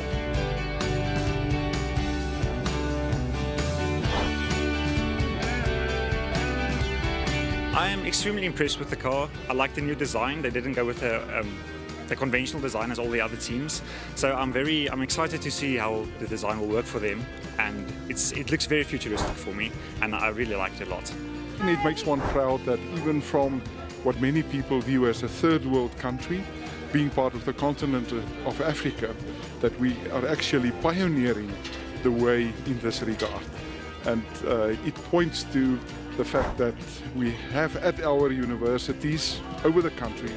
[SPEAKER 16] I am extremely impressed with the car. I like the new design. They didn't go with the conventional design as all the other teams. So I'm excited to see how the design will work for them. And it looks very futuristic for me, and I really liked it a lot.
[SPEAKER 18] And it makes one proud that even from what many people view as a third world country, being part of the continent of Africa, that we are actually pioneering the way in this regard. And it points to the fact that we have at our universities over the country,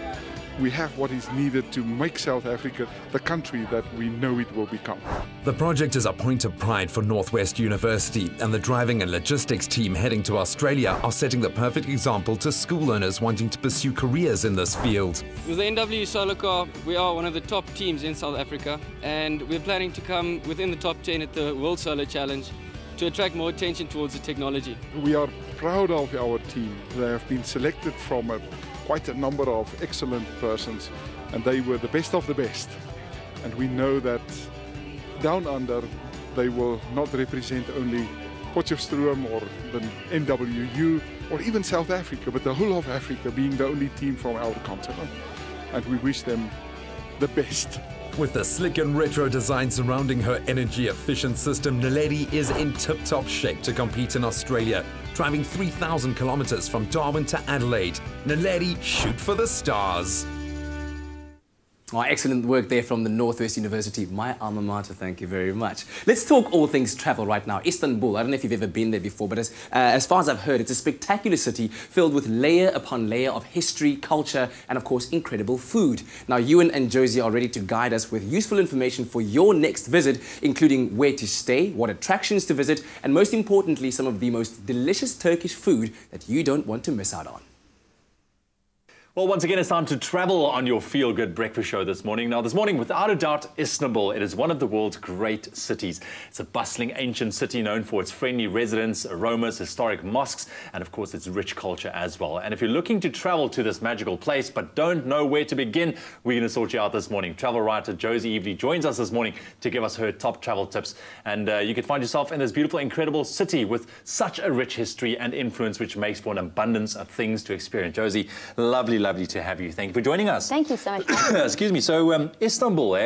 [SPEAKER 18] we have what is needed to make South Africa the country that we know it will become.
[SPEAKER 11] The project is a point of pride for Northwest University, and the driving and logistics team heading to Australia are setting the perfect example to school learners wanting to pursue careers in this field.
[SPEAKER 13] With the NW Solar Car, we are one of the top teams in South Africa, and we're planning to come within the top 10 at the World Solar Challenge to attract more attention towards the technology.
[SPEAKER 18] We are proud of our team. They have been selected from quite a number of excellent persons, and they were the best of the best. And we know that down under, they will not represent only Potchefstroom or the NWU or even South Africa, but the whole of Africa, being the only team from our continent. And we wish them the best.
[SPEAKER 11] With the slick and retro design surrounding her energy-efficient system, Naledi is in tip-top shape to compete in Australia, driving 3,000 kilometers from Darwin to Adelaide. Naledi, shoot for the stars.
[SPEAKER 2] Oh, excellent work there from the Northwest University, my alma mater. Thank you very much. Let's talk all things travel right now. Istanbul, I don't know if you've ever been there before, but as far as I've heard, it's a spectacular city filled with layer upon layer of history, culture, and of course, incredible food. Now, Ewan and Josie are ready to guide us with useful information for your next visit, including where to stay, what attractions to visit, and most importantly, some of the most delicious Turkish food that you don't want to miss out on.
[SPEAKER 20] Well, once again, it's time to travel on your feel-good breakfast show this morning. Now, this morning, without a doubt, Istanbul. It is one of the world's great cities. It's a bustling ancient city known for its friendly residents, aromas, historic mosques, and of course, its rich culture as well. And if you're looking to travel to this magical place but don't know where to begin, we're going to sort you out this morning. Travel writer Josie Evely joins us this morning to give us her top travel tips. And you can find yourself in this beautiful, incredible city with such a rich history and influence, which makes for an abundance of things to experience. Josie, lovely to have you. Thank you for joining us.
[SPEAKER 25] Thank you so much.
[SPEAKER 20] Excuse me. So Istanbul,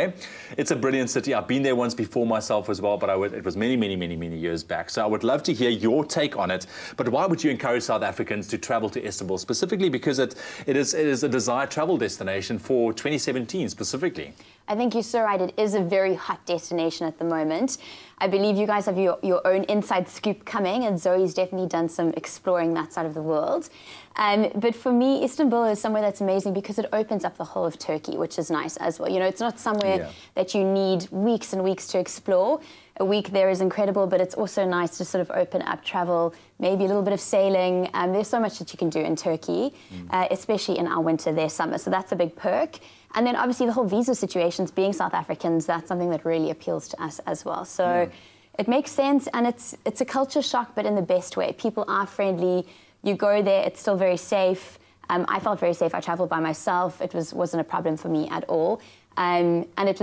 [SPEAKER 20] it's a brilliant city. I've been there once before myself as well, but it was many years back. So I would love to hear your take on it. But why would you encourage South Africans to travel to Istanbul specifically? Because it is a desired travel destination for 2017 specifically.
[SPEAKER 25] I think you're so right. It is a very hot destination at the moment. I believe you guys have your own inside scoop coming, and Zoe's definitely done some exploring that side of the world. But for me, Istanbul is somewhere that's amazing because it opens up the whole of Turkey, which is nice as well. You know, it's not somewhere that you need weeks and weeks to explore. A week there is incredible, but it's also nice to sort of open up travel, maybe a little bit of sailing. There's so much that you can do in Turkey, especially in our winter, their summer. So that's a big perk. And then obviously the whole visa situations, being South Africans, that's something that really appeals to us as well. So it makes sense, and it's a culture shock, but in the best way. People are friendly. You go there, it's still very safe. I felt very safe. I traveled by myself. It wasn't a problem for me at all. And it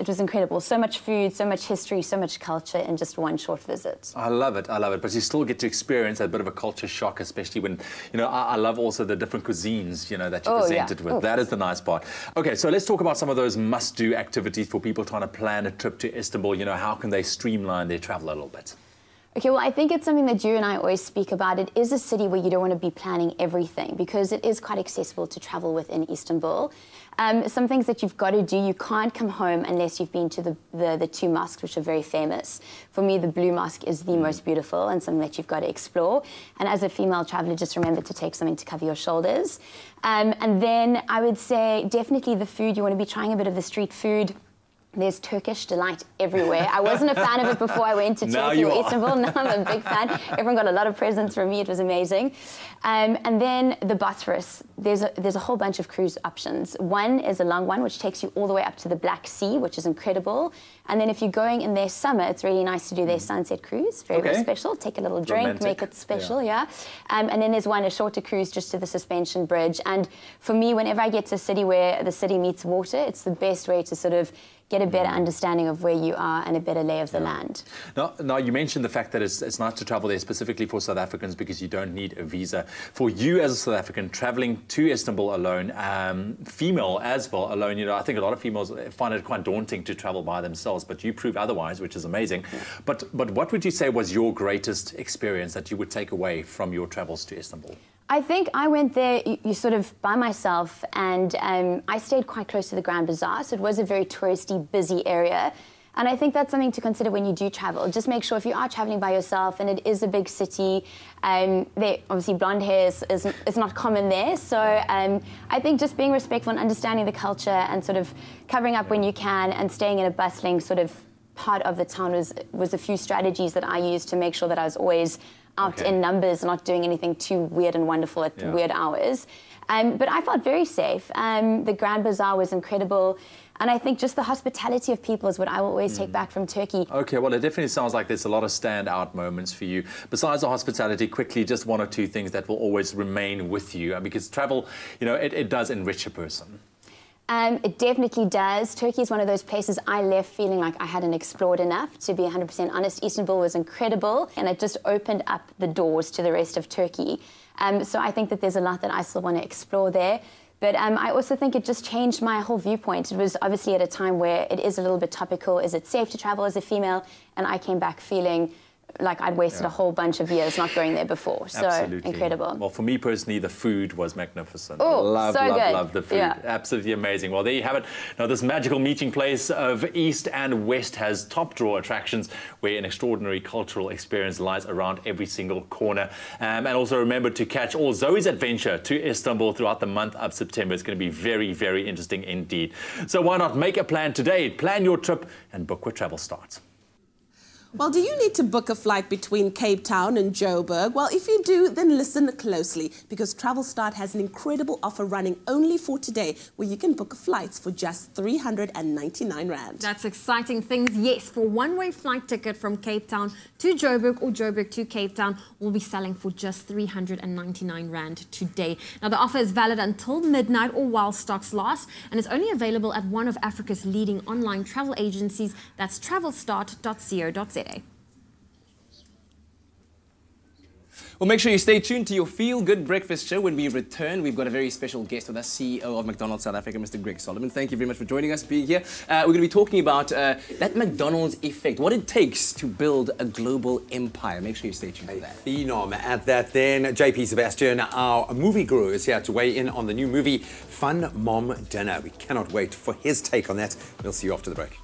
[SPEAKER 25] was incredible. So much food, so much history, so much culture in just one short visit.
[SPEAKER 20] I love it. But you still get to experience a bit of a culture shock, especially when, I love also the different cuisines, that you're presented with. That is the nice part. Okay, so let's talk about some of those must-do activities for people trying to plan a trip to Istanbul. How can they streamline their travel a little bit?
[SPEAKER 25] Okay, well, I think it's something that you and I always speak about. It is a city where you don't want to be planning everything because it is quite accessible to travel within Istanbul. Some things that you've got to do, you can't come home unless you've been to the two mosques, which are very famous. For me, the Blue Mosque is the most beautiful and something that you've got to explore. And as a female traveller, just remember to take something to cover your shoulders. And then I would say definitely the food. You want to be trying a bit of the street food. There's Turkish delight everywhere. I wasn't a fan of it before I went to Turkey or Istanbul. Now I'm a big fan. Everyone got a lot of presents from me. It was amazing. And then the Bosphorus. There's a whole bunch of cruise options. One is a long one, which takes you all the way up to the Black Sea, which is incredible. And then if you're going in their summer, it's really nice to do their sunset cruise. Very, very special. Take a little drink, romantic. Make it special, yeah. And then there's a shorter cruise just to the suspension bridge. And for me, whenever I get to a city where the city meets water, it's the best way to sort of get a better understanding of where you are and a better lay of the land.
[SPEAKER 20] Now, you mentioned the fact that it's nice to travel there specifically for South Africans because you don't need a visa. For you as a South African traveling to Istanbul alone, female as well alone, I think a lot of females find it quite daunting to travel by themselves, but you prove otherwise, which is amazing. Yeah. But what would you say was your greatest experience that you would take away from your travels to Istanbul?
[SPEAKER 25] I think I went there you sort of by myself, and I stayed quite close to the Grand Bazaar, so it was a very touristy, busy area. And I think that's something to consider when you do travel. Just make sure if you are traveling by yourself and it is a big city, obviously blonde hair is not common there. So I think just being respectful and understanding the culture and sort of covering up when you can and staying in a bustling sort of part of the town was a few strategies that I used to make sure that I was always out in numbers, not doing anything too weird and wonderful at weird hours. But I felt very safe. The Grand Bazaar was incredible. And I think just the hospitality of people is what I will always take back from Turkey.
[SPEAKER 20] Okay, well, it definitely sounds like there's a lot of standout moments for you. Besides the hospitality, quickly, just one or two things that will always remain with you. Because travel, it does enrich a person.
[SPEAKER 25] It definitely does. Turkey is one of those places I left feeling like I hadn't explored enough. To be 100% honest, Istanbul was incredible, and it just opened up the doors to the rest of Turkey. So I think that there's a lot that I still want to explore there. But I also think it just changed my whole viewpoint. It was obviously at a time where it is a little bit topical. Is it safe to travel as a female? And I came back feeling like I'd wasted a whole bunch of years not going there before. So
[SPEAKER 20] absolutely.
[SPEAKER 25] Incredible.
[SPEAKER 20] Well, for me personally, the food was magnificent.
[SPEAKER 25] Oh,
[SPEAKER 20] love the food. Yeah. Absolutely amazing. Well, there you have it. Now, this magical meeting place of East and West has top draw attractions where an extraordinary cultural experience lies around every single corner. And also remember to catch all Zoe's adventure to Istanbul throughout the month of September. It's going to be very, very interesting indeed. So why not make a plan today? Plan your trip and book where travel starts.
[SPEAKER 3] Well, do you need to book a flight between Cape Town and Joburg? Well, if you do, then listen closely, because Travel Start has an incredible offer running only for today, where you can book flights for just 399 Rand.
[SPEAKER 5] That's exciting things. Yes, for one-way flight ticket from Cape Town to Joburg or Joburg to Cape Town, we'll be selling for just 399 Rand today. Now, the offer is valid until midnight or while stocks last, and it's only available at one of Africa's leading online travel agencies. That's travelstart.co.za.
[SPEAKER 2] Well, make sure you stay tuned to your Feel Good Breakfast show. When we return, we've got a very special guest with us, CEO of McDonald's South Africa, Mr. Greg Solomon. Thank you very much for joining us, being here. We're going to be talking about that McDonald's effect, what it takes to build a global empire. Make sure you stay tuned for that.
[SPEAKER 4] Phenom at that then. JP Sebastian, our movie guru, is here to weigh in on the new movie, Fun Mom Dinner. We cannot wait for his take on that. We'll see you after the break.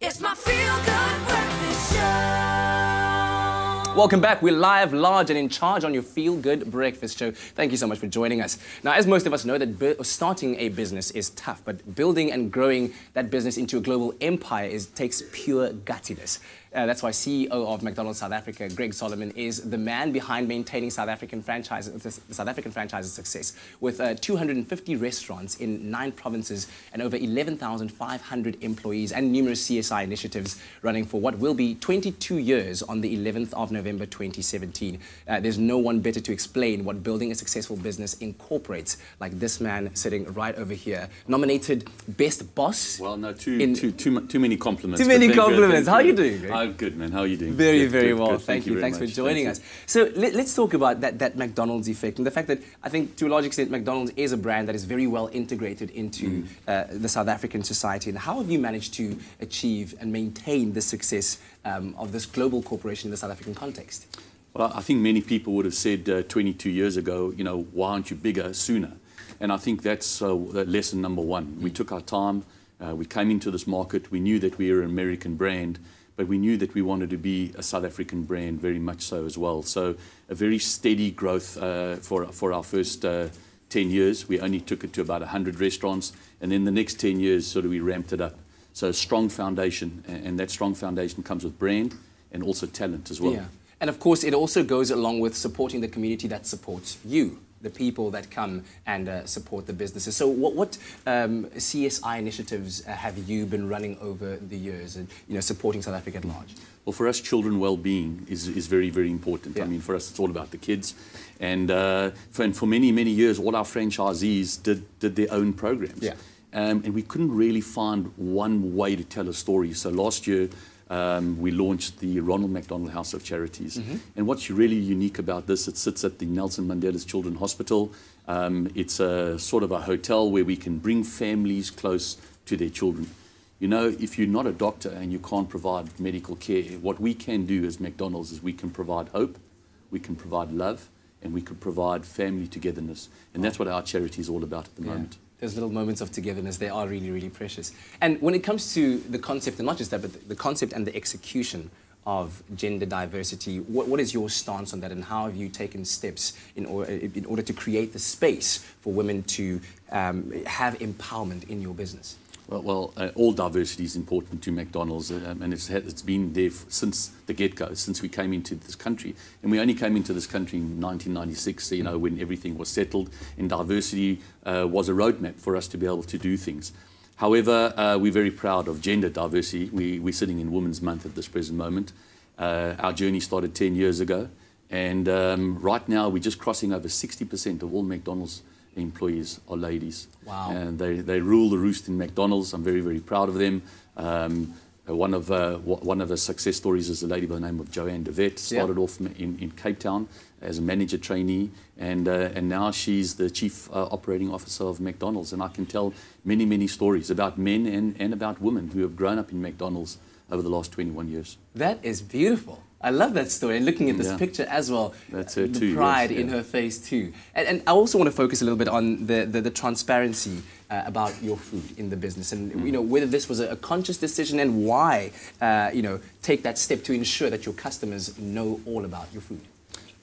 [SPEAKER 1] It's my feel-good breakfast show.
[SPEAKER 2] Welcome back. We're live, large and in charge on your Feel Good Breakfast Show. Thank you so much for joining us. Now, as most of us know, that starting a business is tough, but building and growing that business into a global empire takes pure guttiness. That's why CEO of McDonald's South Africa, Greg Solomon, is the man behind maintaining the South African franchise's success, with 250 restaurants in 9 provinces and over 11,500 employees and numerous CSI initiatives running for what will be 22 years on the 11th of November 2017. There's no one better to explain what building a successful business incorporates, like this man sitting right over here, nominated Best Boss.
[SPEAKER 17] Well, no, too many compliments.
[SPEAKER 2] Too many compliments. How are you doing, Greg?
[SPEAKER 17] I'm good, man. How are you doing?
[SPEAKER 2] Very,
[SPEAKER 17] good,
[SPEAKER 2] very
[SPEAKER 17] good,
[SPEAKER 2] well.
[SPEAKER 17] good.
[SPEAKER 2] Thank you. Thanks for
[SPEAKER 17] much.
[SPEAKER 2] joining us. So let's talk about that McDonald's effect and the fact that I think to a large extent McDonald's is a brand that is very well integrated into the South African society. And how have you managed to achieve and maintain the success of this global corporation in the South African context?
[SPEAKER 17] Well, I think many people would have said 22 years ago, you know, why aren't you bigger sooner? And I think that's lesson number one. We took our time. We came into this market. We knew that we were an American brand, but we knew that we wanted to be a South African brand very much so as well. So a very steady growth for our first 10 years. We only took it to about 100 restaurants, and then the next 10 years sort of we ramped it up. So a strong foundation, and that strong foundation comes with brand and also talent as well.
[SPEAKER 2] Yeah. And of course it also goes along with supporting the community that supports you, the people that come and support the businesses. So what CSI initiatives have you been running over the years and supporting South Africa at large?
[SPEAKER 17] Well, for us, children well-being is very, very important. Yeah. I mean, for us, it's all about the kids. And for many, many years, all our franchisees did their own programs.
[SPEAKER 2] Yeah.
[SPEAKER 17] And we couldn't really find one way to tell a story. So last year, we launched the Ronald McDonald House of Charities. And what's really unique about this, it sits at the Nelson Mandela's Children's Hospital. It's a sort of a hotel where we can bring families close to their children. You know, if you're not a doctor and you can't provide medical care, what we can do as McDonald's is we can provide hope, we can provide love, and we can provide family togetherness. And that's what our charity is all about at the moment.
[SPEAKER 2] Those little moments of togetherness, they are really, really precious. And when it comes to the concept, and not just that, but the concept and the execution of gender diversity, what is your stance on that, and how have you taken steps in order to create the space for women to have empowerment in your business?
[SPEAKER 17] Well, all diversity is important to McDonald's, and it's been there since the get-go, since we came into this country. And we only came into this country in 1996, you know, when everything was settled, and diversity was a roadmap for us to be able to do things. However, we're very proud of gender diversity. We're sitting in Women's Month at this present moment. Our journey started 10 years ago, and right now we're just crossing over 60% of all McDonald's employees are ladies.
[SPEAKER 2] Wow.
[SPEAKER 17] And they rule the roost in McDonald's. I'm very, very proud of them. One of the success stories is a lady by the name of Joanne DeVette. Started off in Cape Town as a manager trainee, and now she's the chief operating officer of McDonald's. And I can tell many, many stories about men and about women who have grown up in McDonald's over the last 21 years.
[SPEAKER 2] That is beautiful. I love that story. And looking at this picture as well,
[SPEAKER 17] that's her
[SPEAKER 2] the pride in her face too. And I also want to focus a little bit on the transparency about your food in the business, and whether this was a conscious decision, and why take that step to ensure that your customers know all about your food.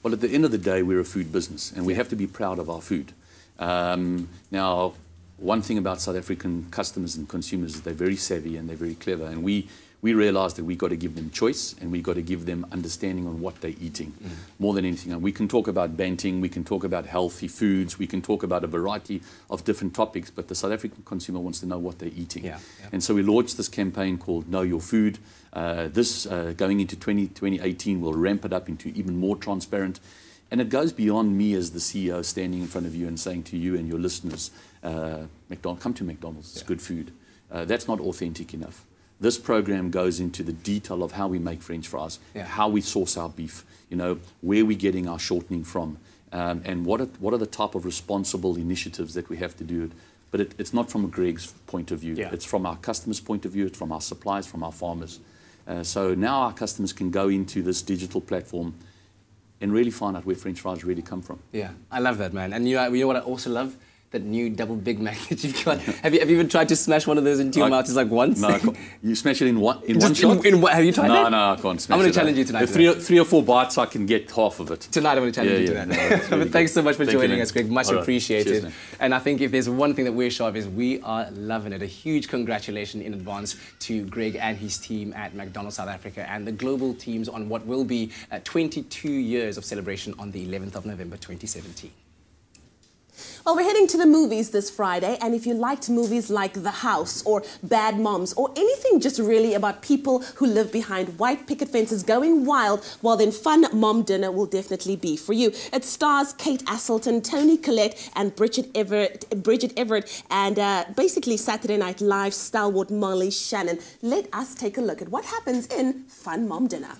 [SPEAKER 17] Well, at the end of the day, we're a food business, and we have to be proud of our food. Now, one thing about South African customers and consumers is they're very savvy and they're very clever, and we realize that we've got to give them choice, and we've got to give them understanding on what they're eating, more than anything. And we can talk about banting, we can talk about healthy foods, we can talk about a variety of different topics, but the South African consumer wants to know what they're eating. And so we launched this campaign called Know Your Food. This, going into 2018, will ramp it up into even more transparent. And it goes beyond me as the CEO standing in front of you and saying to you and your listeners, come to McDonald's, it's good food. That's not authentic enough. This program goes into the detail of how we make French fries, how we source our beef, where we're getting our shortening from, and what are the type of responsible initiatives that we have to do. But it's not from Greg's point of view. It's from our customers' point of view. It's from our suppliers, from our farmers. So now our customers can go into this digital platform and really find out where French fries really come from.
[SPEAKER 2] Yeah, I love that, man. And you know what I also love? that new double Big Mac that you've got. Have you even tried to smash one of those into your mouth just like once?
[SPEAKER 17] No, I can't. You smash it in one shot?
[SPEAKER 2] Have you tried that?
[SPEAKER 17] No, I can't smash it.
[SPEAKER 2] I'm going to challenge you tonight.
[SPEAKER 17] Three or four bites, I can get half of it.
[SPEAKER 2] Tonight I'm going to challenge you to that.
[SPEAKER 17] Really
[SPEAKER 2] but thanks so much for joining us, Greg. Much
[SPEAKER 17] All right.
[SPEAKER 2] appreciated.
[SPEAKER 17] Cheers,
[SPEAKER 2] and I think if there's one thing that we're sure of is we are loving it. A huge congratulations in advance to Greg and his team at McDonald's South Africa and the global teams on what will be 22 years of celebration on the 11th of November 2017.
[SPEAKER 3] Well, we're heading to the movies this Friday, and if you liked movies like The House or Bad Moms or anything just really about people who live behind white picket fences going wild, well then Fun Mom Dinner will definitely be for you. It stars Kate Aselton, Toni Collette and Bridget Everett and basically Saturday Night Live stalwart Molly Shannon. Let us take a look at what happens in Fun Mom Dinner.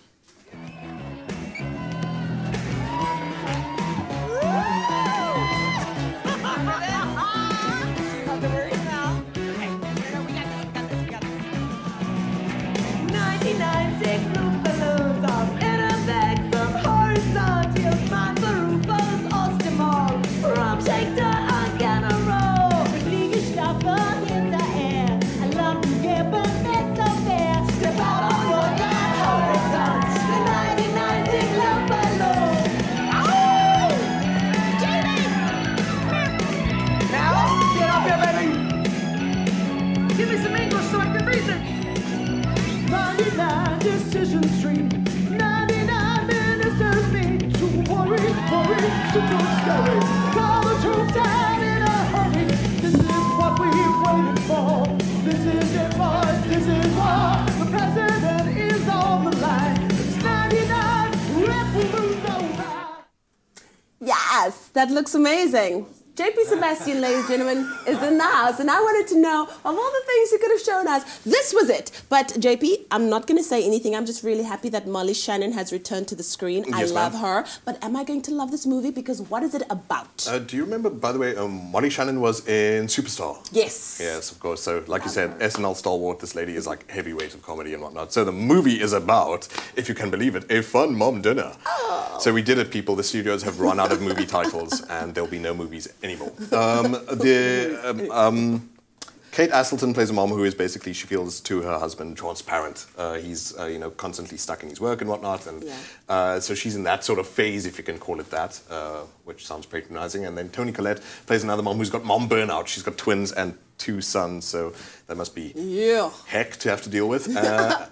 [SPEAKER 3] Yes, that looks amazing. JP Sebastian, ladies and gentlemen, is in the house, and I wanted to know, of all the things he could have shown us, this was it. But JP, I'm not going to say anything. I'm just really happy that Molly Shannon has returned to the screen.
[SPEAKER 19] Yes,
[SPEAKER 3] I love her. But am I going to love this movie? Because what is it about?
[SPEAKER 19] Do you remember, by the way, Molly Shannon was in Superstar?
[SPEAKER 3] Yes.
[SPEAKER 19] Yes, of course. So, like you said, SNL stalwart, this lady is like heavyweight of comedy and whatnot. So the movie is about, if you can believe it, a fun mom dinner.
[SPEAKER 3] Oh.
[SPEAKER 19] So we did it, people. The studios have run out of movie titles, and there'll be no movies anymore. Kate Aselton plays a mom who is basically, she feels to her husband transparent. He's constantly stuck in his work and whatnot, and so she's in that sort of phase, if you can call it that, which sounds patronizing. And then Toni Collette plays another mom who's got mom burnout. She's got twins and 2 sons, so that must be heck to have to deal with.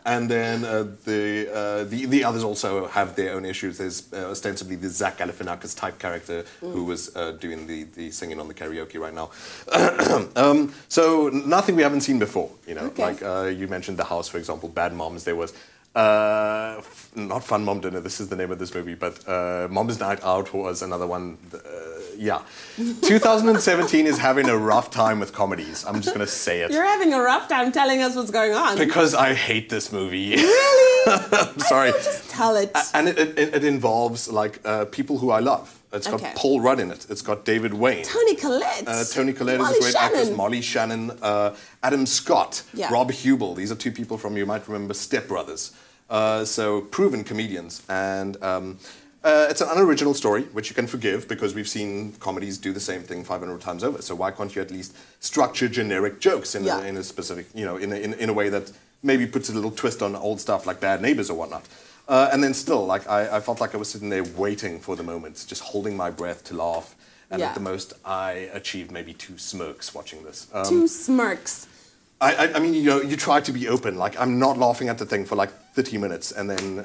[SPEAKER 19] And then the others also have their own issues. There's ostensibly the Zach Galifianakis type character who was doing the singing on the karaoke right now. So nothing we haven't seen before, like you mentioned The House, for example, Bad Moms. There was not Fun Mom Dinner, this is the name of this movie, but Mom's Night Out was another one. 2017 is having a rough time with comedies. I'm just going to say it.
[SPEAKER 3] You're having a rough time telling us what's going on.
[SPEAKER 19] Because I hate this movie.
[SPEAKER 3] Really?
[SPEAKER 19] I'm sorry.
[SPEAKER 3] Just tell it.
[SPEAKER 19] And it involves like people who I love. It's got Paul Rudd in it. It's got David Wayne.
[SPEAKER 3] Toni Collette.
[SPEAKER 19] Toni Collette is a great actress. Molly Shannon. Adam Scott. Rob Hubel. These are 2 people from, you might remember, Step Brothers. So proven comedians. And it's an unoriginal story, which you can forgive because we've seen comedies do the same thing 500 times over. So why can't you at least structure generic jokes in a specific, in a way that maybe puts a little twist on old stuff like Bad Neighbors or whatnot. And then still, like I felt like I was sitting there waiting for the moment, just holding my breath to laugh. And at the most, I achieved maybe 2 smirks watching this.
[SPEAKER 3] 2 smirks.
[SPEAKER 19] I mean, you try to be open. Like, I'm not laughing at the thing for like 30 minutes and then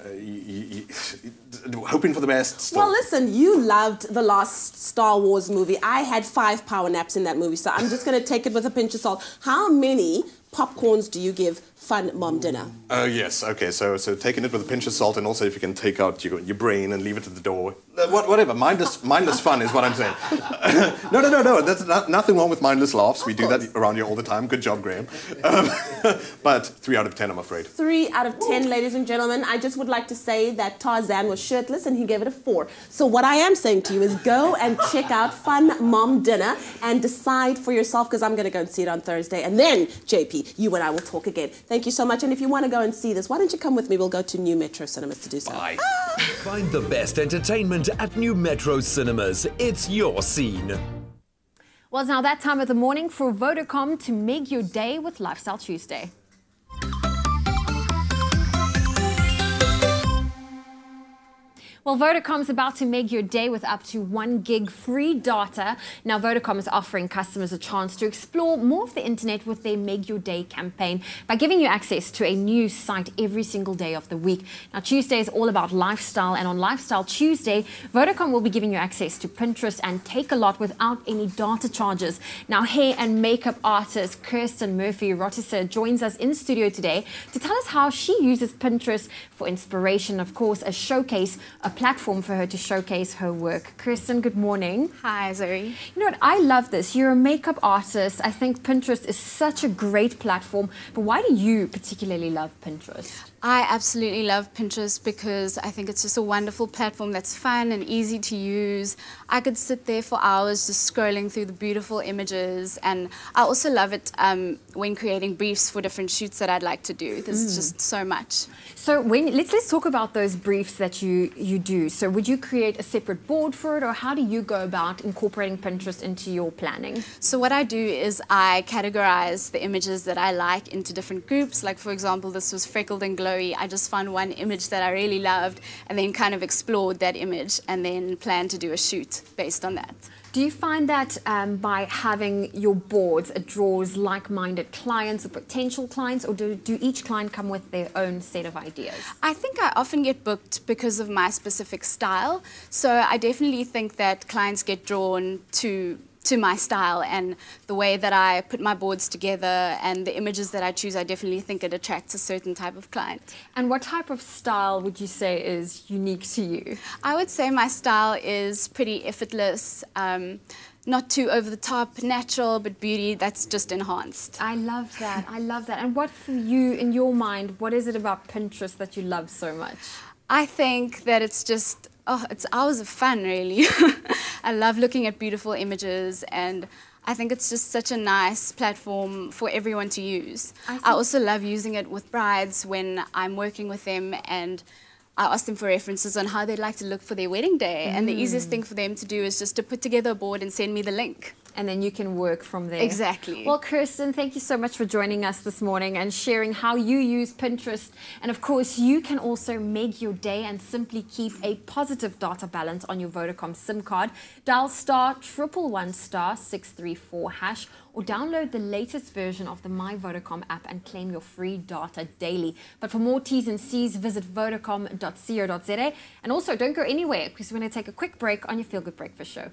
[SPEAKER 19] hoping for the best. Still.
[SPEAKER 3] Well, listen, you loved the last Star Wars movie. I had 5 power naps in that movie, so I'm just going to take it with a pinch of salt. How many popcorns do you give Fun Mom Dinner?
[SPEAKER 19] Oh, yes. Okay, so taking it with a pinch of salt, and also if you can take out your brain and leave it at the door. Whatever. Mindless fun is what I'm saying. No. There's nothing wrong with mindless laughs. We do that around here all the time. Good job, Graham. But 3 out of 10, I'm afraid.
[SPEAKER 3] 3 out of 10, ladies and gentlemen. I just would like to say that Tarzan was shirtless and he gave it a 4. So what I am saying to you is go and check out Fun Mom Dinner and decide for yourself, because I'm going to go and see it on Thursday. And then, JP, you and I will talk again. Thank you so much. And if you want to go and see this, why don't you come with me? We'll go to New Metro Cinemas to do so.
[SPEAKER 11] Bye. Find the best entertainment at New Metro Cinemas. It's your scene.
[SPEAKER 5] Well, it's now that time of the morning for Vodacom to make your day with Lifestyle Tuesday. Well, Vodacom's about to make your day with up to 1 gig free data. Now, Vodacom is offering customers a chance to explore more of the internet with their Make Your Day campaign by giving you access to a new site every single day of the week. Now, Tuesday is all about lifestyle, and on Lifestyle Tuesday, Vodacom will be giving you access to Pinterest and Take a Lot without any data charges. Now, hair and makeup artist Kirsten Murphy-Rottisse joins us in studio today to tell us how she uses Pinterest for inspiration, of course, a showcase, a platform for her to showcase her work. Kirsten, good morning.
[SPEAKER 6] Hi, Zoe.
[SPEAKER 5] You know what? I love this. You're a makeup artist. I think Pinterest is such a great platform. But why do you particularly love Pinterest?
[SPEAKER 6] I absolutely love Pinterest because I think it's just a wonderful platform that's fun and easy to use. I could sit there for hours just scrolling through the beautiful images, and I also love it when creating briefs for different shoots that I'd like to do. There's just so much.
[SPEAKER 5] So let's talk about those briefs that you do. So would you create a separate board for it, or how do you go about incorporating Pinterest into your planning?
[SPEAKER 6] So what I do is I categorize the images that I like into different groups. Like, for example, this was freckled and glowy. I just found one image that I really loved and then kind of explored that image and then planned to do a shoot based on that.
[SPEAKER 5] Do you find that by having your boards, it draws like-minded clients or potential clients, or do each client come with their own set of ideas?
[SPEAKER 6] I think I often get booked because of my specific style. So I definitely think that clients get drawn to my style and the way that I put my boards together and the images that I choose. I definitely think it attracts a certain type of client.
[SPEAKER 5] And what type of style would you say is unique to you?
[SPEAKER 6] I would say my style is pretty effortless, not too over the top, natural, but beauty that's just enhanced.
[SPEAKER 5] I love that. I love that. And what for you, in your mind, what is it about Pinterest that you love so much?
[SPEAKER 6] I think that it's just, it's hours of fun, really. I love looking at beautiful images, and I think it's just such a nice platform for everyone to use. I also love using it with brides when I'm working with them, and I ask them for references on how they'd like to look for their wedding day. And the easiest thing for them to do is just to put together a board and send me the link.
[SPEAKER 5] And then you can work from there.
[SPEAKER 6] Exactly.
[SPEAKER 5] Well, Kirsten, thank you so much for joining us this morning and sharing how you use Pinterest. And of course, you can also make your day and simply keep a positive data balance on your Vodacom SIM card. Dial *111*634# or download the latest version of the My Vodacom app and claim your free data daily. But for more T's and C's, visit vodacom.co.za. And also, don't go anywhere because we're going to take a quick break on your Feel Good Breakfast Show.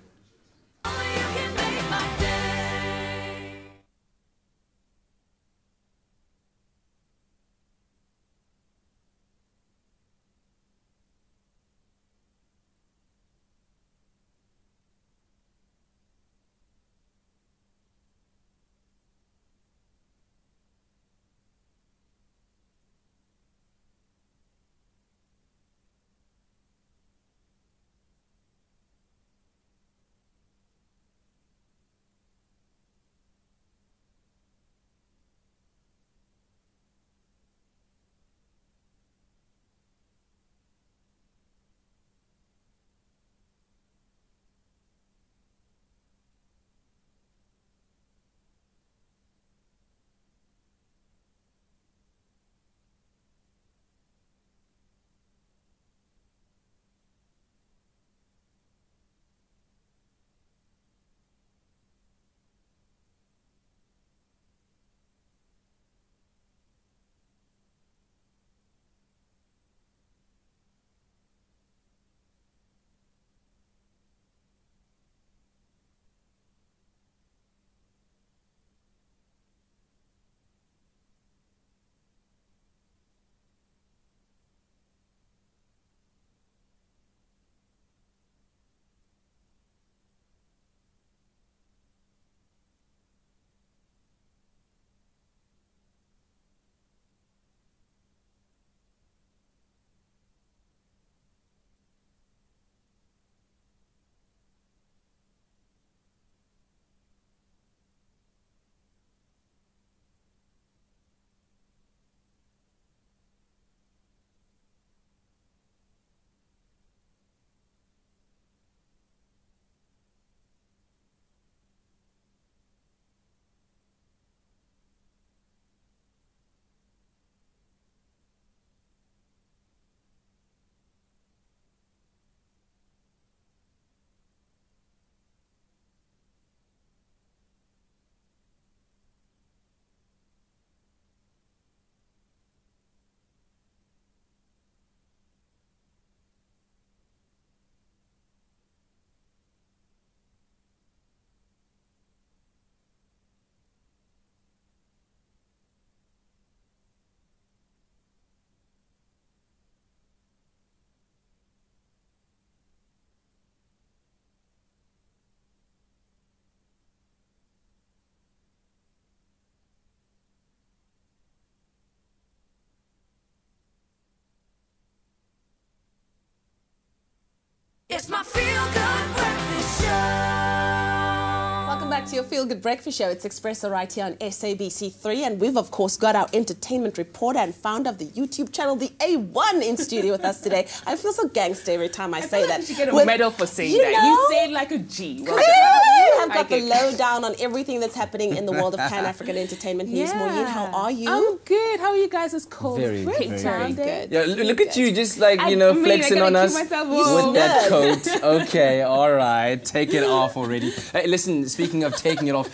[SPEAKER 3] to your Feel Good Breakfast Show. It's Expresso right here on SABC3. And we've, of course, got our entertainment reporter and founder of the YouTube channel, the A1, in studio with us today. I feel so gangster every time I say that.
[SPEAKER 7] You should get a medal for saying that.
[SPEAKER 3] Know?
[SPEAKER 7] You say it like a G. Well,
[SPEAKER 3] you have got the lowdown on everything that's happening in the world of Pan-African entertainment news. Maureen, how are you?
[SPEAKER 7] I'm good. How are you guys? It's cold.
[SPEAKER 2] Very
[SPEAKER 3] good.
[SPEAKER 2] Yeah, look at you just like, flexing on us with that coat. Okay, all right. Take it off already. Hey, listen, speaking of taking it off,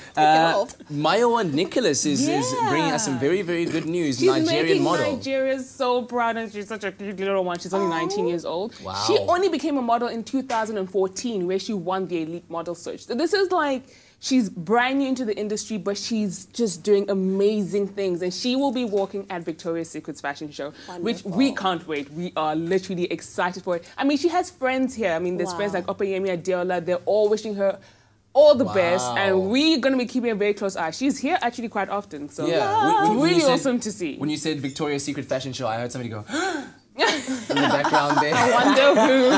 [SPEAKER 2] Mayowa Nicholas is bringing us some very, very good news.
[SPEAKER 7] She's
[SPEAKER 2] Nigerian model.
[SPEAKER 7] Nigeria so proud, and she's such a cute little one. She's only 19 years old.
[SPEAKER 2] Wow.
[SPEAKER 7] She only became a model in 2014, where she won the Elite Model Search. So this is like, she's brand new into the industry, but she's just doing amazing things. And she will be walking at Victoria's Secret's fashion show, which we can't wait. We are literally excited for it. I mean, she has friends here. I mean, there's friends like Opeyemi Adeola. They're all wishing her all the best, and we're going to be keeping a very close eye. She's here actually quite often, so really awesome to see.
[SPEAKER 2] When you said Victoria's Secret fashion show, I heard somebody go, in the background there.
[SPEAKER 7] I wonder who.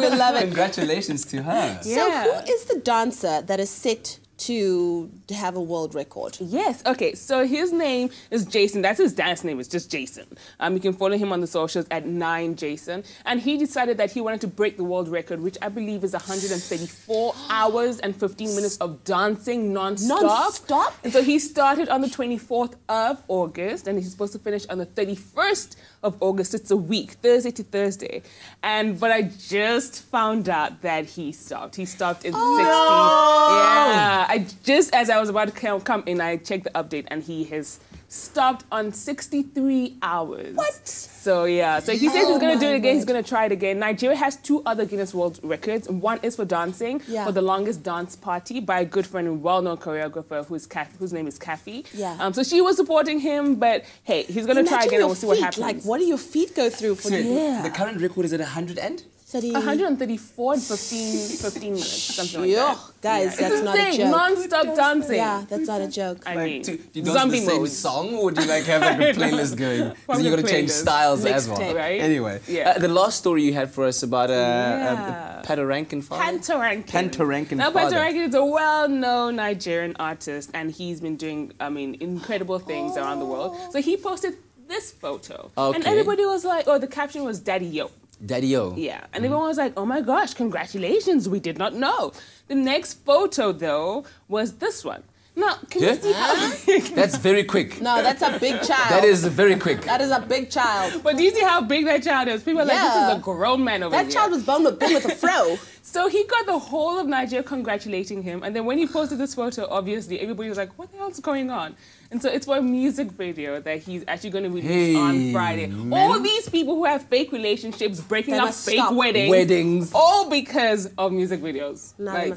[SPEAKER 3] We love it.
[SPEAKER 2] Congratulations to her.
[SPEAKER 3] So who is the dancer that is set to have a world record?
[SPEAKER 7] Yes, okay, so his name is Jason. That's his dance name, it's just Jason. You can follow him on the socials at 9Jason. And he decided that he wanted to break the world record, which I believe is 134 hours and 15 minutes of dancing non-stop.
[SPEAKER 3] Non-stop?
[SPEAKER 7] And so he started on the 24th of August, and he's supposed to finish on the 31st of August. It's a week, Thursday to Thursday. But I just found out that he stopped. He stopped in 60. Yeah. Just as I was about to come in, I checked the update, and he has stopped on 63 hours.
[SPEAKER 3] What?
[SPEAKER 7] So yeah, so he says he's going to do it again. He's going to try it again. Nigeria has 2 other Guinness World Records. One is for dancing, for the longest dance party by a good friend and well-known choreographer whose name is Kathy.
[SPEAKER 3] Yeah.
[SPEAKER 7] So she was supporting him, but hey, he's going to try again and we'll see what happens.
[SPEAKER 3] Like, what do your feet go through for
[SPEAKER 2] the current record is at 100 and?
[SPEAKER 7] 134 and 15 minutes, something like that.
[SPEAKER 3] Guys, that's not a joke.
[SPEAKER 7] Non-stop dancing.
[SPEAKER 3] Yeah, that's not a joke.
[SPEAKER 7] I mean,
[SPEAKER 2] do you dance the same song, or do you have like a playlist going? Because you're going to change styles as well.
[SPEAKER 7] Right?
[SPEAKER 2] Anyway, the last story you had for us about a Patoranking father? Patoranking
[SPEAKER 7] Now,
[SPEAKER 2] father.
[SPEAKER 7] Patoranking is a well-known Nigerian artist, and he's been doing, incredible things around the world. So he posted this photo. And everybody was like, the caption was Daddy Yo.
[SPEAKER 2] Daddy-o.
[SPEAKER 7] Yeah, and everyone was like, oh my gosh, congratulations, we did not know. The next photo, though, was this one. Now, can you see how big
[SPEAKER 2] That's very quick.
[SPEAKER 3] No, that's a big child.
[SPEAKER 2] That is very quick.
[SPEAKER 3] That is a big child.
[SPEAKER 7] But do you see how big that child is? People are like, this is a grown man over here.
[SPEAKER 3] That child was born with a fro.
[SPEAKER 7] So he got the whole of Nigeria congratulating him. And then when he posted this photo, obviously, everybody was like, what the hell's going on? And so it's for a music video that he's actually going to release on Friday.
[SPEAKER 2] Man.
[SPEAKER 7] All these people who have fake relationships, breaking up fake
[SPEAKER 2] weddings.
[SPEAKER 7] All because of music videos. They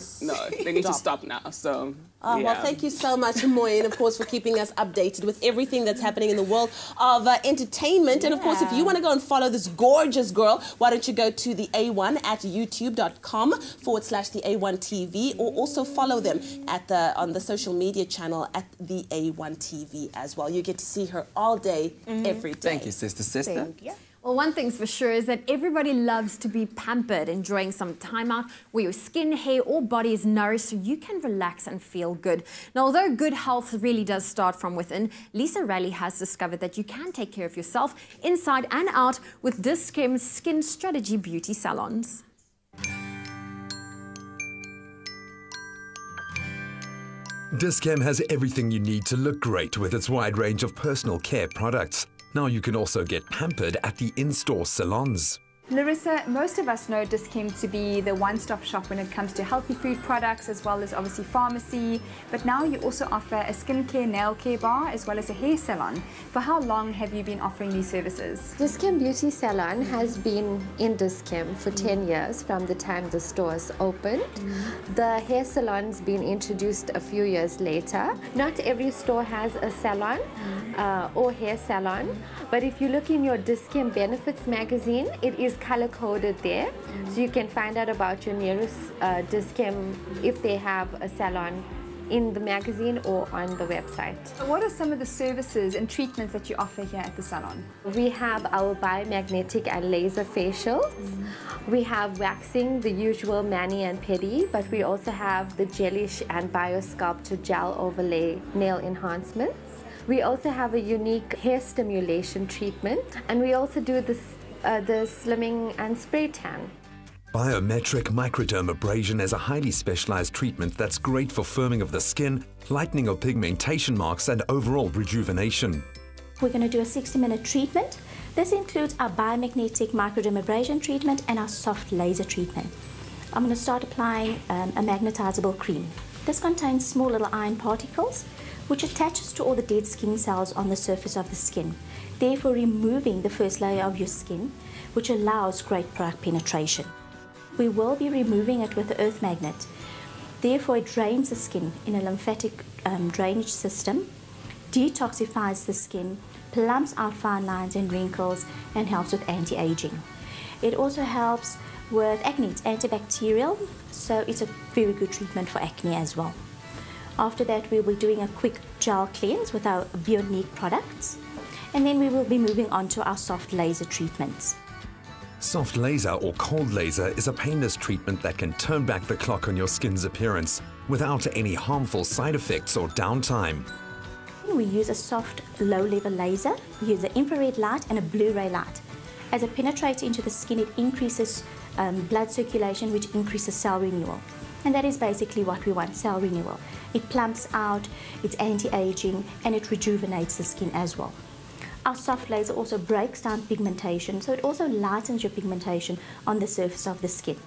[SPEAKER 7] need to
[SPEAKER 3] stop
[SPEAKER 7] stop now. So...
[SPEAKER 3] Well, thank you so much, Moyen, of course, for keeping us updated with everything that's happening in the world of entertainment. And, of course, if you want to go and follow this gorgeous girl, why don't you go to the A1 at youtube.com/the A1 TV, or also follow them on the social media channel at the A1 TV as well. You get to see her all day, every day.
[SPEAKER 2] Thank you, sister.
[SPEAKER 3] Thank you.
[SPEAKER 5] Well, one thing's for sure is that everybody loves to be pampered, enjoying some time out where your skin, hair, or body is nourished so you can relax and feel good. Now, although good health really does start from within, Lisa Raleigh has discovered that you can take care of yourself inside and out with Dis-Chem's Skin Strategy Beauty Salons.
[SPEAKER 11] Dis-Chem has everything you need to look great with its wide range of personal care products. Now you can also get pampered at the in-store salons.
[SPEAKER 21] Larissa, most of us know Dis-Chem to be the one-stop shop when it comes to healthy food products, as well as obviously pharmacy, but now you also offer a skincare nail care bar as well as a hair salon. For how long have you been offering these services?
[SPEAKER 22] Dis-Chem Beauty Salon has been in Dis-Chem for 10 years from the time the stores opened. The hair salon's been introduced a few years later. Not every store has a salon or hair salon, but if you look in your Dis-Chem Benefits magazine, it is color-coded there, so you can find out about your nearest Dis-Chem if they have a salon in the magazine or on the website.
[SPEAKER 21] So what are some of the services and treatments that you offer here at the salon?
[SPEAKER 22] We have our biomagnetic and laser facials. We have waxing, the usual mani and pedi, but we also have the gelish and biosculpture gel overlay nail enhancements. We also have a unique hair stimulation treatment, and we also do the slimming and spray tan.
[SPEAKER 11] Biometric microdermabrasion is a highly specialized treatment that's great for firming of the skin, lightening of pigmentation marks, and overall rejuvenation.
[SPEAKER 8] We're going to do a 60-minute treatment. This includes our biomagnetic microdermabrasion treatment and our soft laser treatment. I'm going to start applying a magnetizable cream. This contains small little iron particles, which attaches to all the dead skin cells on the surface of the skin, therefore removing the first layer of your skin, which allows great product penetration. We will be removing it with the earth magnet. Therefore, it drains the skin in a lymphatic drainage system, detoxifies the skin, plumps out fine lines and wrinkles, and helps with anti-aging. It also helps with acne. It's antibacterial, so it's a very good treatment for acne as well. After that, we'll be doing a quick gel cleanse with our Bionique products, and then we will be moving on to our soft laser treatments.
[SPEAKER 11] Soft laser or cold laser is a painless treatment that can turn back the clock on your skin's appearance without any harmful side effects or downtime.
[SPEAKER 8] We use a soft, low-level laser. We use an infrared light and a blue-ray light. As it penetrates into the skin, it increases blood circulation, which increases cell renewal. And that is basically what we want, cell renewal. It plumps out, it's anti-aging, and it rejuvenates the skin as well. Our soft laser also breaks down pigmentation, so it also lightens your pigmentation on the surface of the skin.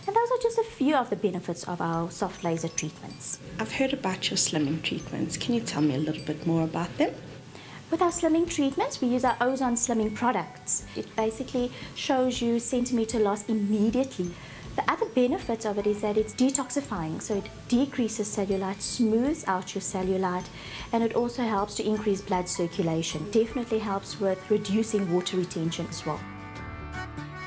[SPEAKER 8] And those are just a few of the benefits of our soft laser treatments.
[SPEAKER 9] I've heard about your slimming treatments. Can you tell me a little bit more about them?
[SPEAKER 8] With our slimming treatments, we use our ozone slimming products. It basically shows you centimeter loss immediately. The other benefit of it is that it's detoxifying, so it decreases cellulite, smooths out your cellulite, and it also helps to increase blood circulation. Definitely helps with reducing water retention as well.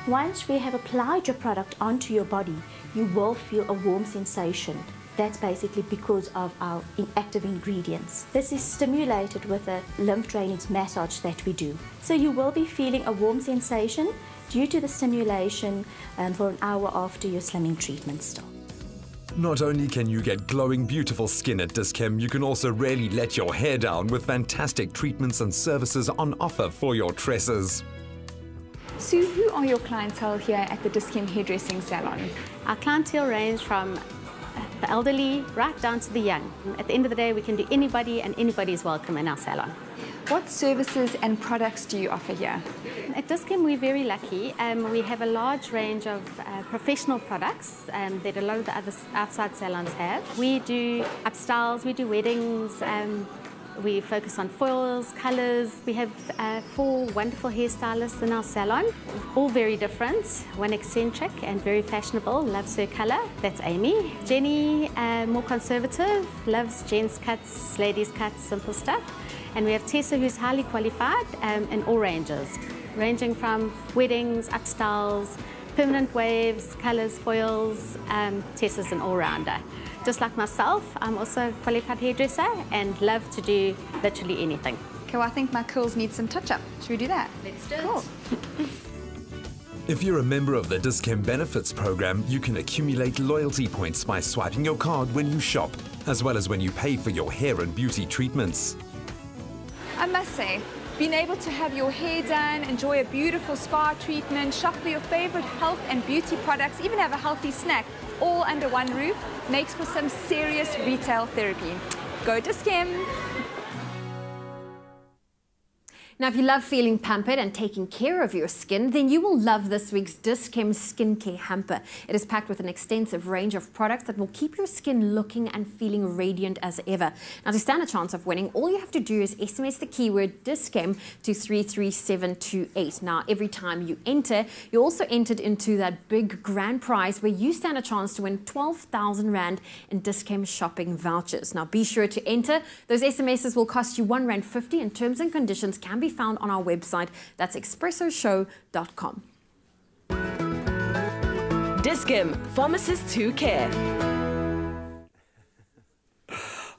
[SPEAKER 8] Once we have applied your product onto your body, you will feel a warm sensation. That's basically because of our active ingredients. This is stimulated with a lymph drainage massage that we do. So you will be feeling a warm sensation due to the stimulation for an hour after your slimming treatment starts.
[SPEAKER 11] Not only can you get glowing, beautiful skin at Dis-Chem, you can also really let your hair down with fantastic treatments and services on offer for your tresses.
[SPEAKER 21] Sue, who are your clientele here at the Dis-Chem Hairdressing Salon?
[SPEAKER 10] Our clientele range from the elderly right down to the young. At the end of the day, we can do anybody, and anybody is welcome in our salon.
[SPEAKER 21] What services and products do you offer here?
[SPEAKER 10] At Dis-Chem, we're very lucky. We have a large range of professional products that a lot of the other outside salons have. We do upstyles, we do weddings, we focus on foils, colours. We have 4 wonderful hairstylists in our salon, all very different. One eccentric and very fashionable, loves her colour. That's Amy. Jenny, more conservative, loves gents cuts, ladies cuts, simple stuff. And we have Tessa, who's highly qualified in all ranges, ranging from weddings, upstyles, permanent waves, colours, foils. Tessa's an all-rounder. Just like myself, I'm also a qualified hairdresser and love to do literally anything.
[SPEAKER 21] Okay, well, I think my curls need some touch-up. Should we do that?
[SPEAKER 10] Let's do it.
[SPEAKER 21] Cool.
[SPEAKER 11] If you're a member of the Dis-Chem Benefits program, you can accumulate loyalty points by swiping your card when you shop, as well as when you pay for your hair and beauty treatments.
[SPEAKER 21] I must say, being able to have your hair done, enjoy a beautiful spa treatment, shop for your favorite health and beauty products, even have a healthy snack, all under one roof, makes for some serious retail therapy. Go Dis-Chem!
[SPEAKER 5] Now, if you love feeling pampered and taking care of your skin, then you will love this week's Dis-Chem Skincare Hamper. It is packed with an extensive range of products that will keep your skin looking and feeling radiant as ever. Now, to stand a chance of winning, all you have to do is SMS the keyword Dis-Chem to 33728. Now, every time you enter, you're also entered into that big grand prize where you stand a chance to win 12,000 Rand in Dis-Chem shopping vouchers. Now, be sure to enter. Those SMSs will cost you R1.50 and terms and conditions can be found on our website. That's expressoshow.com.
[SPEAKER 23] Dis-Chem, pharmacists who care.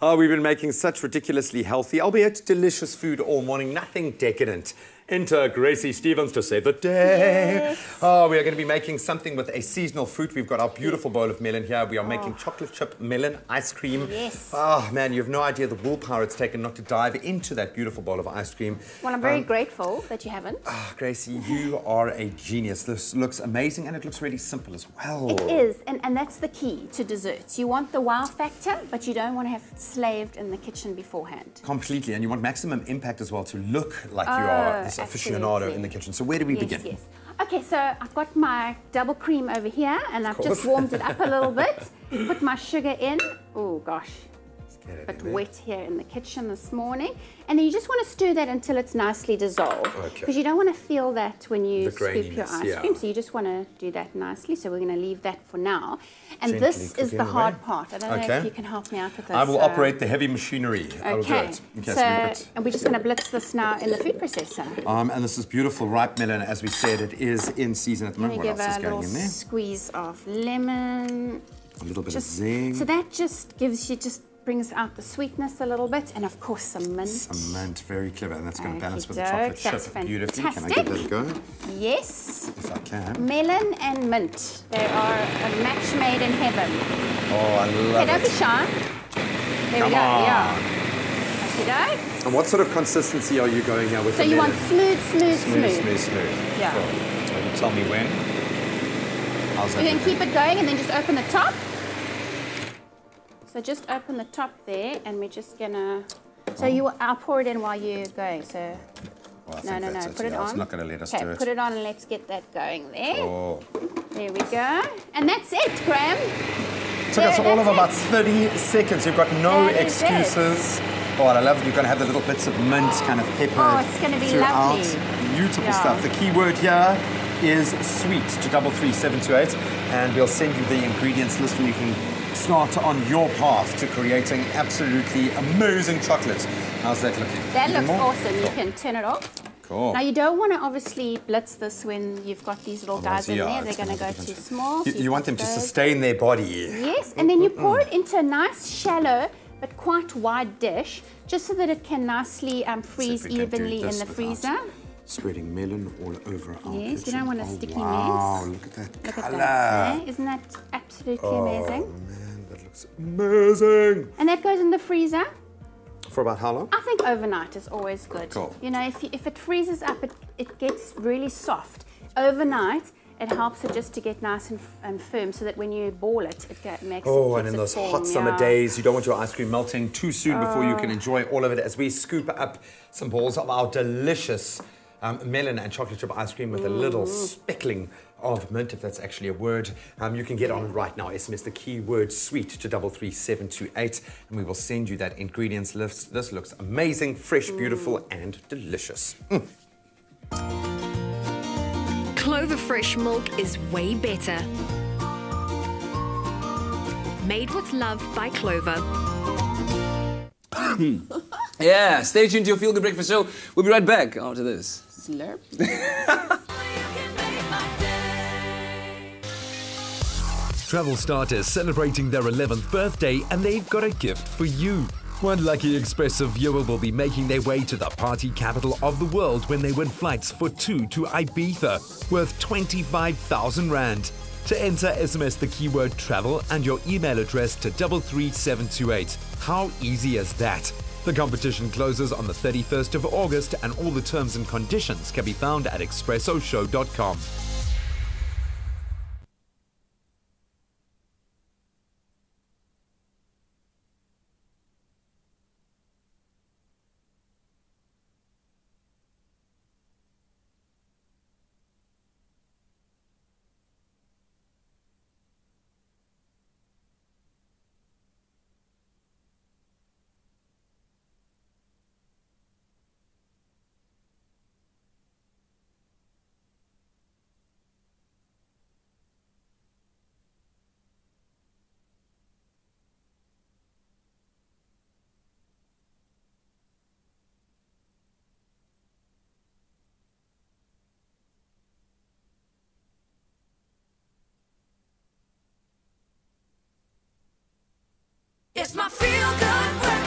[SPEAKER 4] Oh, we've been making such ridiculously healthy, albeit delicious food all morning, nothing decadent. Enter Gracie Stevens to save the day.
[SPEAKER 12] Yes.
[SPEAKER 4] Oh, we are going to be making something with a seasonal fruit. We've got our beautiful bowl of melon here. We are making chocolate chip melon ice cream.
[SPEAKER 12] Yes.
[SPEAKER 4] Oh, man, you have no idea the willpower it's taken not to dive into that beautiful bowl of ice cream.
[SPEAKER 12] Well, I'm very grateful that you haven't.
[SPEAKER 4] Gracie, you are a genius. This looks amazing and it looks really simple as well.
[SPEAKER 12] It is, and that's the key to desserts. You want the wow factor, but you don't want to have slaved in the kitchen beforehand.
[SPEAKER 4] Completely, and you want maximum impact as well to look like you are this aficionado in the kitchen. So where do we begin?
[SPEAKER 12] Yes. Okay, so I've got my double cream over here, and I've just warmed it up a little bit. Put my sugar in. Oh gosh, a bit wet here in the kitchen this morning. And then you just want to stir that until it's nicely dissolved. Because you don't want to feel that when you scoop your ice cream. So you just want to do that nicely. So we're going to leave that for now. And this is the hard part. I don't know if you can help me out with this.
[SPEAKER 4] I will operate the heavy machinery. I will do it.
[SPEAKER 12] And we're just going to blitz this now in the food processor.
[SPEAKER 4] And this is beautiful ripe melon. As we said, it is in season at the moment. What else is going in there?
[SPEAKER 12] Squeeze of lemon.
[SPEAKER 4] A little bit of zing.
[SPEAKER 12] So that just gives you brings out the sweetness a little bit, and of course some mint.
[SPEAKER 4] Some mint, very clever, and that's going to balance with the chocolate chip beautifully. Can I give that a go?
[SPEAKER 12] Yes.
[SPEAKER 4] If I can.
[SPEAKER 12] Melon and mint. They are a match made in heaven.
[SPEAKER 4] Oh, I love it.
[SPEAKER 12] Don't be shy. There we go, yeah. Okay,
[SPEAKER 4] and what sort of consistency are you going here with the melon?
[SPEAKER 12] So you want smooth. Yeah.
[SPEAKER 4] Cool. You tell me when. How's that?
[SPEAKER 12] You can keep it going and then just open the top. So just open the top there, and we're just gonna. So I'll pour it in while you're going. So no. Put it on.
[SPEAKER 4] It's not gonna let us do it.
[SPEAKER 12] Put it on and let's get that going there.
[SPEAKER 4] Oh.
[SPEAKER 12] There we go. And that's it, Graham.
[SPEAKER 4] It took us all of about 30 seconds. You've got no excuses. Oh, I love it. You're gonna have the little bits of mint kind of pepper.
[SPEAKER 12] Oh, it's gonna be
[SPEAKER 4] throughout.
[SPEAKER 12] lovely.
[SPEAKER 4] Beautiful stuff. The key word here is sweet to 33728, and we'll send you the ingredients list, and you can start on your path to creating absolutely amazing chocolate. How's that looking?
[SPEAKER 12] That looks awesome. You can turn it off.
[SPEAKER 4] Cool.
[SPEAKER 12] Now you don't want to obviously blitz this when you've got these little guys in there. They're going to go too small.
[SPEAKER 4] You want them to sustain their body.
[SPEAKER 12] Yes, and then you pour it into a nice shallow but quite wide dish, just so that it can nicely freeze evenly in the freezer.
[SPEAKER 4] Spreading melon all over our
[SPEAKER 12] Yes, you don't want a sticky mess.
[SPEAKER 4] Wow, look at that colour.
[SPEAKER 12] That. Isn't that absolutely amazing?
[SPEAKER 4] Oh man, that looks amazing.
[SPEAKER 12] And that goes in the freezer.
[SPEAKER 4] For about how long?
[SPEAKER 12] I think overnight is always good.
[SPEAKER 4] Cool.
[SPEAKER 12] You know, if it freezes up, it gets really soft. Overnight, it helps it just to get nice and firm, so that when you ball it, makes it.
[SPEAKER 4] Oh, and in those hot summer days, you don't want your ice cream melting too soon before you can enjoy all of it. As we scoop up some balls of our delicious melon and chocolate chip ice cream with a little speckling of mint, if that's actually a word. You can get on it right now. SMS the keyword sweet to 33728, and we will send you that ingredients list. This looks amazing, fresh, beautiful, and delicious.
[SPEAKER 14] Clover fresh milk is way better. Made with love by Clover.
[SPEAKER 2] Yeah, stay tuned to your Feel Good Breakfast show. We'll be right back after this.
[SPEAKER 12] Slurp.
[SPEAKER 11] Travel starters celebrating their 11th birthday, and they've got a gift for you. One lucky Expresso viewer will be making their way to the party capital of the world when they win flights for two to Ibiza, worth 25,000 Rand. To enter, SMS the keyword travel and your email address to 33728. How easy is that? The competition closes on the 31st of August, and all the terms and conditions can be found at expressoshow.com.
[SPEAKER 1] It's my feel good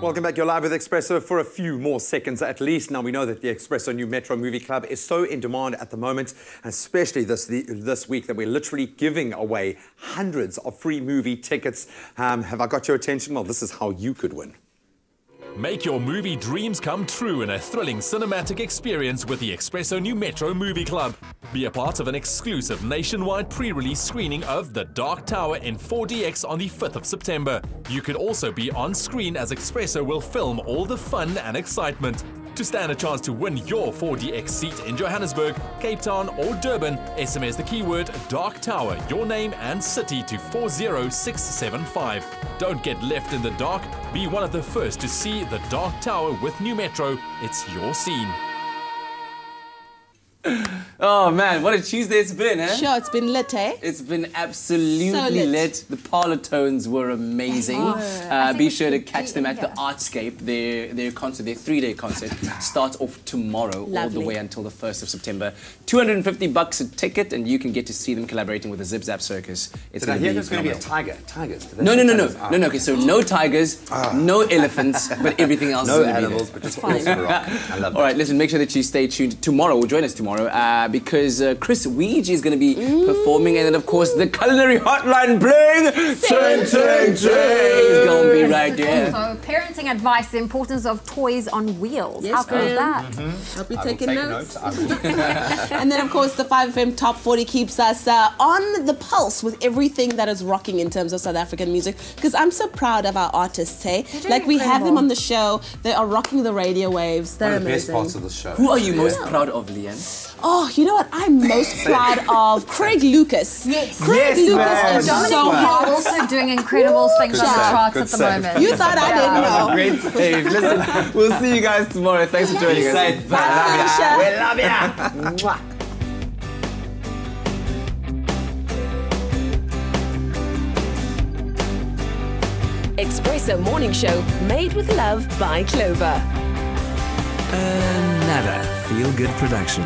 [SPEAKER 4] Welcome back. You're live with Expresso for a few more seconds at least. Now, we know that the Expresso New Metro Movie Club is so in demand at the moment, especially this week, that we're literally giving away hundreds of free movie tickets. Have I got your attention? Well, this is how you could win.
[SPEAKER 20] Make your movie dreams come true in a thrilling cinematic experience with the Expresso New Metro Movie Club. Be a part of an exclusive nationwide pre-release screening of The Dark Tower in 4DX on the 5th of September. You could also be on screen as Expresso will film all the fun and excitement. To stand a chance to win your 4DX seat in Johannesburg, Cape Town or Durban, SMS the keyword Dark Tower, your name and city to 40675. Don't get left in the dark. Be one of the first to see The Dark Tower with New Metro. It's your scene.
[SPEAKER 2] Oh man, what a Tuesday it's been, eh?
[SPEAKER 3] Sure, it's been lit, eh?
[SPEAKER 2] It's been absolutely lit. The parlor tones were amazing. Be sure to catch them at the Artscape. Their concert, their 3-day concert, starts off tomorrow all the way until the 1st of September. $250 a ticket, and you can get to see them collaborating with the Zip Zap Circus.
[SPEAKER 4] It's going to be a tiger. Tigers.
[SPEAKER 2] No. Okay, so no tigers, no elephants, but everything else.
[SPEAKER 4] No
[SPEAKER 2] is
[SPEAKER 4] animals, but just awesome rock. I love that.
[SPEAKER 2] All right, listen, make sure that you stay tuned tomorrow, or join us tomorrow, because Chris Weege is going to be performing, and then of course the culinary hotline playing. He's going to be right there.
[SPEAKER 5] Also, parenting advice, the importance of toys on wheels.
[SPEAKER 3] Yes,
[SPEAKER 5] how cool is that?
[SPEAKER 3] I'll be taking notes. And then of course the 5FM Top 40 keeps us on the pulse with everything that is rocking in terms of South African music, because I'm so proud of our artists, hey? Like we have them on the show, they are rocking the radio waves. They're
[SPEAKER 4] One of the
[SPEAKER 3] amazing.
[SPEAKER 4] best parts of the show.
[SPEAKER 2] Who are you most proud of, Leanne?
[SPEAKER 3] Oh, you know what? I'm most proud of Craig Lucas.
[SPEAKER 5] Yes.
[SPEAKER 3] Craig Lucas is
[SPEAKER 5] Dominic,
[SPEAKER 3] so
[SPEAKER 5] you're
[SPEAKER 3] hot.
[SPEAKER 5] also doing incredible things on the charts at the moment.
[SPEAKER 3] You thought I didn't know.
[SPEAKER 2] Great save. Listen, we'll see you guys tomorrow. Thanks for joining us.
[SPEAKER 3] Bye,
[SPEAKER 2] We love ya.
[SPEAKER 13] Expresso Morning Show, made with love by Clover.
[SPEAKER 15] Another feel-good production.